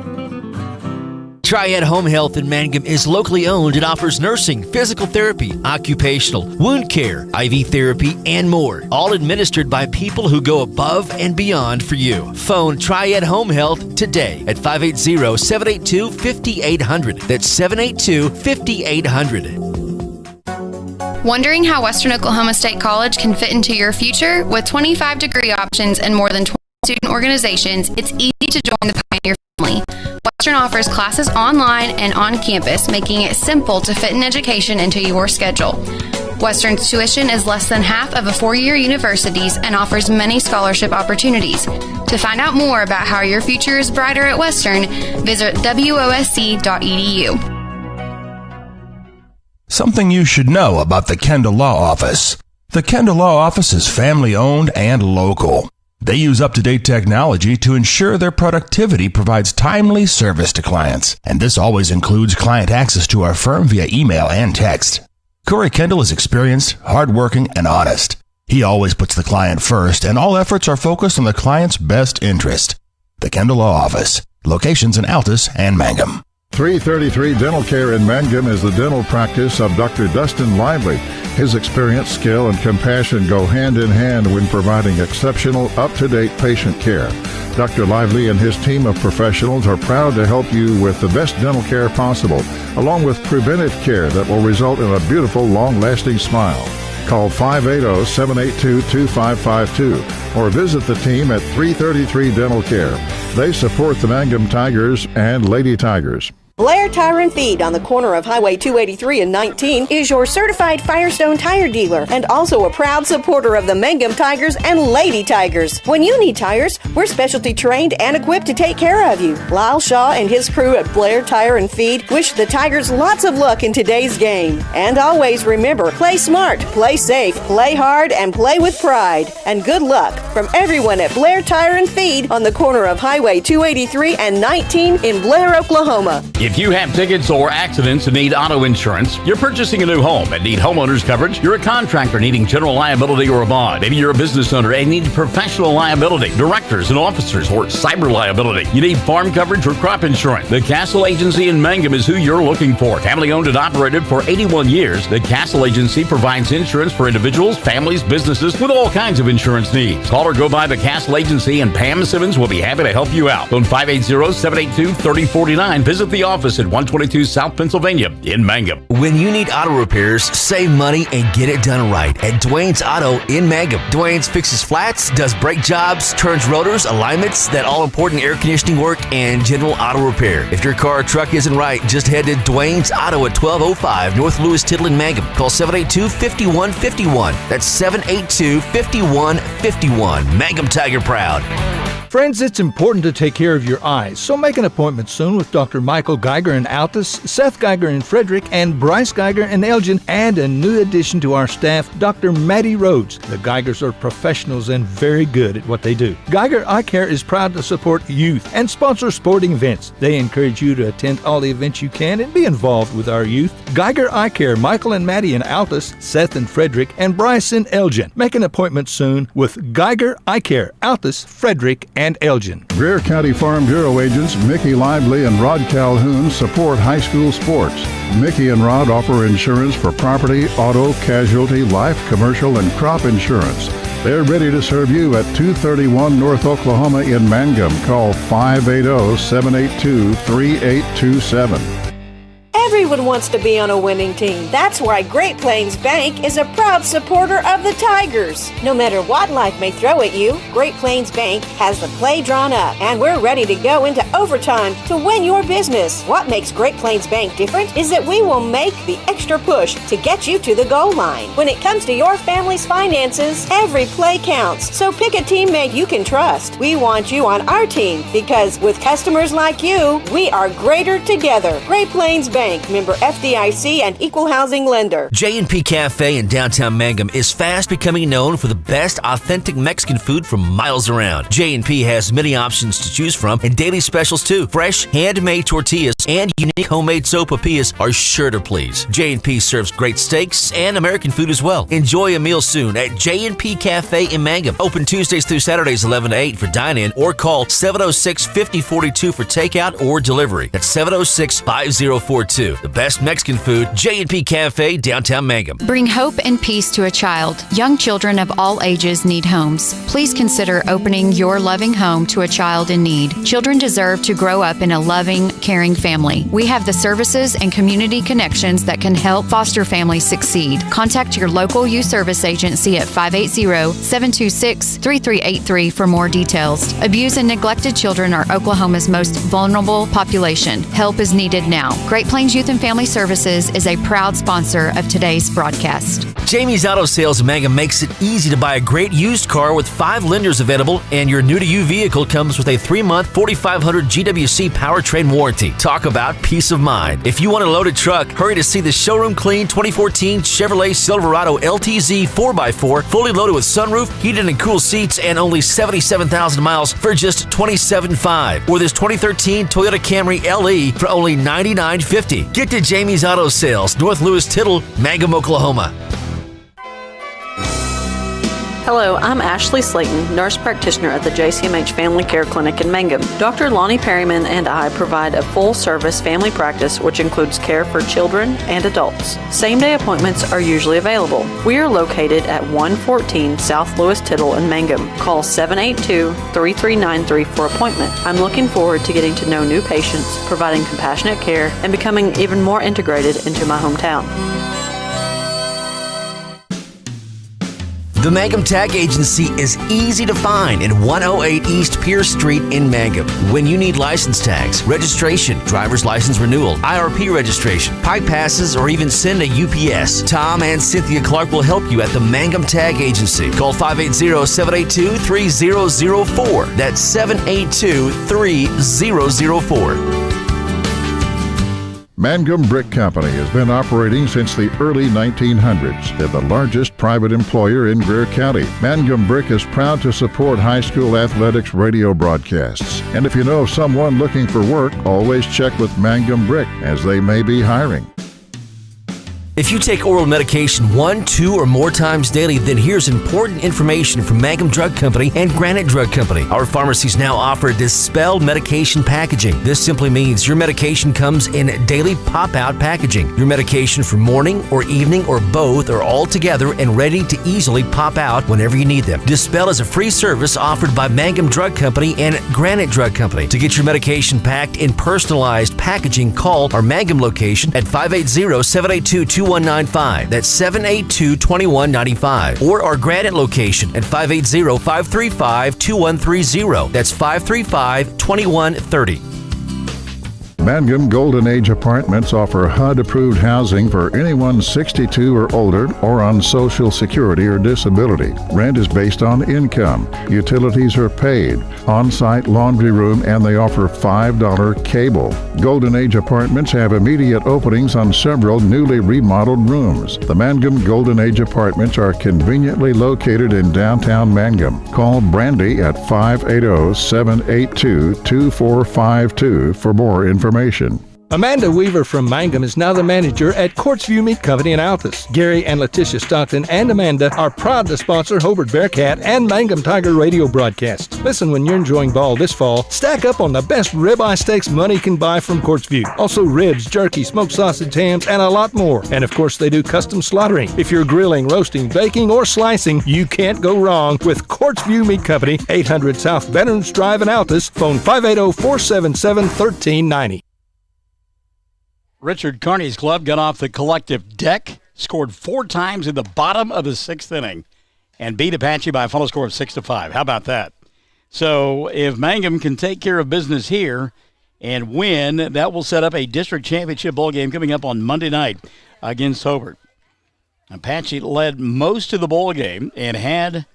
S3: Triad Home Health in Mangum is locally owned and offers nursing, physical therapy, occupational, wound care, IV therapy, and more. All administered by people who go above and beyond for you. Phone Triad Home Health today at 580-782-5800. That's 782-5800.
S6: Wondering how Western Oklahoma State College can fit into your future? With 25 degree options and more than 20 student organizations, it's easy to join the Pioneer family. Western offers classes online and on campus, making it simple to fit an education into your schedule. Western's tuition is less than half of a 4-year university's and offers many scholarship opportunities. To find out more about how your future is brighter at Western, visit wosc.edu.
S7: Something you should know about the Cordell Law Office. The Cordell Law Office is family-owned and local. They use up-to-date technology to ensure their productivity provides timely service to clients, and this always includes client access to our firm via email and text. Corey Kendall is experienced, hardworking, and honest. He always puts the client first, and all efforts are focused on the client's best interest. The Cordell Law Office. Locations in Altus and Mangum.
S1: 333 Dental Care in Mangum is the dental practice of Dr. Dustin Lively. His experience, skill, and compassion go hand in hand when providing exceptional, up-to-date patient care. Dr. Lively and his team of professionals are proud to help you with the best dental care possible, along with preventive care that will result in a beautiful, long-lasting smile. Call 580-782-2552 or visit the team at 333 Dental Care. They support the Mangum Tigers and Lady Tigers.
S8: Blair Tire and Feed on the corner of Highway 283 and 19 is your certified Firestone tire dealer and also a proud supporter of the Mangum Tigers and Lady Tigers. When you need tires, we're specialty trained and equipped to take care of you. Lyle Shaw and his crew at Blair Tire and Feed wish the Tigers lots of luck in today's game. And always remember, play smart, play safe, play hard, and play with pride. And good luck from everyone at Blair Tire and Feed on the corner of Highway 283 and 19 in Blair, Oklahoma.
S9: If you have tickets or accidents and need auto insurance, you're purchasing a new home and need homeowners coverage, you're a contractor needing general liability or a bond, maybe you're a business owner and need professional liability, directors and officers, or cyber liability, you need farm coverage or crop insurance, the Castle Agency in Mangum is who you're looking for. Family owned and operated for 81 years, the Castle Agency provides insurance for individuals, families, businesses with all kinds of insurance needs. Call or go by the Castle Agency and Pam Simmons will be happy to help you out. Phone 580-782-3049. Visit the office at 122 South Pennsylvania in Mangum.
S3: When you need auto repairs, save money and get it done right at Dwayne's Auto in Mangum. Dwayne's fixes flats, does brake jobs, turns rotors, alignments, that all-important air conditioning work, and general auto repair. If your car or truck isn't right, just head to Dwayne's Auto at 1205 North Lewis Tittle in Mangum. Call 782-5151. That's 782-5151. Mangum Tiger proud.
S10: Friends, it's important to take care of your eyes, so make an appointment soon with Dr. Michael Geiger in Altus, Seth Geiger in Frederick, and Bryce Geiger in Elgin, and a new addition to our staff, Dr. Maddie Rhodes. The Geigers are professionals and very good at what they do. Geiger Eye Care is proud to support youth and sponsor sporting events. They encourage you to attend all the events you can and be involved with our youth. Geiger Eye Care, Michael and Maddie in Altus, Seth in Frederick, and Bryce in Elgin. Make an appointment soon with Geiger Eye Care, Altus, Frederick, and Elgin.
S1: Greer County Farm Bureau agents Mickey Lively and Rod Calhoun support high school sports. Mickey and Rod offer insurance for property, auto, casualty, life, commercial, and crop insurance. They're ready to serve you at 231 North Oklahoma in Mangum. Call 580-782-3827.
S8: Everyone wants to be on a winning team. That's why Great Plains Bank is a proud supporter of the Tigers. No matter what life may throw at you, Great Plains Bank has the play drawn up, and we're ready to go into overtime to win your business. What makes Great Plains Bank different is that we will make the extra push to get you to the goal line. When it comes to your family's finances, every play counts. So pick a teammate you can trust. We want you on our team because with customers like you, we are greater together. Great Plains Bank, member FDIC and equal housing lender.
S3: J&P Cafe in downtown Mangum is fast becoming known for the best authentic Mexican food from miles around. J&P has many options to choose from and daily specials too. Fresh, handmade tortillas and unique homemade sopapillas are sure to please. J&P serves great steaks and American food as well. Enjoy a meal soon at J&P Cafe in Mangum. Open Tuesdays through Saturdays 11 to 8 for dine-in or call 706-5042 for takeout or delivery. That's 706-5042. The best Mexican food, J&P Cafe, downtown Mangum.
S11: Bring hope and peace to a child. Young children of all ages need homes. Please consider opening your loving home to a child in need. Children deserve to grow up in a loving, caring family. We have the services and community connections that can help foster families succeed. Contact your local youth service agency at 580-726-3383 for more details. Abused and neglected children are Oklahoma's most vulnerable population. Help is needed now. Great Plains Children's Youth and Family Services is a proud sponsor of today's broadcast.
S3: Jamie's Auto Sales in Mangum makes it easy to buy a great used car with 5 lenders available, and your new-to-you vehicle comes with a 3-month 4,500 GWC powertrain warranty. Talk about peace of mind. If you want a loaded truck, hurry to see the showroom clean 2014 Chevrolet Silverado LTZ 4x4, fully loaded with sunroof, heated and cool seats, and only 77,000 miles for just $27,500. Or this 2013 Toyota Camry LE for only $99.50. Get to Jamie's Auto Sales, North Lewis Tittle, Mangum, Oklahoma.
S12: Hello, I'm Ashley Slayton, nurse practitioner at the JCMH Family Care Clinic in Mangum. Dr. Lonnie Perryman and I provide a full-service family practice which includes care for children and adults. Same-day appointments are usually available. We are located at 114 South Lewis Tittle in Mangum. Call 782-3393 for appointment. I'm looking forward to getting to know new patients, providing compassionate care, and becoming even more integrated into my hometown.
S3: The Mangum Tag Agency is easy to find in 108 East Pierce Street in Mangum. When you need license tags, registration, driver's license renewal, IRP registration, pipe passes, or even send a UPS, Tom and Cynthia Clark will help you at the Mangum Tag Agency. Call 580-782-3004. That's 782-3004.
S1: Mangum Brick Company has been operating since the early 1900s. They're the largest private employer in Greer County. Mangum Brick is proud to support high school athletics radio broadcasts. And if you know of someone looking for work, always check with Mangum Brick, as they may be hiring.
S3: If you take oral medication 1, 2, or more times daily, then here's important information from Mangum Drug Company and Granite Drug Company. Our pharmacies now offer dispelled medication packaging. This simply means your medication comes in daily pop-out packaging. Your medication for morning or evening or both are all together and ready to easily pop out whenever you need them. Dispel is a free service offered by Mangum Drug Company and Granite Drug Company. To get your medication packed in personalized packaging, call our Mangum location at 580-782-2195. That's 782-2195. Or our Granite location at 580-535-2130. That's 535-2130.
S1: Mangum Golden Age Apartments offer HUD-approved housing for anyone 62 or older or on Social Security or disability. Rent is based on income. Utilities are paid. On-site laundry room, and they offer $5 cable. Golden Age Apartments have immediate openings on several newly remodeled rooms. The Mangum Golden Age Apartments are conveniently located in downtown Mangum. Call Brandy at 580-782-2452 for more information.
S10: Amanda Weaver from Mangum is now the manager at Courtsview Meat Company in Altus. Gary and Letitia Stockton and Amanda are proud to sponsor Hobart Bearcat and Mangum Tiger radio broadcasts. Listen, when you're enjoying ball this fall, stack up on the best ribeye steaks money can buy from Courtsview. Also ribs, jerky, smoked sausage, hams, and a lot more. And of course, they do custom slaughtering. If you're grilling, roasting, baking, or slicing, you can't go wrong with Courtsview Meat Company, 800 South Veterans Drive in Altus. Phone 580-477-1390.
S5: Richard Carney's club got off the collective deck, scored 4 times in the bottom of the 6th inning, and beat Apache by a final score of 6-5. How about that? So if Mangum can take care of business here and win, that will set up a district championship bowl game coming up on Monday night against Hobart. Apache led most of the bowl game and had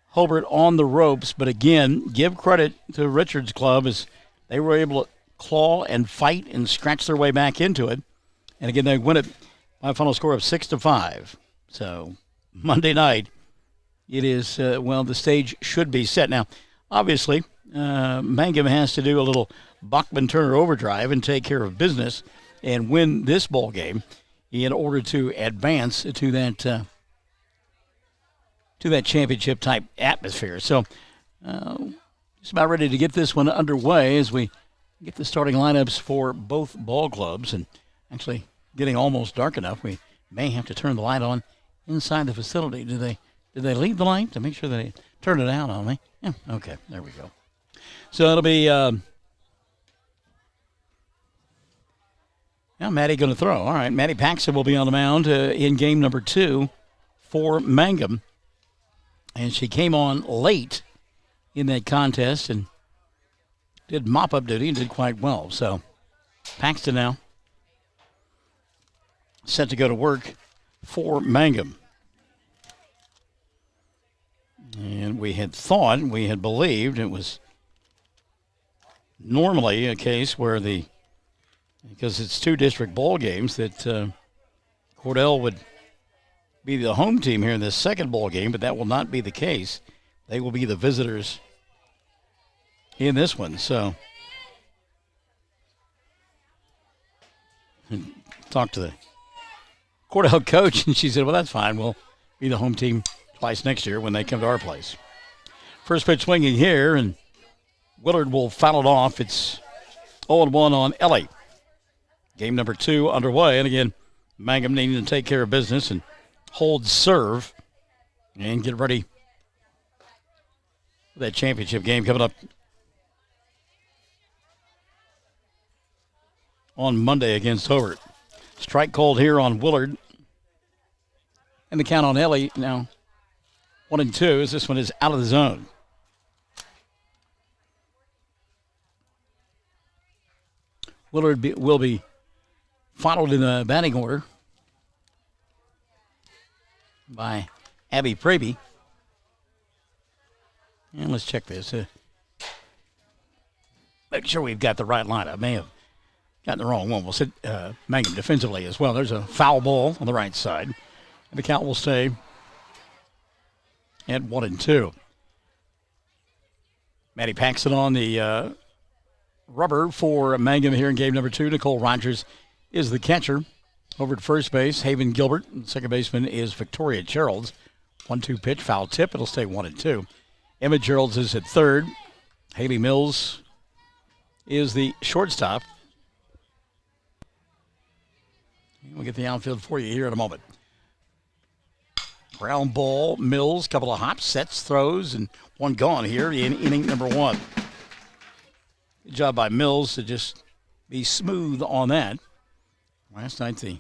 S5: Hobart on the ropes, but again, give credit to Richard's club as they were able to claw and fight and scratch their way back into it. And again, they win it by a final score of 6-5. So Monday night, it is, the stage should be set. Now, obviously, Mangum has to do a little Bachman-Turner overdrive and take care of business and win this ball game in order to advance to that championship type atmosphere. So just about ready to get this one underway as we get the starting lineups for both ball clubs. And actually getting almost dark enough, we may have to turn the light on inside the facility. Did they leave the light to make sure they turn it out on me? Yeah, okay, there we go. So it'll be now Maddie going to throw. All right, Maddie Paxson will be on the mound in game number 2 for Mangum. And she came on late in that contest and did mop-up duty and did quite well. So Paxton now set to go to work for Mangum. And we had believed it was normally a case where because it's two district bowl games, that Cordell would be the home team here in this second bowl game, but that will not be the case. They will be the visitors in this one. So, talked to the Cordell coach, and she said, well, that's fine. We'll be the home team twice next year when they come to our place. First pitch swinging here, and Willard will foul it off. It's 0-1 on Ellie. Game number 2 underway, and again, Mangum needing to take care of business and hold serve and get ready for that championship game coming up on Monday against Hobart. Strike called here on Willard. And the count on Ellie now 1-2 as this one is out of the zone. Willard will be followed in the batting order by Abby Praby. And let's check this. Make sure we've got the right line. I may have gotten the wrong one. We'll sit Mangum defensively as well. There's a foul ball on the right side. And the count will stay at 1-2. Maddie Paxton on the rubber for Mangum here in game number 2. Nicole Rogers is the catcher. Over at first base, Haven Gilbert. And second baseman is Victoria Geralds. 1-2 pitch, foul tip. It'll stay 1-2. Emma Geralds is at third. Haley Mills is the shortstop. We'll get the outfield for you here in a moment. Ground ball, Mills, couple of hops, sets, throws, and one gone here in inning number 1. Good job by Mills to just be smooth on that. Last night, the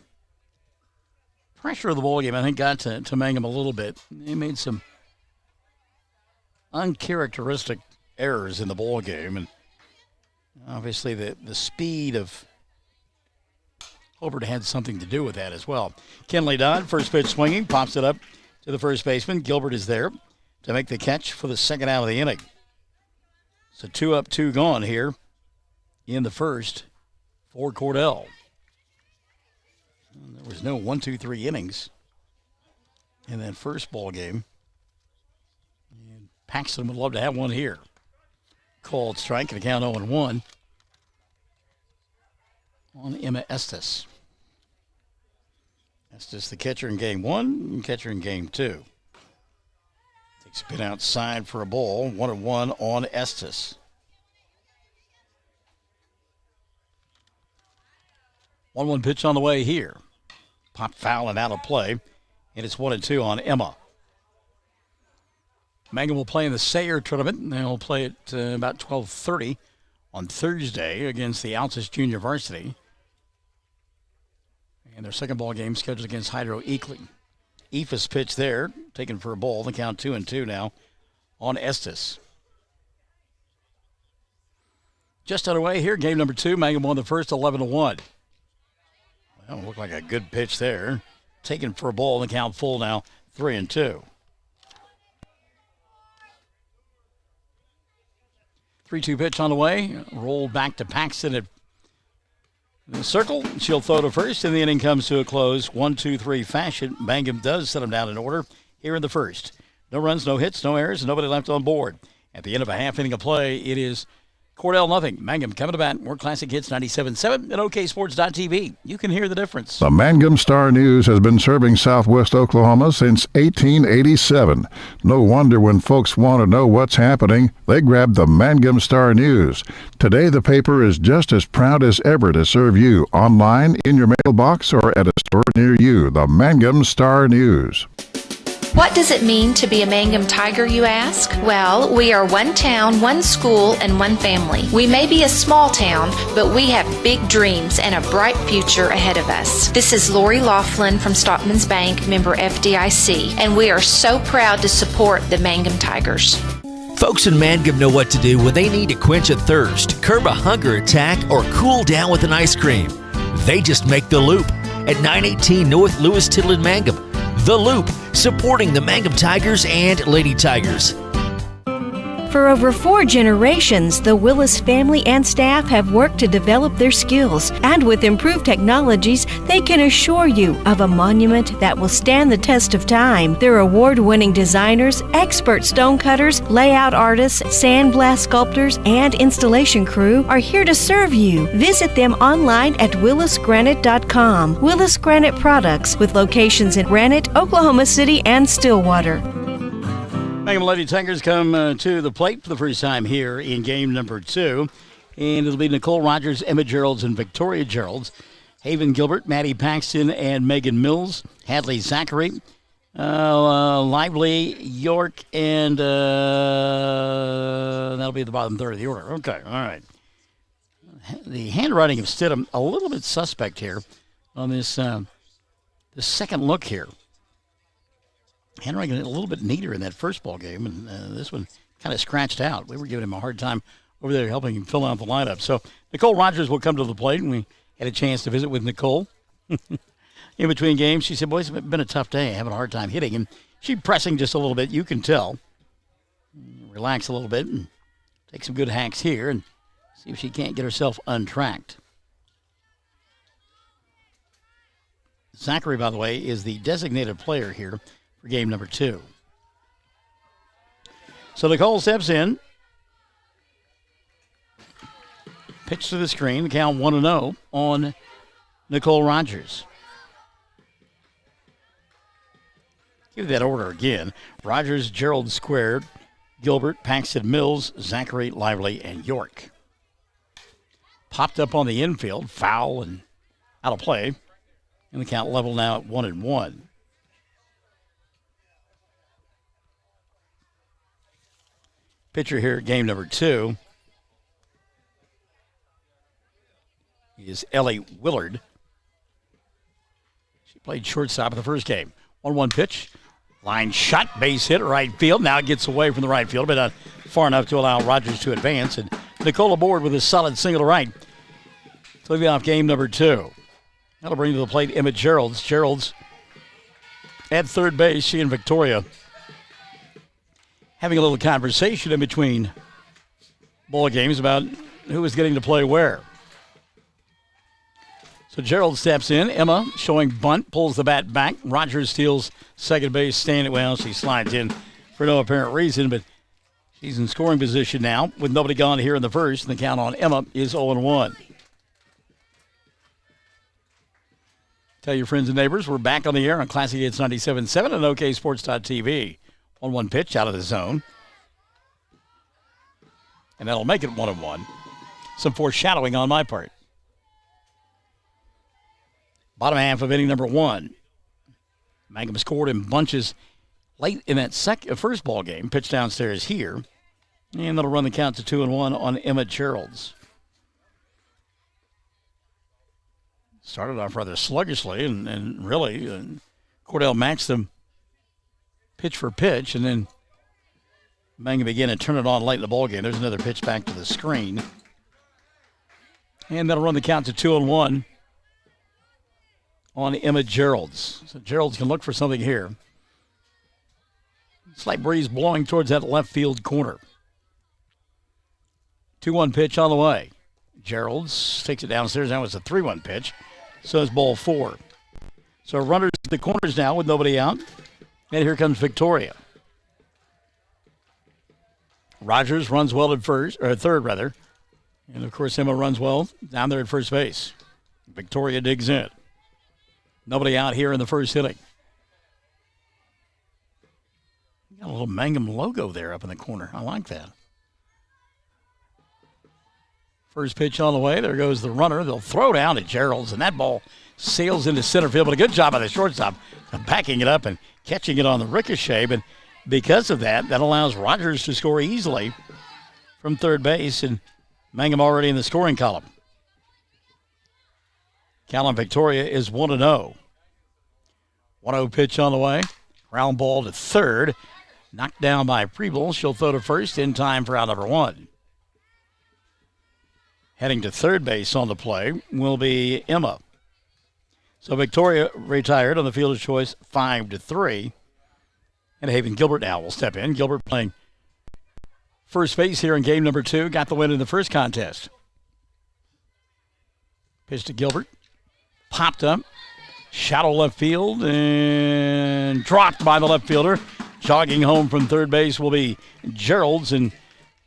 S5: pressure of the ball game, I think, got to Mangum a little bit. They made some uncharacteristic errors in the ball game, and obviously the speed of Hobart had something to do with that as well. Kenley Dodd, first pitch swinging, pops it up to the first baseman. Gilbert is there to make the catch for the second out of the inning. So 2 up, 2 gone here in the first for Cordell. And there was no 1, 2, 3 innings in that first ball game. And Paxton would love to have one here. Called strike and a count 0-1 on Emma Estes. Estes the catcher in game 1 and catcher in game 2. Takes a pin outside for a ball. 1-1 on Estes. 1-1 pitch on the way here. Pop foul and out of play. And it's 1-2 on Emma. Mangum will play in the Sayre tournament. And they'll play at about 12:30 on Thursday against the Altus Junior Varsity. And their second ball game scheduled against Hydro Eakling. Ephus pitch there, taken for a ball. The count 2-2 now on Estes. Just underway here, game number 2. Mangum won the first 11-1. Well, looked like a good pitch there. Taken for a ball. The count full now 3-2. 3-2 pitch on the way. Rolled back to Paxton at the circle. She'll throw to first, and the inning comes to a close. 1-2-3 fashion. Mangum does set them down in order here in the first. No runs, no hits, no errors, and nobody left on board. At the end of a half inning of play, it is Cordell nothing. Mangum coming to bat. More classic hits 97.7 and OKSports.tv. You can hear the difference.
S1: The Mangum Star News has been serving Southwest Oklahoma since 1887. No wonder when folks want to know what's happening, they grab the Mangum Star News. Today, the paper is just as proud as ever to serve you online, in your mailbox, or at a store near you. The Mangum Star News.
S2: What does it mean to be a Mangum Tiger, you ask? Well, we are one town, one school, and one family. We may be a small town, but we have big dreams and a bright future ahead of us. This is Lori Laughlin from Stockman's Bank, member FDIC, and we are so proud to support the Mangum Tigers.
S3: Folks in Mangum know what to do when they need to quench a thirst, curb a hunger attack, or cool down with an ice cream. They just make the loop. at 918 North Lewis Tittle in Mangum. The Loop, supporting the Mangum Tigers and Lady Tigers.
S4: For over 4 generations, the Willis family and staff have worked to develop their skills, and with improved technologies, they can assure you of a monument that will stand the test of time. Their award-winning designers, expert stonecutters, layout artists, sandblast sculptors, and installation crew are here to serve you. Visit them online at willisgranite.com. Willis Granite Products, with locations in Granite, Oklahoma City, and Stillwater.
S5: Mangum Lady Tigers come to the plate for the first time here in game number 2. And it'll be Nicole Rogers, Emma Geralds, and Victoria Geralds. Haven Gilbert, Maddie Paxton, and Megan Mills. Hadley Zachary, Lively, York, and that'll be the bottom third of the order. Okay, all right. The handwriting of Stidham, a little bit suspect here on this second look here. Handwriting a little bit neater in that first ball game, and this one kind of scratched out. We were giving him a hard time over there helping him fill out the lineup. So Nicole Rogers will come to the plate, and we had a chance to visit with Nicole. In between games, she said, boys, it's been a tough day. I'm having a hard time hitting. And she's pressing just a little bit. You can tell. Relax a little bit and take some good hacks here and see if she can't get herself untracked. Zachary, by the way, is the designated player here for game number 2. So Nicole steps in. Pitch to the screen. The count 1-0 on Nicole Rogers. Give that order again. Rogers, Gerald squared, Gilbert, Paxton, Mills, Zachary, Lively, and York. Popped up on the infield. Foul and out of play. And the count level now at 1-1. Pitcher here at game number 2 is Ellie Willard. She played shortstop in the first game. 1-1 pitch. Line shot, base hit, right field. Now it gets away from the right field, but not far enough to allow Rogers to advance. And Nicole aboard with a solid single to right. To lead off game number 2. That'll bring to the plate Emma Geralds. Geralds at third base. She and Victoria having a little conversation in between ball games about who was getting to play where. So Gerald steps in. Emma showing bunt, pulls the bat back. Rogers steals second base, standing. Well, she slides in for no apparent reason, but she's in scoring position now with nobody gone here in the first, and the count on Emma is 0-1. Tell your friends and neighbors we're back on the air on Classic Hits 97.7 and OKSports.tv. 1-1 pitch out of the zone. And that'll make it 1-1. Some foreshadowing on my part. Bottom half of inning number 1. Mangum scored in bunches late in that first ball game. Pitch downstairs here. And that'll run the count to 2-1 on Emma Geralds. Started off rather sluggishly and really Cordell matched them pitch for pitch, and then Mangum began to turn it on late in the ballgame. There's another pitch back to the screen. And that'll run the count to 2-1 on Emma Geralds. So Geralds can look for something here. Slight breeze blowing towards that left field corner. 2-1 pitch on the way. Geralds takes it downstairs. That was a 3-1 pitch. So it's ball 4. So runners at the corners now with nobody out. And here comes Victoria. Rogers runs well at third. And, of course, Emma runs well down there at first base. Victoria digs in. Nobody out here in the first inning. Got a little Mangum logo there up in the corner. I like that. First pitch on the way. There goes the runner. They'll throw down to Gerald's, and that ball sails into center field. But a good job by the shortstop backing it up and catching it on the ricochet. But because of that, that allows Rogers to score easily from third base, and Mangum already in the scoring column. Callum Victoria is 1-0. 1-0 pitch on the way. Ground ball to third. Knocked down by Preble. She'll throw to first in time for out number 1. Heading to third base on the play will be Emma. So Victoria retired on the field of choice 5-3. And Haven Gilbert now will step in. Gilbert playing first base here in game number 2. Got the win in the first contest. Pitch to Gilbert. Popped up. Shallow left field and dropped by the left fielder. Jogging home from third base will be Geralds, and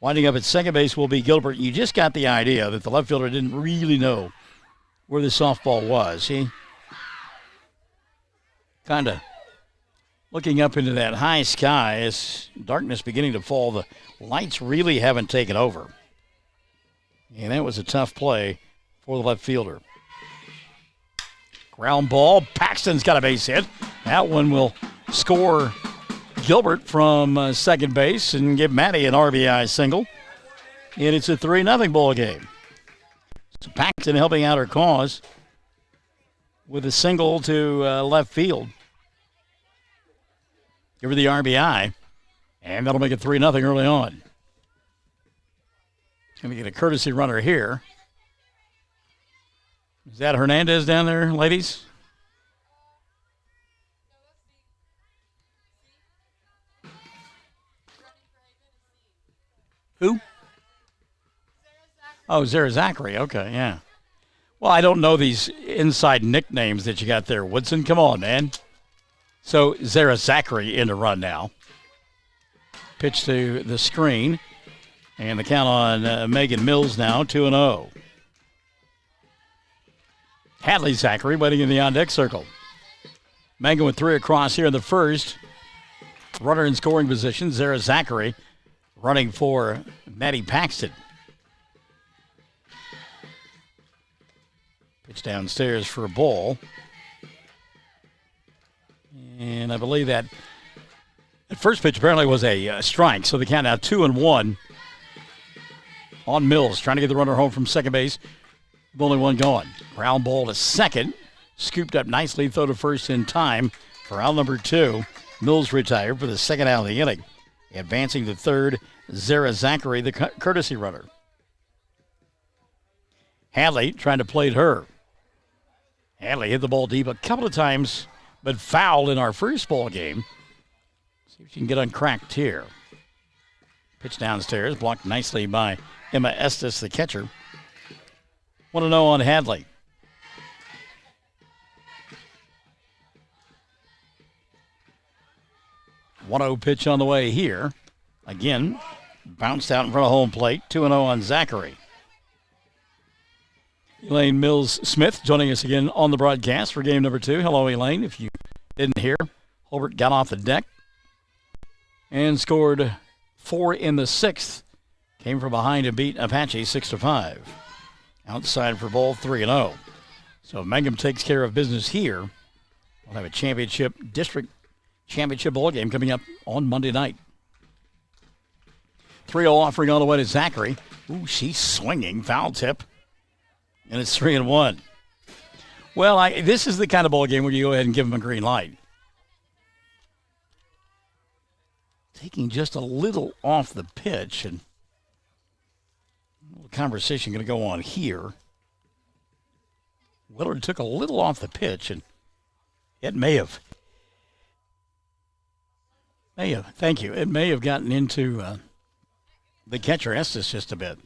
S5: winding up at second base will be Gilbert. You just got the idea that the left fielder didn't really know where the softball was. He kind of looking up into that high sky as darkness beginning to fall. The lights really haven't taken over. And that was a tough play for the left fielder. Ground ball. Paxton's got a base hit. That one will score Gilbert from second base and give Maddie an RBI single. And it's a 3-0 ball game. So Paxton helping out her cause with a single to left field. Give her the RBI, and that'll make it 3-0 early on. Going to get a courtesy runner here. Is that Hernandez down there, ladies? Who? Oh, Zara Zachary. Okay, yeah. Well, I don't know these inside nicknames that you got there, Woodson. Come on, man. So Zara Zachary in to run now. Pitch to the screen. And the count on Megan Mills now, 2-0. Hadley Zachary waiting in the on-deck circle. Mangum with 3 across here in the first. Runner in scoring position, Zara Zachary running for Maddie Paxton. Pitch downstairs for a ball. And I believe that first pitch apparently was a strike, so the count now 2-1 on Mills, trying to get the runner home from second base. With only one gone. Ground ball to second. Scooped up nicely, throw to first in time for out number 2. Mills retired for the second out of the inning. Advancing to third, Zara Zachary, the courtesy runner. Hadley trying to plate her. Hadley hit the ball deep a couple of times, but fouled in our first ball game. See if she can get uncracked here. Pitch downstairs, blocked nicely by Emma Estes, the catcher. 1-0 on Hadley. One-0 pitch on the way here. Again, bounced out in front of home plate. 2-0 on Zachary. Elaine Mills-Smith joining us again on the broadcast for game number 2. Hello, Elaine. If you didn't hear, Holbert got off the deck and scored 4 in the 6th. Came from behind and beat Apache 6-5. Outside for ball, 3-0. So if Mangum takes care of business here, we'll have a district championship ball game coming up on Monday night. 3-0 offering all the way to Zachary. Ooh, she's swinging. Foul tip. And it's 3-1. Well, this is the kind of ball game where you go ahead and give them a green light. Taking just a little off the pitch, and a little conversation going to go on here. Willard took a little off the pitch, and it may have, thank you, it may have gotten into the catcher Estes just a bit.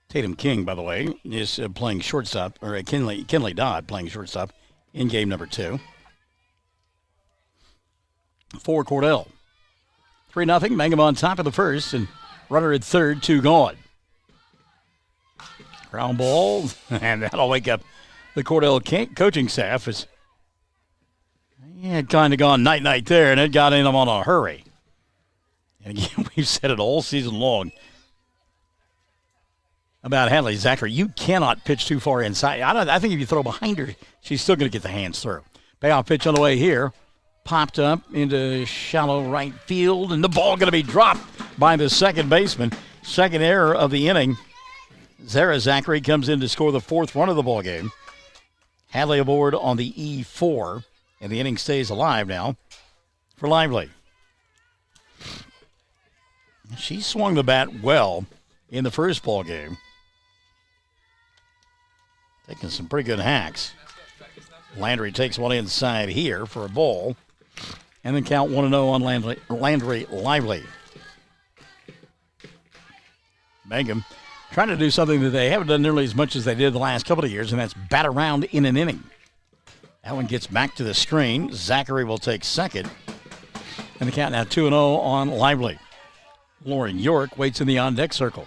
S5: Tatum King, by the way, is playing shortstop, or Kinley Dodd playing shortstop in game number 2. For Cordell. 3-0, Mangum on top of the first, and runner at third, 2 gone. Ground ball, and that'll wake up the Cordell coaching staff. It had kind of gone night-night there, and it got in them on a hurry. And again, we've said it all season long about Hadley Zachary. You cannot pitch too far inside. I think if you throw behind her, she's still going to get the hands through. Payoff pitch on the way here. Popped up into shallow right field, and the ball going to be dropped by the second baseman. Second error of the inning. Zara Zachary comes in to score the 4th run of the ball game. Hadley aboard on the E4, and the inning stays alive now for Lively. She swung the bat well in the first ball game. Taking some pretty good hacks. Landry takes one inside here for a ball. And then count 1-0 on Landry Lively. Mangum trying to do something that they haven't done nearly as much as they did the last couple of years, and that's bat around in an inning. That one gets back to the screen. Zachary will take second. And the count now 2-0 on Lively. Lauren York waits in the on-deck circle.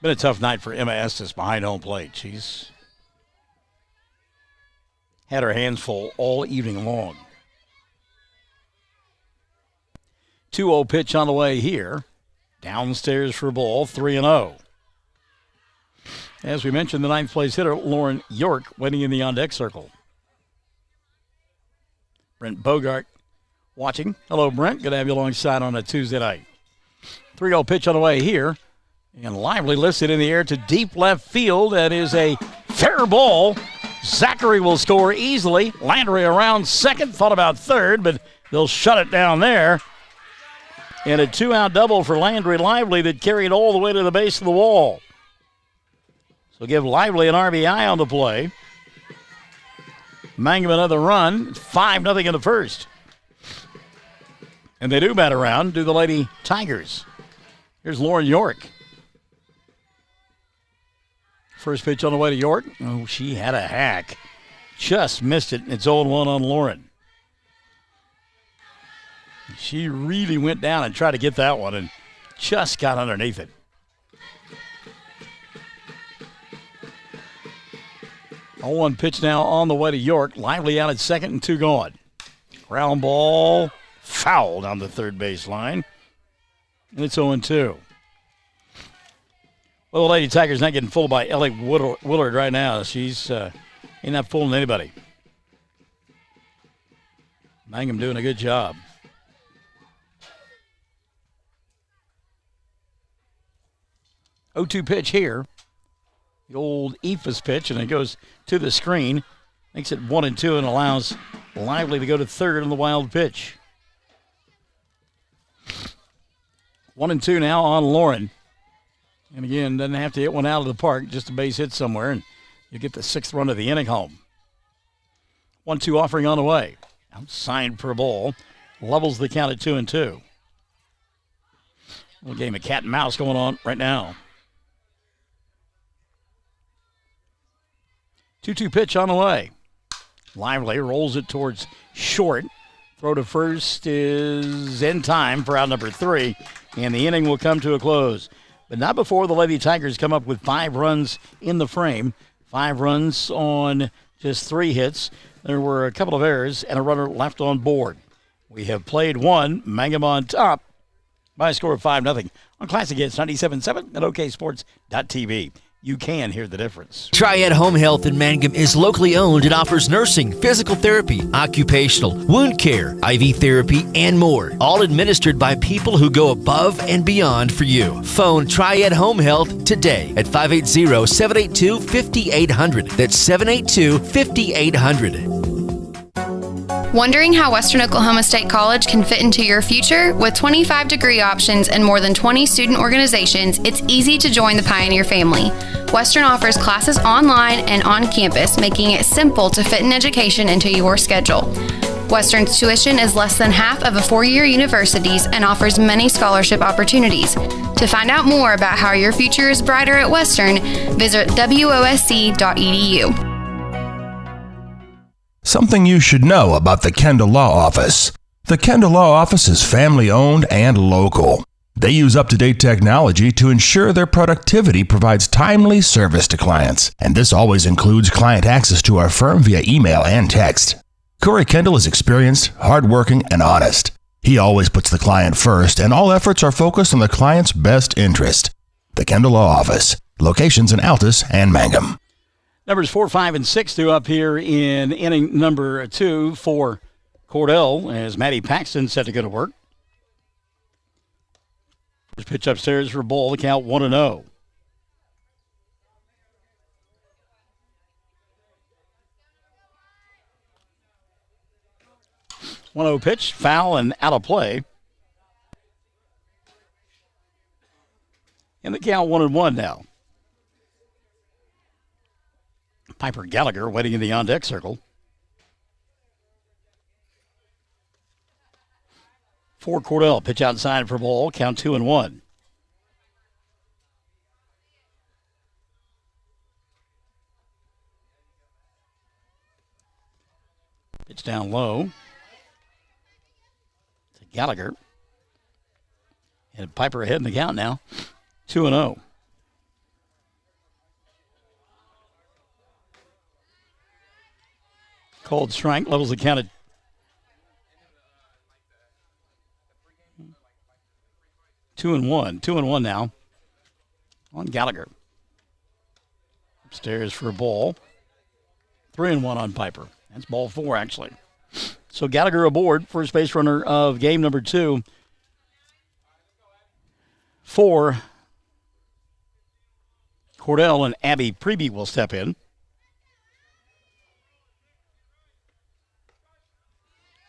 S5: Been a tough night for Emma Estes behind home plate. She's had her hands full all evening long. 2-0 pitch on the way here. Downstairs for a ball, 3-0. As we mentioned, the ninth place hitter, Lauren York, waiting in the on-deck circle. Brent Bogart watching. Hello, Brent. Good to have you alongside on a Tuesday night. 3-0 pitch on the way here. And Lively lifts it in the air to deep left field. That is a fair ball. Zachary will score easily. Landry around second. Thought about third, but they'll shut it down there. And a 2-out double for Landry Lively that carried all the way to the base of the wall. So give Lively an RBI on the play. Mangum another run. 5-0 in the first. And they do bat around, do the Lady Tigers. Here's Lauren York. First pitch on the way to York. Oh, she had a hack. Just missed it. It's 0-1 on Lauren. She really went down and tried to get that one and just got underneath it. A 0-1 pitch now on the way to York. Lively out at second and 2 gone. Ground ball foul down the third base line. And it's 0-2. Well, the Lady Tigers not getting fooled by Ellie Willard right now. She's ain't not fooling anybody. Mangum doing a good job. 0-2 pitch here. The old Ephus pitch, and it goes to the screen. Makes it 1-2 and allows Lively to go to third on the wild pitch. 1-2 now on Lauren. And again, doesn't have to hit one out of the park, just a base hit somewhere, and you get the 6th run of the inning home. 1-2 offering on the way. Outside for a ball. Levels the count at 2-2. Little game of cat and mouse going on right now. 2-2 pitch on the way. Lively rolls it towards short. Throw to first is in time for out number 3, and the inning will come to a close. But not before the Lady Tigers come up with 5 runs in the frame. 5 runs on just 3 hits. There were a couple of errors and a runner left on board. We have played one, Mangum on top, by a score of 5-0 on Classic Hits 97.7 and OKSports.tv. You can hear the difference.
S3: Triad Home Health in Mangum is locally owned and offers nursing, physical therapy, occupational, wound care, IV therapy, and more. All administered by people who go above and beyond for you. Phone Triad Home Health today at 580-782-5800. That's 782-5800.
S6: Wondering how Western Oklahoma State College can fit into your future? With 25 degree options and more than 20 student organizations, it's easy to join the Pioneer family. Western offers classes online and on campus, making it simple to fit an education into your schedule. Western's tuition is less than half of a 4-year university's and offers many scholarship opportunities. To find out more about how your future is brighter at Western, visit wosc.edu.
S7: Something you should know about the Kendall Law Office. The Kendall Law Office is family-owned and local. They use up-to-date technology to ensure their productivity provides timely service to clients, and this always includes client access to our firm via email and text. Corey Kendall is experienced, hardworking, and honest. He always puts the client first, and all efforts are focused on the client's best interest. The Kendall Law Office. Locations in Altus and Mangum.
S5: Numbers 4, 5, and 6 due up here in inning number 2 for Cordell as Maddie Paxton set to go to work. First pitch upstairs for a ball, the count 1-0. Pitch, foul and out of play. And the count 1-1 now. Piper Gallagher waiting in the on-deck circle. For Cordell, pitch outside for ball, count 2-1. Pitch down low to Gallagher. And Piper ahead in the count now, 2-0. Cold strike levels the count at 2-1. 2-1 now on Gallagher. Upstairs for a ball. 3-1 on Piper. That's ball 4, actually. So Gallagher aboard, first base runner of game number 2 for Cordell, and Abby Preby will step in.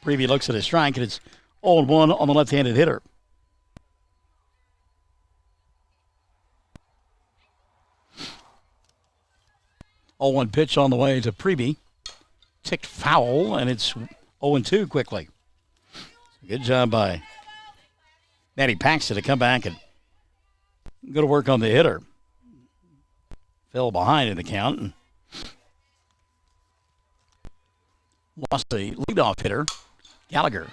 S5: Preby looks at his strike, and it's 0-1 on the left-handed hitter. One pitch on the way to Preby. Ticked foul, and it's 0-2 quickly. Good job by Maddie Paxton to come back and go to work on the hitter. Fell behind in the count and lost the leadoff hitter, Gallagher.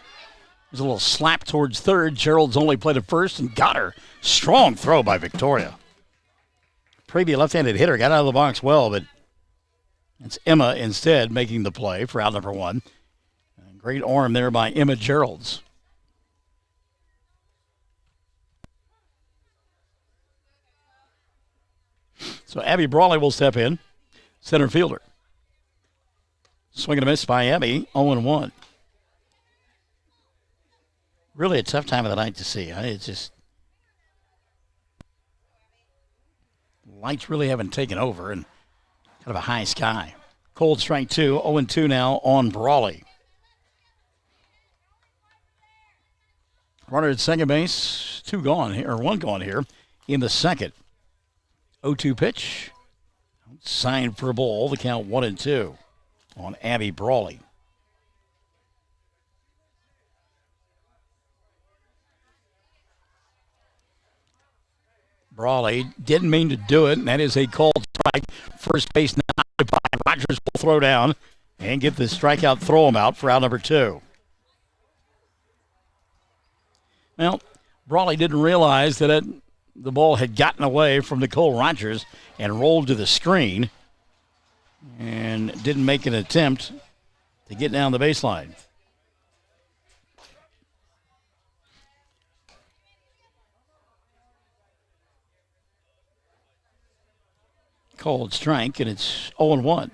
S5: There's a little slap towards third. Gerald's only played at first and got her. Strong throw by Victoria. Preview left-handed hitter got out of the box well, but it's Emma instead making the play for out number 1. Great arm there by Emma Geralds. So Abby Brawley will step in, center fielder. Swing and a miss by Abby, 0-1. Really a tough time of the night to see. It's just, lights really haven't taken over and kind of a high sky. Cold strike 2, 0-2 now on Brawley. Runner at second base, 2 gone here, or 1 gone here in the second. 0-2 pitch. Signed for a ball. The count 1-2 on Abby Brawley. Brawley didn't mean to do it, and that is a called strike. First base now occupied. Rogers will throw down and get the strikeout, throw him out for out number 2. Well, Brawley didn't realize that the ball had gotten away from Nicole Rogers and rolled to the screen and didn't make an attempt to get down the baseline. Cold strike, and it's 0-1.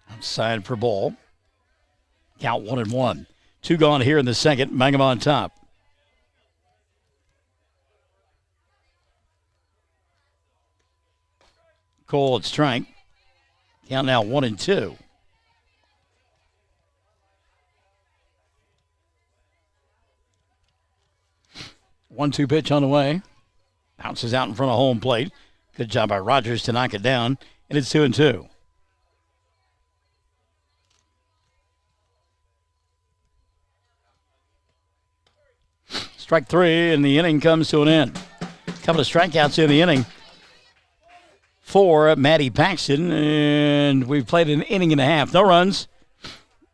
S5: Outside for ball. Count 1-1. 2 gone here in the second. Mangum on top. Cold strike. Count now 1-2. One-two pitch on the way. Bounces out in front of home plate. Good job by Rogers to knock it down. And it's 2-2. Strike 3, and the inning comes to an end. A couple of strikeouts in the inning for Maddie Paxton, and we've played an inning and a half. No runs,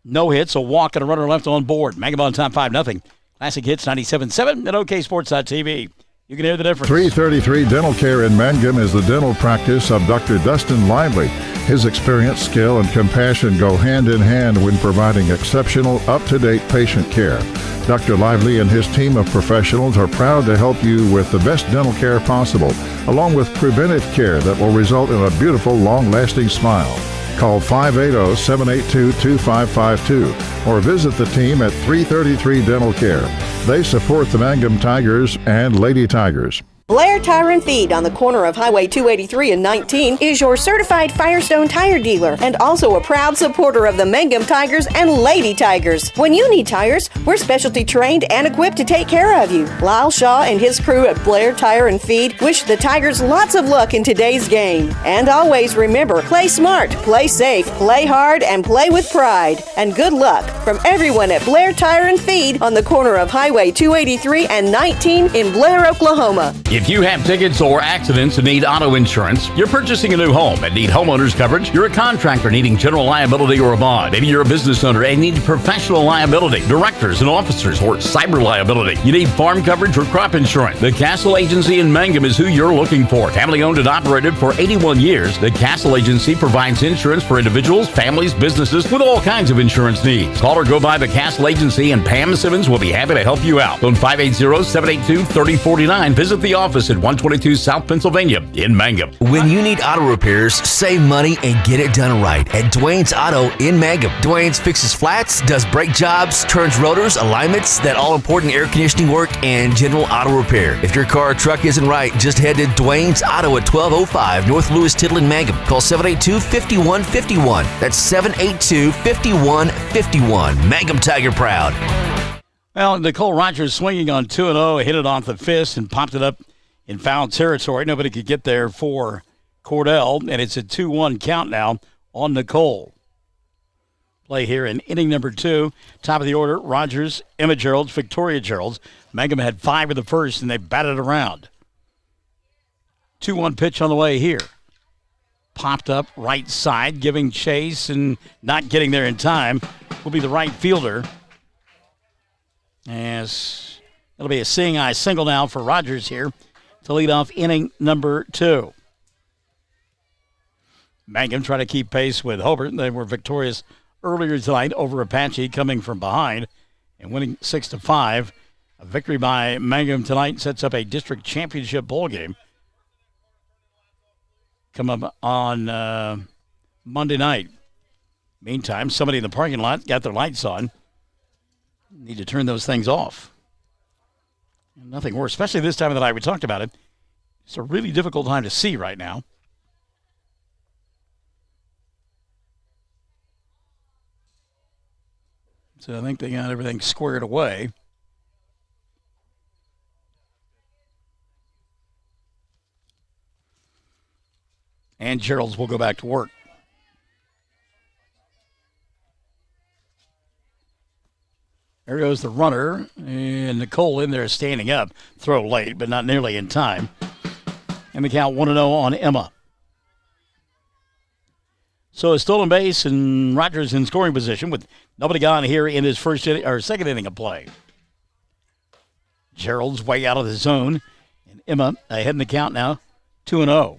S5: no hits, a walk, and a runner left on board. Mangum on top 5-0. Classic Hits 97.7 and OKSports.tv. You can hear the difference.
S1: 333 Dental Care in Mangum is the dental practice of Dr. Dustin Lively. His experience, skill, and compassion go hand in hand when providing exceptional, up-to-date patient care. Dr. Lively and his team of professionals are proud to help you with the best dental care possible, along with preventive care that will result in a beautiful, long-lasting smile. Call 580-782-2552 or visit the team at 333 Dental Care. They support the Mangum Tigers and Lady Tigers.
S8: Blair Tire and Feed on the corner of Highway 283 and 19 is your certified Firestone tire dealer and also a proud supporter of the Mangum Tigers and Lady Tigers. When you need tires, we're specialty trained and equipped to take care of you. Lyle Shaw and his crew at Blair Tire and Feed wish the Tigers lots of luck in today's game. And always remember, play smart, play safe, play hard, and play with pride. And good luck from everyone at Blair Tire and Feed on the corner of Highway 283 and 19 in Blair, Oklahoma.
S9: If you have tickets or accidents and need auto insurance, you're purchasing a new home and need homeowners coverage, you're a contractor needing general liability or a bond, maybe you're a business owner and need professional liability, directors and officers, or cyber liability, you need farm coverage or crop insurance, the Castle Agency in Mangum is who you're looking for. Family owned and operated for 81 years, the Castle Agency provides insurance for individuals, families, businesses with all kinds of insurance needs. Call or go by the Castle Agency and Pam Simmons will be happy to help you out. Phone 580-782-3049. Visit the office at 122 South Pennsylvania in Mangum.
S3: When you need auto repairs, save money and get it done right at Dwayne's Auto in Mangum. Dwayne's fixes flats, does brake jobs, turns rotors, alignments, that all-important air conditioning work, and general auto repair. If your car or truck isn't right, just head to Dwayne's Auto at 1205 North Lewis Tittle in Mangum. Call 782-5151. That's 782-5151. Mangum Tiger proud.
S5: Well, Nicole Rogers swinging on 2-0, hit it off the fist and popped it up in foul territory. Nobody could get there for Cordell, and it's a 2-1 count now on Nicole. Play here in inning number 2. Top of the order, Rogers, Emma Geralds, Victoria Geralds. Mangum had 5 in the first, and they batted around. 2-1 pitch on the way here. Popped up right side, giving chase and not getting there in time. Will be the right fielder. As it'll be a seeing eye single now for Rogers here to lead off inning number 2. Mangum trying to keep pace with Hobart. They were victorious earlier tonight over Apache, coming from behind and winning 6-5. A victory by Mangum tonight sets up a district championship bowl game. Come up on Monday night. Meantime, somebody in the parking lot got their lights on. Need to turn those things off. Nothing worse, especially this time of the night. We talked about it. It's a really difficult time to see right now. So I think they got everything squared away. And Gerald's will go back to work. There goes the runner, and Nicole in there standing up. Throw late, but not nearly in time. And the count 1-0 on Emma. So a stolen base, and Rogers in scoring position with nobody gone here in his second inning of play. Gerald's way out of the zone, and Emma ahead in the count now, 2-0.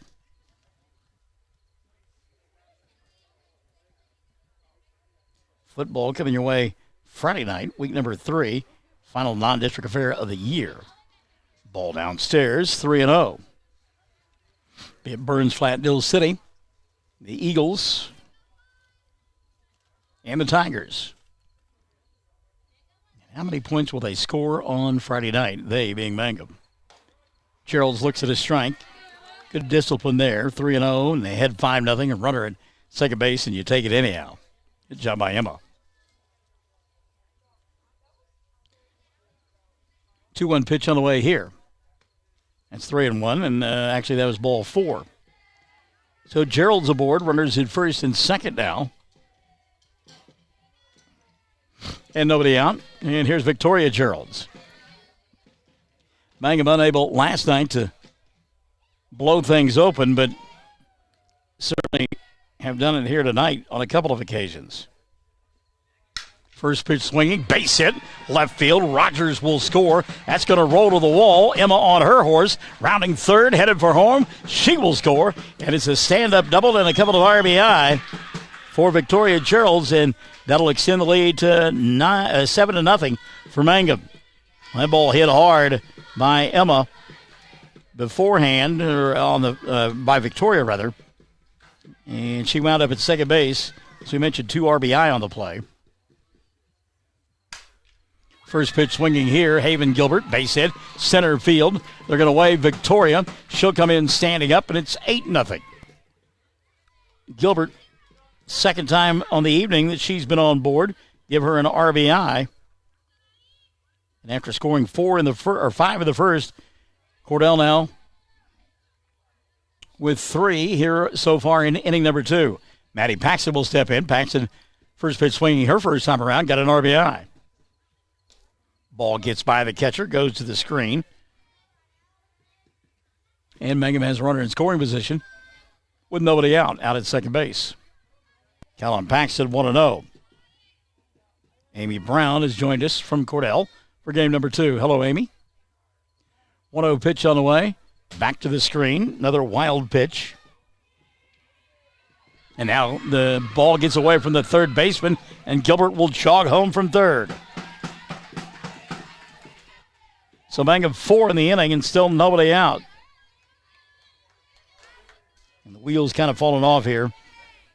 S5: Football coming your way Friday night, week number 3, final non-district affair of the year. Ball downstairs, 3-0. Be it Burns Flat Dill City, the Eagles, and the Tigers. How many points will they score on Friday night? They being Mangum. Gerald's looks at his strike. Good discipline there, 3-0, and they head 5-0, and runner at second base, and you take it anyhow. Good job by Emma. 2-1 pitch on the way here. That's 3-1, and actually that was ball 4. So Gerald's aboard, runners at first and second now. And nobody out. And here's Victoria Gerald's. Mangum unable last night to blow things open, but certainly have done it here tonight on a couple of occasions. First pitch swinging, base hit, left field. Rogers will score. That's going to roll to the wall. Emma on her horse, rounding third, headed for home. She will score, and it's a stand-up double and a couple of RBI for Victoria Gerald's, and that'll extend the lead to 7-0 for Mangum. That ball hit hard by Emma beforehand, or on the by Victoria rather, and she wound up at second base. So we mentioned 2 RBI on the play. First pitch swinging here. Haven Gilbert, base hit, center field. They're going to wave Victoria. She'll come in standing up, and it's 8-0. Gilbert, second time on the evening that she's been on board. Give her an RBI. And after scoring 5 in the first, Cordell now with 3 here so far in inning number 2. Maddie Paxton will step in. Paxton, first pitch swinging her first time around, got an RBI. Ball gets by the catcher, goes to the screen. And Mangum has a runner in scoring position with nobody out at second base. Callum Paxton 1-0. Amy Brown has joined us from Cordell for game number 2. Hello, Amy. 1-0 pitch on the way. Back to the screen. Another wild pitch. And now the ball gets away from the third baseman, and Gilbert will jog home from third. So Mangum 4 in the inning and still nobody out. And the wheels kind of falling off here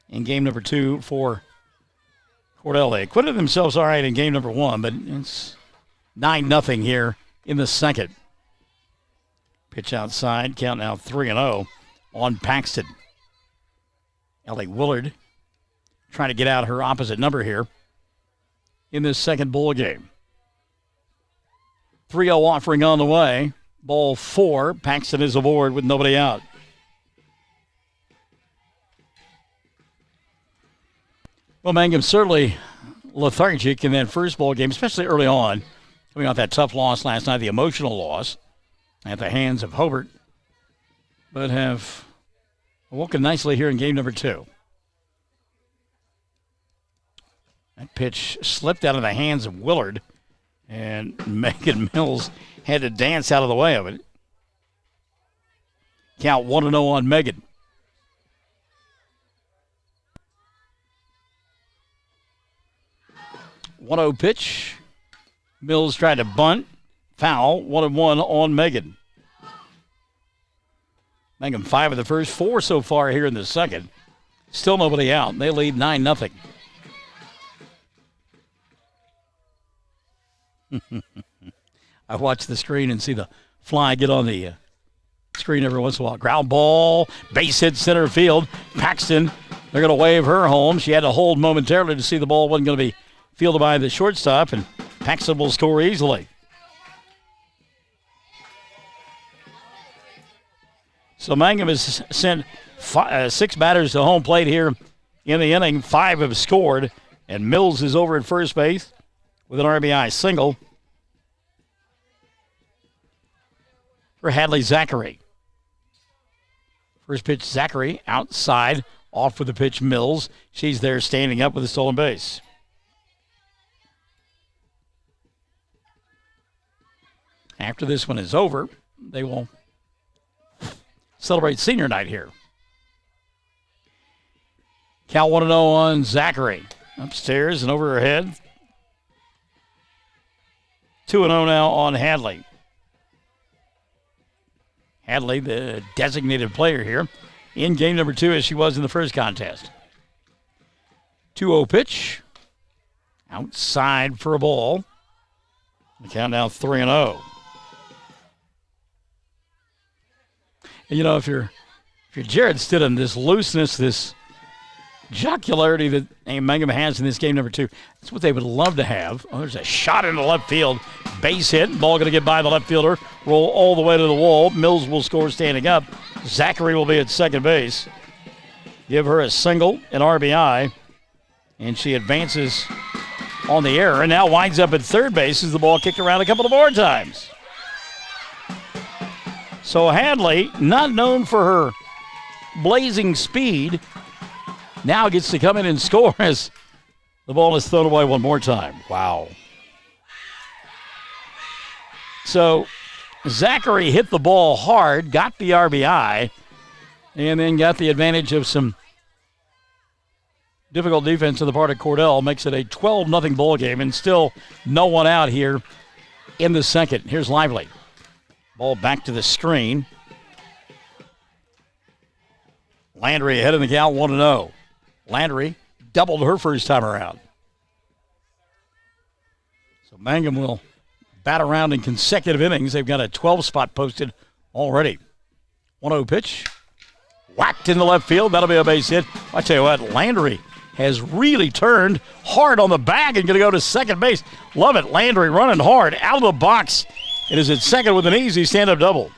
S5: in game number 2 for Cordell. They acquitted themselves all right in game number 1, but it's 9-0 here in the second. Pitch outside, count now 3-0 on Paxton. Ellie Willard trying to get out her opposite number here in this second ball game. 3-0 offering on the way. Ball 4. Paxton is aboard with nobody out. Well, Mangum certainly lethargic in that first ball game, especially early on, coming off that tough loss last night, the emotional loss at the hands of Hobart, but have awoken nicely here in game number 2. That pitch slipped out of the hands of Willard, and Megan Mills had to dance out of the way of it. Count 1-0 on Megan. One-0 pitch. Mills tried to bunt. Foul. 1-1 on Megan. Mangum 5 of the first, 4 so far here in the second. Still nobody out. They lead 9-0. I watch the screen and see the fly get on the screen every once in a while. Ground ball, base hit center field. Paxton, they're going to wave her home. She had to hold momentarily to see the ball wasn't going to be fielded by the shortstop, and Paxton will score easily. So Mangum has sent 6 batters to home plate here in the inning. 5 have scored, and Mills is over at first base with an RBI single for Hadley Zachary. First pitch, Zachary outside, off with the pitch, Mills. She's there standing up with a stolen base. After this one is over, they will celebrate senior night here. Cal 1-0 on Zachary. Upstairs and over her head. 2-0 now on Hadley. Hadley, the designated player here, in game number 2 as she was in the first contest. 2-0 pitch. Outside for a ball. The count now 3-0. And you know, if you're Jared Stidham, this looseness, this jocularity that Mangum has in this game number 2, that's what they would love to have. Oh, there's a shot into left field. Base hit. Ball going to get by the left fielder. Roll all the way to the wall. Mills will score standing up. Zachary will be at second base. Give her a single, an RBI. And she advances on the error and now winds up at third base as the ball kicked around a couple of more times. So Hadley, not known for her blazing speed, now gets to come in and score as the ball is thrown away one more time. Wow. So Zachary hit the ball hard, got the RBI, and then got the advantage of some difficult defense on the part of Cordell. Makes it a 12-0 ball game, and still no one out here in the second. Here's Lively. Ball back to the screen. Landry ahead in the count, 1-0. Landry doubled her first time around. So Mangum will bat around in consecutive innings. They've got a 12 spot posted already. 1-0 pitch. Whacked in the left field. That'll be a base hit. I tell you what, Landry has really turned hard on the bag and going to go to second base. Love it. Landry running hard out of the box. It is at second with an easy stand-up double.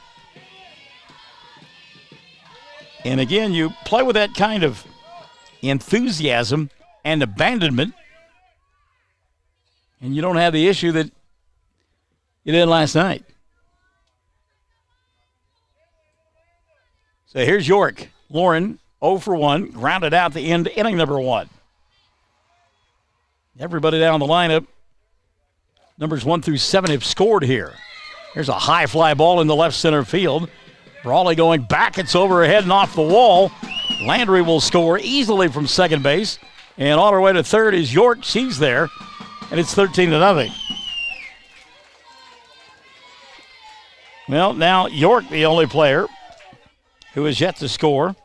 S5: And again, you play with that kind of enthusiasm and abandonment, and you don't have the issue that you did last night. So here's York. Lauren, 0 for 1, grounded out the end, inning number 1. Everybody down the lineup, numbers 1 through 7 have scored here. Here's a high fly ball in the left center field. Brawley going back. It's overhead and off the wall. Landry will score easily from second base. And on her way to third is York. She's there. And it's 13-0. Well, now York, the only player who has yet to score.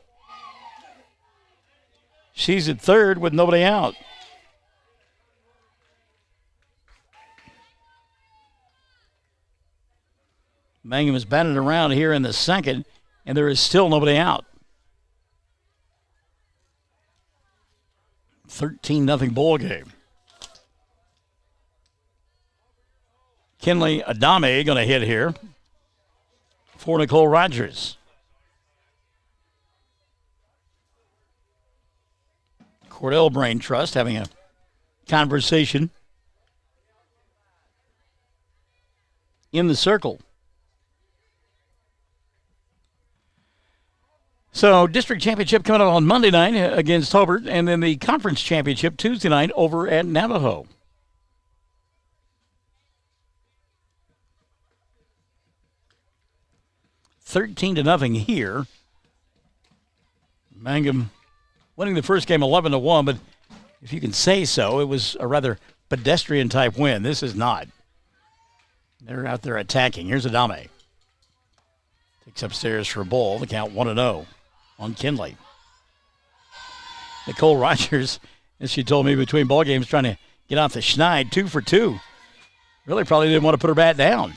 S5: She's at third with nobody out. Mangum is batted around here in the second, and there is still nobody out. 13-0 ball game. Kinley Adame going to hit here for Nicole Rogers. Cordell Brain Trust having a conversation in the circle. So, district championship coming up on Monday night against Hobart, and then the conference championship Tuesday night over at Navajo. $13-0 here. Mangum winning the first game 11-1, but if you can say so, it was a rather pedestrian type win. This is not. They're out there attacking. Here's Adame. Takes upstairs for a ball. The count 1-0 on Kinley. Nicole Rogers, as she told me between ball games, trying to get off the schneid, 2 for 2. Really probably didn't want to put her bat down.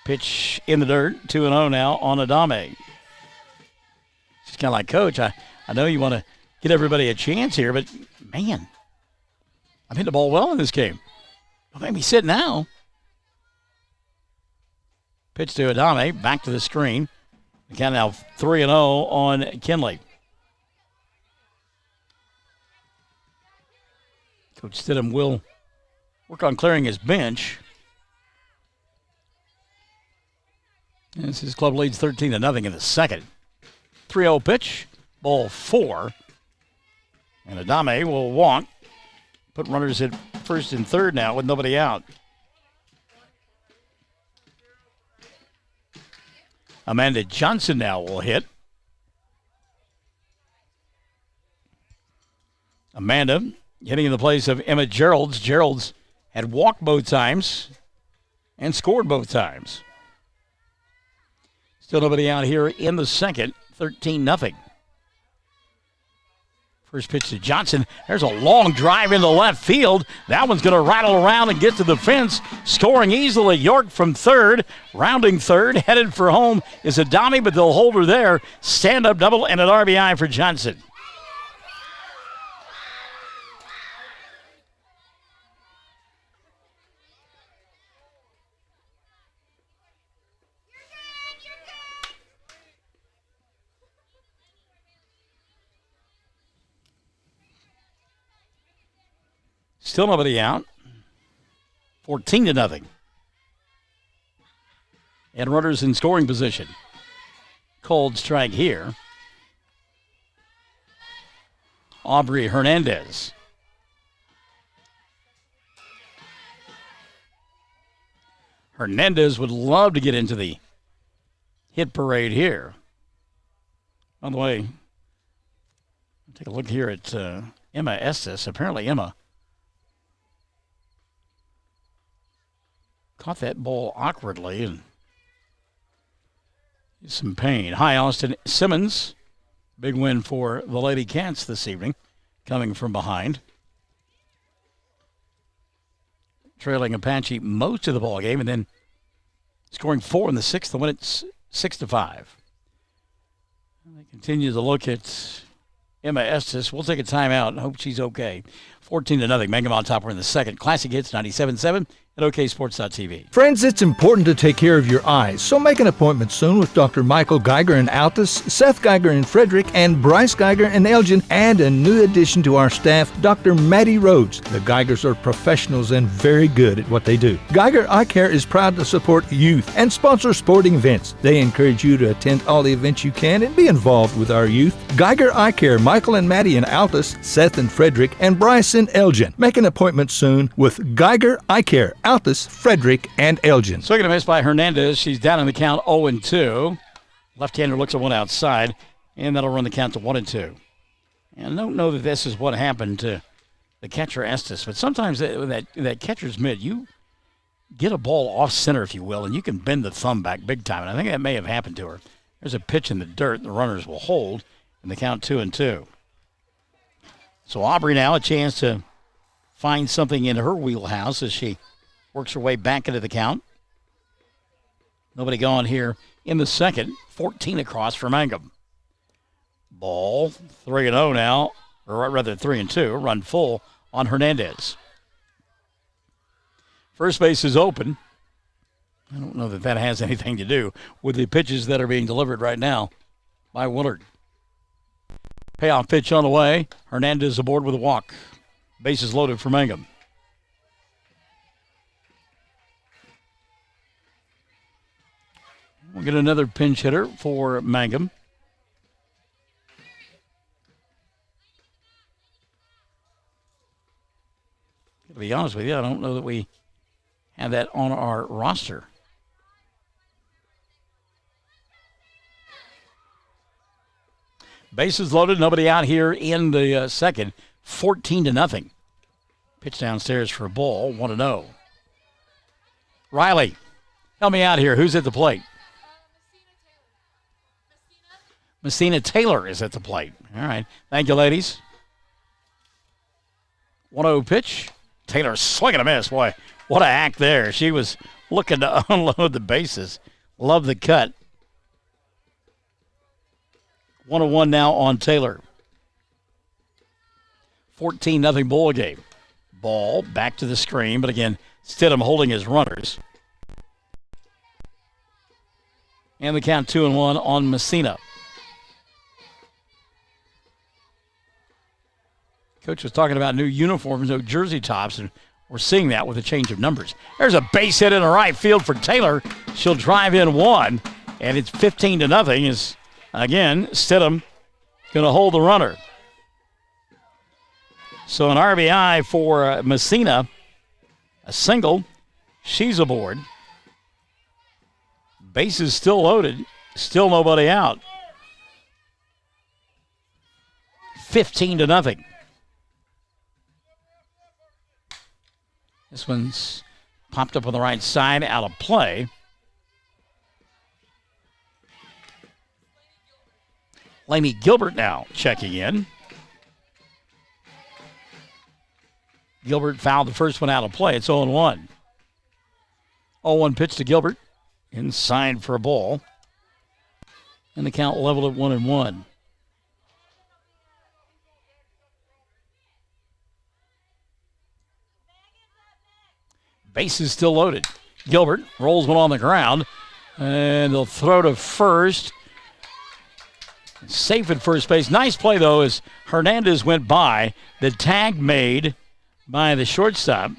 S5: Pitch in the dirt, 2-0 now on Adame. She's kind of like, Coach, I know you want to get everybody a chance here, but man, I'm hitting the ball well in this game. Don't make me sit now. Pitch to Adame, back to the screen. The count now 3-0 on Kinley. Coach Stidham will work on clearing his bench. As his club leads 13-0 in the second. 3-0 pitch, ball 4. And Adame will walk. Put runners at first and third now with nobody out. Amanda Johnson now will hit. Amanda hitting in the place of Emma Geralds. Geralds had walked both times and scored both times. Still nobody out here in the second, 13-0. First pitch to Johnson. There's a long drive in the left field. That one's going to rattle around and get to the fence. Scoring easily. York from third. Rounding third. Headed for home is Adame, but they'll hold her there. Stand-up double and an RBI for Johnson. Still nobody out. 14-0. And runners in scoring position. Cold strike here. Aubrey Hernandez. Hernandez would love to get into the hit parade here. By the way, take a look here at Emma Estes. Apparently Emma caught that ball awkwardly and some pain. Hi, Austin Simmons. Big win for the Lady Cats this evening, coming from behind. trailing Apache most of the ball game, and then scoring 4 in the 6th to win it 6-5. They continue to look at Emma Estes. We'll take a timeout and hope she's okay. 14-0. Mangum on top. We're in the second. Classic Hits 97.7 at OKSports.tv.
S10: Friends, it's important to take care of your eyes, so make an appointment soon with Dr. Michael Geiger in Altus, Seth Geiger in Frederick, and Bryce Geiger in Elgin, and a new addition to our staff, Dr. Maddie Rhodes. The Geigers are professionals and very good at what they do. Geiger Eye Care is proud to support youth and sponsor sporting events. They encourage you to attend all the events you can and be involved with our youth. Geiger Eye Care, Michael and Maddie in Altus, Seth in Frederick, and Bryce in Elgin. Make an appointment soon with Geiger Eye Care, Altus, Frederick, and Elgin.
S5: Swing and a miss by Hernandez. She's down in the count 0-2. Left-hander looks at one outside, and that'll run the count to 1-2. And I don't know that this is what happened to the catcher Estes, but sometimes that catcher's mitt, you get a ball off center, if you will, and you can bend the thumb back big time. And I think that may have happened to her. There's a pitch in the dirt, and the runners will hold, and the count 2-2. So Aubrey now a chance to find something in her wheelhouse as she works her way back into the count. Nobody gone here in the second. 14 across for Mangum. Ball 3-0 now, or rather 3-2. Run full on Hernandez. First base is open. I don't know that that has anything to do with the pitches that are being delivered right now by Willard. Payoff pitch on the way. Hernandez aboard with a walk. Bases loaded for Mangum. We'll get another pinch hitter for Mangum. To be honest with you, I don't know that we have that on our roster. Bases loaded, nobody out here in the second. 14-0. Pitch downstairs for a ball, 1-0. Riley, help me out here. Who's at the plate? Messina Taylor is at the plate. All right. Thank you, ladies. 1-0 pitch. Taylor swinging a miss. Boy, what a act there. She was looking to unload the bases. Love the cut. 1-1 now on Taylor. 14-0 ball game. Ball back to the screen, but again, Stidham holding his runners. And the count 2-1 on Messina. Coach was talking about new uniforms, no jersey tops, and we're seeing that with a change of numbers. There's a base hit in the right field for Taylor. She'll drive in one, and it's 15-0 as, again, Stidham going to hold the runner. So an RBI for Messina, a single. She's aboard. Bases still loaded, still nobody out. 15-0. This one's popped up on the right side, out of play. Lainey Gilbert now checking in. Gilbert fouled the first one out of play. It's 0-1. 0-1 pitch to Gilbert. Inside for a ball. And the count leveled at 1-1. Bases still loaded. Gilbert rolls one on the ground, and they'll throw to first. Safe at first base. Nice play, though, as Hernandez went by. The tag made by the shortstop.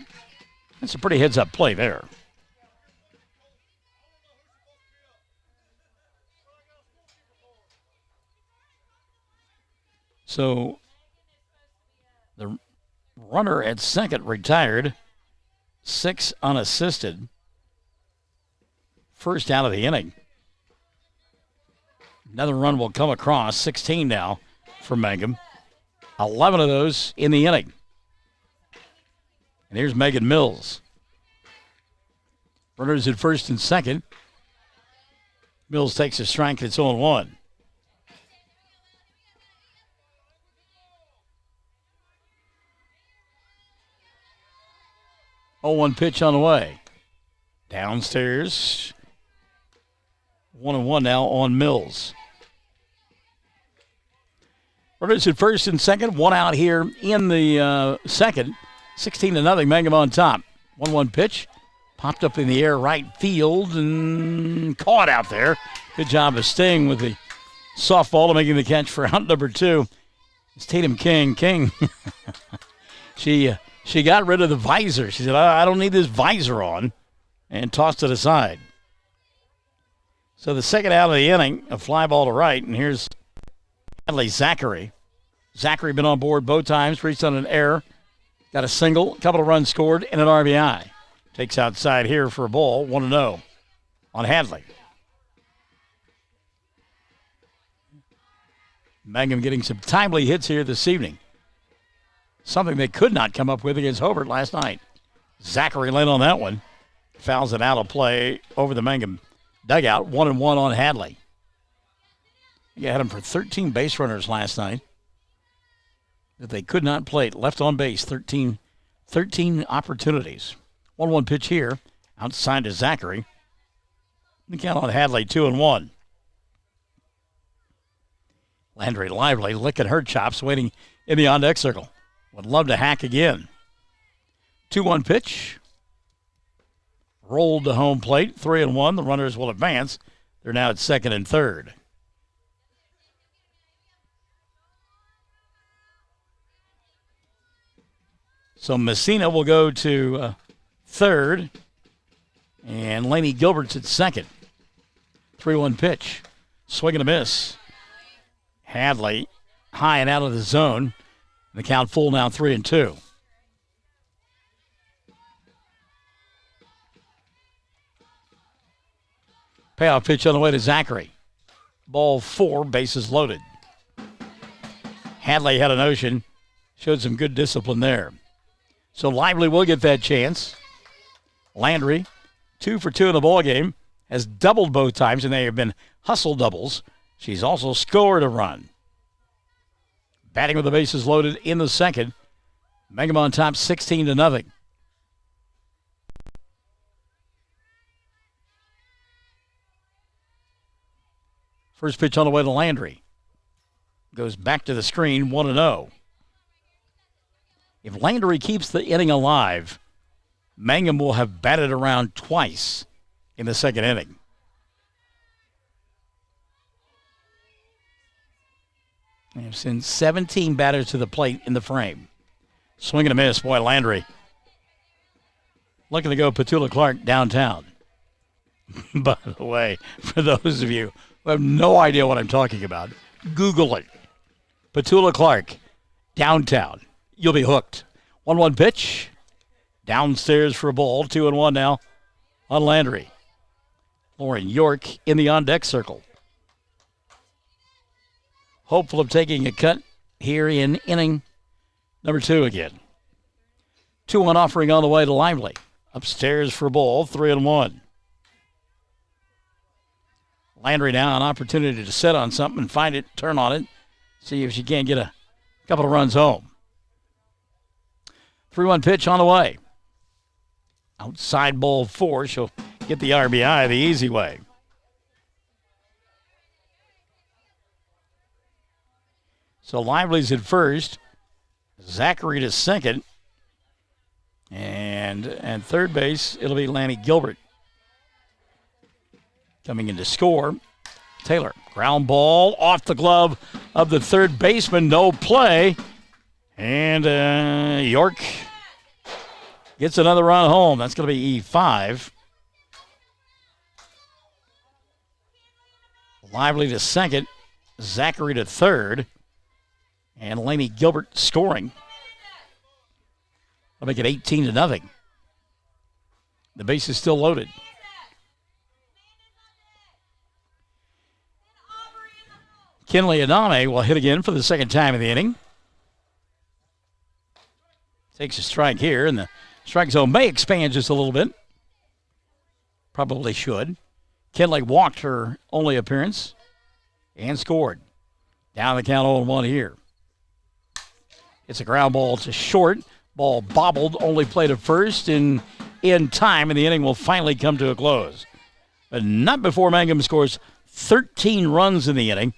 S5: That's a pretty heads-up play there. So the runner at second retired. 6 unassisted. First out of the inning. Another run will come across. 16 now for Mangum. 11 of those in the inning. And here's Megan Mills. Runners at first and second. Mills takes a strike. It's 0-1. 0-1 pitch on the way. Downstairs. 1-1 now on Mills. Runners at first and second. One out here in the second. 16-0. Mangum on top. 1-1 pitch. Popped up in the air right field and caught out there. Good job of staying with the softball and making the catch for out number 2. It's Tatum King. She got rid of the visor. She said, I don't need this visor on, and tossed it aside. So the second out of the inning, a fly ball to right, and here's Hadley Zachary. Zachary been on board both times, reached on an error, got a single, a couple of runs scored, and an RBI. Takes outside here for a ball, 1-0 on Hadley. Mangum getting some timely hits here this evening. Something they could not come up with against Hobart last night. Zachary led on that one. Fouls it out of play over the Mangum dugout. 1-1 on Hadley. You had him for 13 base runners last night that they could not plate. Left on base, 13 opportunities. 1-1 pitch here. Outside to Zachary. The count on Hadley, 2-1. Landry Lively licking her chops, waiting in the on-deck circle. Would love to hack again. 2-1 pitch. Rolled to home plate, 3-1. The runners will advance. They're now at second and third. So Messina will go to third, and Laney Gilbert's at second. 3-1 pitch. Swing and a miss. Hadley high and out of the zone. The count full now, 3-2. Payoff pitch on the way to Zachary. Ball 4, bases loaded. Hadley had a notion, showed some good discipline there. So Lively will get that chance. Landry, 2 for 2 in the ballgame, has doubled both times, and they have been hustle doubles. She's also scored a run. Batting with the bases loaded in the second. Mangum on top, 16-0. First pitch on the way to Landry. Goes back to the screen, 1-0. If Landry keeps the inning alive, Mangum will have batted around twice in the second inning. They've sent 17 batters to the plate in the frame. Swing and a miss. Boy, Landry looking to go Petula Clark downtown. By the way, for those of you who have no idea what I'm talking about, Google it. Petula Clark downtown. You'll be hooked. 1-1 pitch. Downstairs for a ball. 2-1 now on Landry. Lauren York in the on-deck circle. Hopeful of taking a cut here in inning number 2 again. 2-1 offering on the way to Lively. Upstairs for a ball, 3-1. Landry now an opportunity to set on something and find it, turn on it, see if she can't get a couple of runs home. 3-1 pitch on the way. Outside ball 4, she'll get the RBI the easy way. So Lively's at first, Zachary to second, and third base, it'll be Lanny Gilbert. Coming in to score, Taylor. Ground ball off the glove of the third baseman, no play. And York gets another run home. That's going to be E5. Lively to second, Zachary to third. And Laney Gilbert scoring. I'll make it 18-0. The base is still loaded. Kinley Adame will hit again for the second time in the inning. Takes a strike here, and the strike zone may expand just a little bit. Probably should. Kinley walked her only appearance and scored. Down the count 0-1 here. It's a ground ball to short. Ball bobbled, only played at first, and in time, and the inning will finally come to a close. But not before Mangum scores 13 runs in the inning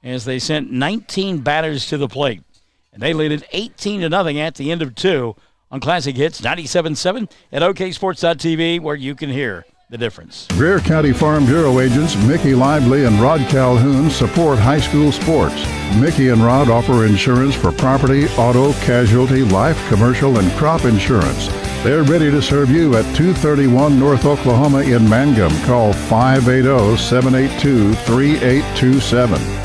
S5: as they sent 19 batters to the plate. And they lead it 18-0 at the end of 2 on Classic Hits 97.7 at OKSports.tv, where you can hear the difference.
S1: Greer County Farm Bureau agents Mickey Lively and Rod Calhoun support high school sports. Mickey and Rod offer insurance for property, auto, casualty, life, commercial, and crop insurance. They're ready to serve you at 231 North Oklahoma in Mangum. Call 580-782-3827.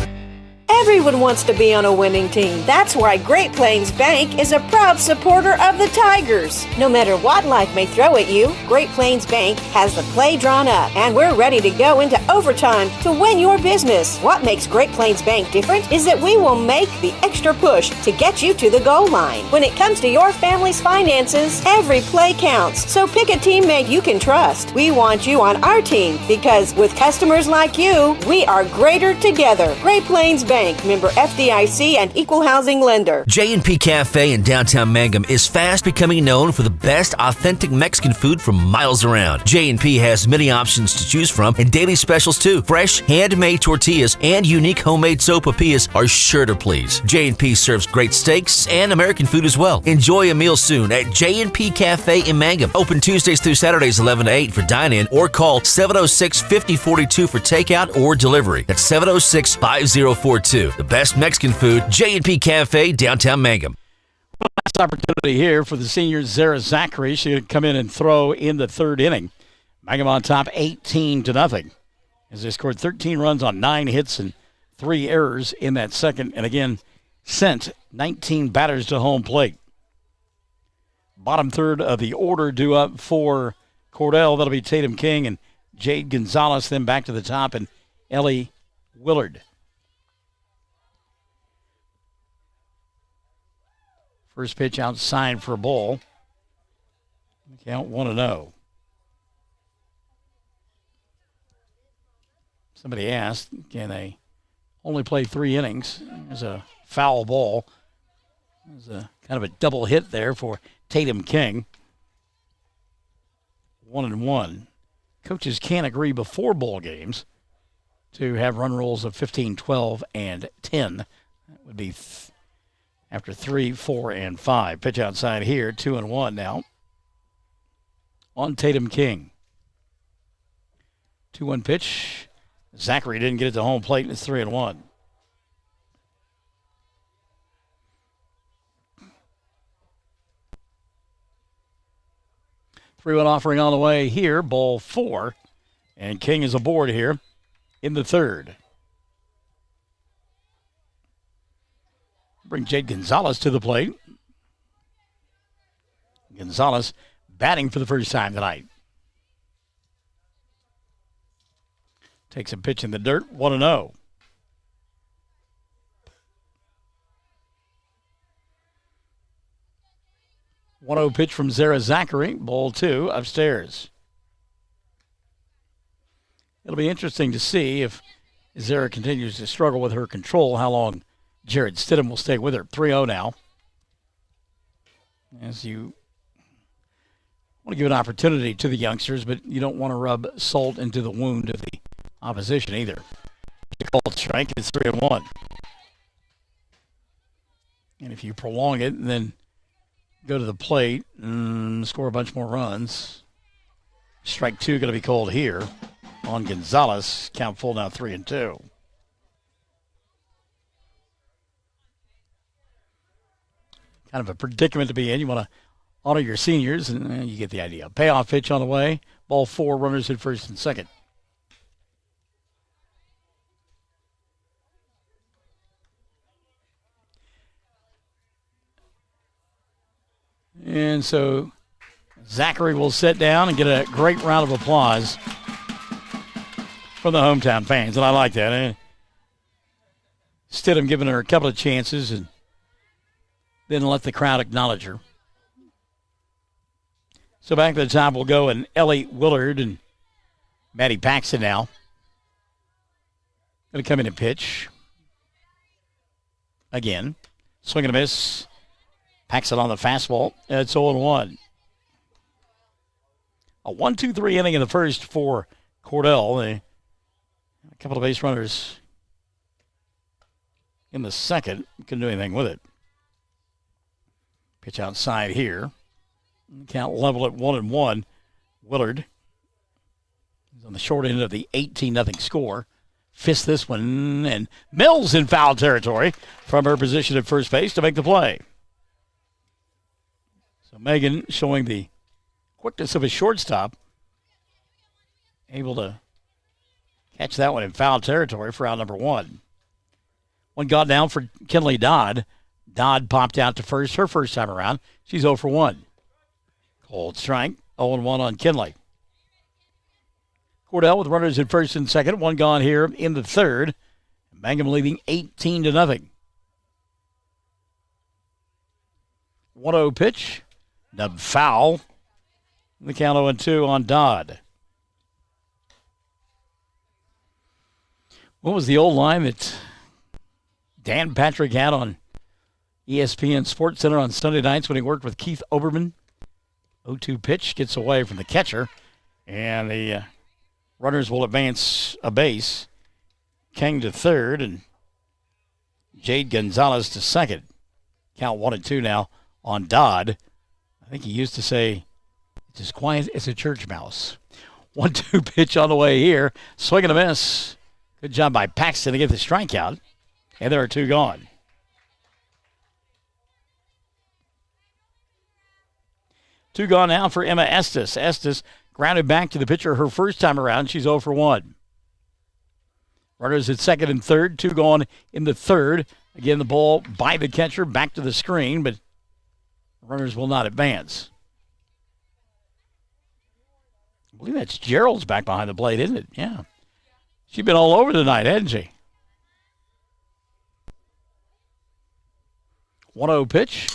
S8: Everyone wants to be on a winning team. That's why Great Plains Bank is a proud supporter of the Tigers. No matter what life may throw at you, Great Plains Bank has the play drawn up, and we're ready to go into overtime to win your business. What makes Great Plains Bank different is that we will make the extra push to get you to the goal line. When it comes to your family's finances, every play counts. So pick a teammate you can trust. We want you on our team because with customers like you, we are greater together. Great Plains Bank. Member FDIC and Equal Housing Lender.
S3: J&P Cafe in downtown Mangum is fast becoming known for the best authentic Mexican food from miles around. J&P has many options to choose from and daily specials too. Fresh, handmade tortillas and unique homemade sopapillas are sure to please. J&P serves great steaks and American food as well. Enjoy a meal soon at J&P Cafe in Mangum. Open Tuesdays through Saturdays 11 to 8 for dine-in or call 706-5042 for takeout or delivery. That's 706-5042. The best Mexican food, J&P Cafe, downtown Mangum.
S5: Last opportunity here for the senior Zara Zachary. She'll come in and throw in the third inning. Mangum on top 18-0 as they scored 13 runs on 9 hits and 3 errors in that second, and again sent 19 batters to home plate. Bottom third of the order due up for Cordell. That'll be Tatum King and Jade Gonzalez. Then back to the top and Ellie Willard. First pitch outside for a ball. Count 1-0. Somebody asked, can they only play 3 innings? There's a foul ball. There's a kind of a double hit there for Tatum King. 1-1. Coaches can't agree before ball games to have run rules of 15, 12, and 10. That would be after 3, 4, and 5. Pitch outside here, 2-1 now. On Tatum King. 2-1 pitch. Zachary didn't get it to home plate, and it's 3-1. Three-one offering on the way here, ball 4. And King is aboard here in the third. Bring Jade Gonzalez to the plate. Gonzalez batting for the first time tonight. Takes a pitch in the dirt, 1-0. Pitch from Zara Zachary, ball 2, upstairs. It'll be interesting to see if Zara continues to struggle with her control, how long Jared Stidham will stay with her. 3-0 now. As you want to give an opportunity to the youngsters, but you don't want to rub salt into the wound of the opposition either. Called strike, it's 3-1. And if you prolong it and then go to the plate and score a bunch more runs, strike 2 going to be called here on Gonzalez. Count full now, 3-2. Kind of a predicament to be in. You want to honor your seniors, and you get the idea. Payoff pitch on the way. Ball 4, runners at first and second. And so Zachary will sit down and get a great round of applause from the hometown fans, and I like that. Stidham giving her a couple of chances and then let the crowd acknowledge her. So back to the top will go and Ellie Willard and Maddie Paxton now. Going to come in and pitch. Again. Swing and a miss. Paxton on the fastball. It's 0-1. A 1-2-3 inning in the first for Cordell. A couple of base runners in the second. Couldn't do anything with it. Pitch outside here. Count level at 1-1. Willard is on the short end of the 18-0 score. Fists this one, and Mills in foul territory from her position at first base to make the play. So Megan showing the quickness of a shortstop, able to catch that one in foul territory for out number one. One got down for Kinley Dodd. Dodd popped out to first her first time around. She's 0 for 1. Cold strike, 0-1 on Kinley. Cordell with runners at first and second. One gone here in the third. Mangum leading 18-0. 1-0 pitch. Nub foul. The count 0-2 on Dodd. What was the old line that Dan Patrick had on ESPN Sports Center on Sunday nights when he worked with Keith Oberman? 0-2 pitch gets away from the catcher, and the runners will advance a base. King to third, and Jade Gonzalez to second. Count 1-2 now on Dodd. I think he used to say, it's as quiet as a church mouse. 1-2 pitch on the way here. Swing and a miss. Good job by Paxton to get the strikeout. And there are two gone. Two gone now for Emma Estes. Estes grounded back to the pitcher her first time around. She's 0 for 1. Runners at second and third. Two gone in the third. Again, the ball by the catcher back to the screen, but runners will not advance. I believe that's Gerald's back behind the plate, isn't it? Yeah. She's been all over tonight, hasn't she? 1-0 pitch.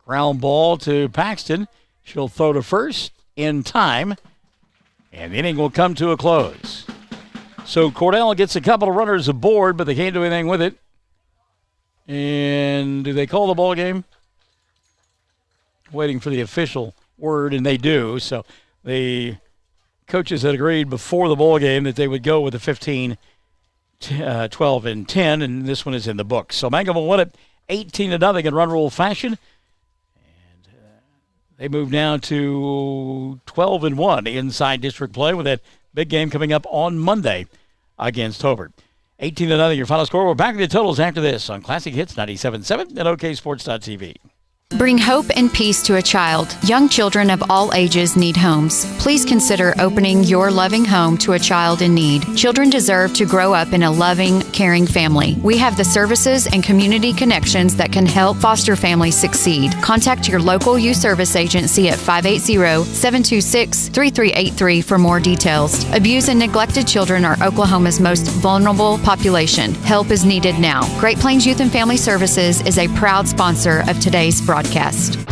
S5: Ground ball to Paxton. She'll throw to first in time, and the inning will come to a close. So Cordell gets a couple of runners aboard, but they can't do anything with it. And do they call the ball game? Waiting for the official word, and they do. So the coaches had agreed before the ball game that they would go with the 15, 12, and 10, and this one is in the books. So Mangum will win it 18-0 in run rule fashion. They move now to 12-1 inside district play with that big game coming up on Monday against Hobart. 18-0 your final score. We're back with the totals after this on Classic Hits 97.7 and OKSports.tv.
S11: Bring hope and peace to a child. Young children of all ages need homes. Please consider opening your loving home to a child in need. Children deserve to grow up in a loving, caring family. We have the services and community connections that can help foster families succeed. Contact your local youth service agency at 580-726-3383 for more details. Abused and neglected children are Oklahoma's most vulnerable population. Help is needed now. Great Plains Youth and Family Services is a proud sponsor of today's broadcast.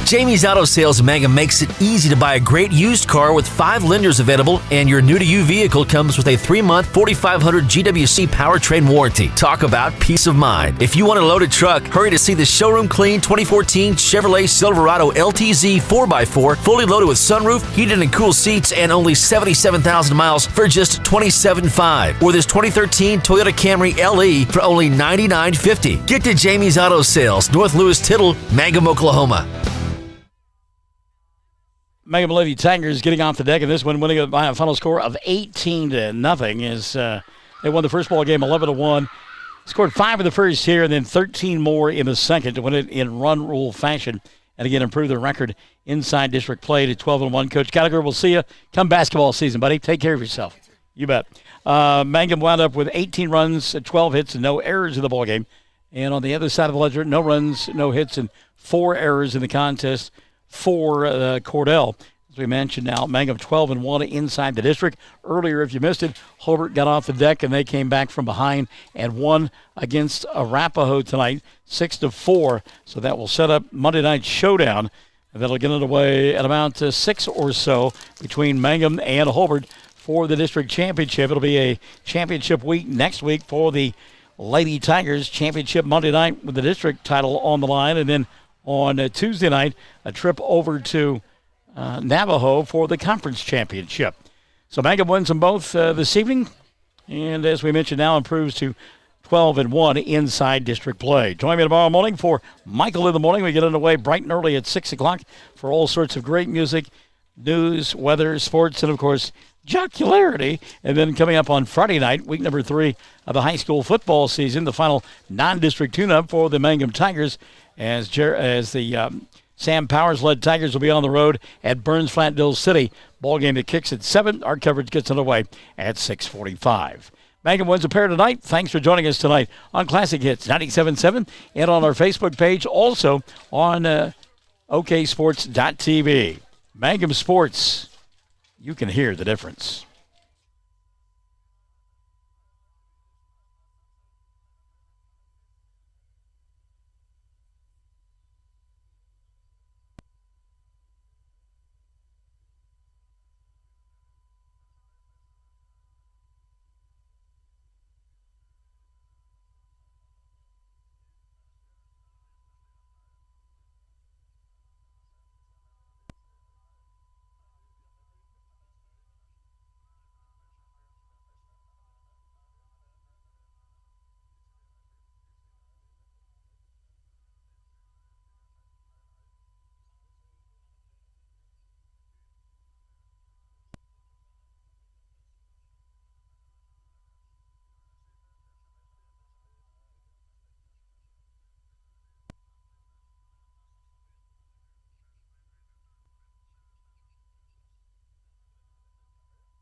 S3: Jamie's Auto Sales in Mangum makes it easy to buy a great used car with 5 lenders available, and your new-to-you vehicle comes with a 3-month 4,500 GWC powertrain warranty. Talk about peace of mind. If you want a loaded truck, hurry to see the showroom clean 2014 Chevrolet Silverado LTZ 4x4, fully loaded with sunroof, heated and cool seats, and only 77,000 miles for just $27,500. Or this 2013 Toyota Camry LE for only $99.50. Get to Jamie's Auto Sales, North Lewis Tittle, Mangum, Oklahoma.
S5: Mangum Lady Tigers getting off the deck in this one, winning by a final score of 18-0 as they won the first ball game 11-1. Scored 5 in the first here and then 13 more in the second to win it in run rule fashion and again improve their record inside district play to 12-1. Coach Gallagher, we'll see you come basketball season, buddy. Take care of yourself. You bet. Mangum wound up with 18 runs, 12 hits, and no errors in the ball game. And on the other side of the ledger, no runs, no hits, and 4 errors in the contest for Cordell. As we mentioned now, Mangum 12-1 inside the district. Earlier, if you missed it, Hobart got off the deck, and they came back from behind and won against Arapahoe tonight, 6-4. So that will set up Monday night showdown. And that'll get underway at about 6 or so between Mangum and Hobart for the district championship. It'll be a championship week next week for the Lady Tigers. Championship Monday night with the district title on the line, and then on Tuesday night, a trip over to Navajo for the conference championship. So Mangum wins them both this evening, and as we mentioned, now improves to 12-1 inside district play. Join me tomorrow morning for Michael in the Morning. We get underway bright and early at 6 o'clock for all sorts of great music, news, weather, sports, and, of course, jocularity. And then coming up on Friday night, week number 3 of the high school football season, the final non-district tune-up for the Mangum Tigers as the Sam Powers-led Tigers will be on the road at Burns Flatville City. Ball game that kicks at 7. Our coverage gets underway at 6:45. Mangum wins a pair tonight. Thanks for joining us tonight on Classic Hits 97.7 and on our Facebook page, also on oksports.tv. Mangum Sports, you can hear the difference.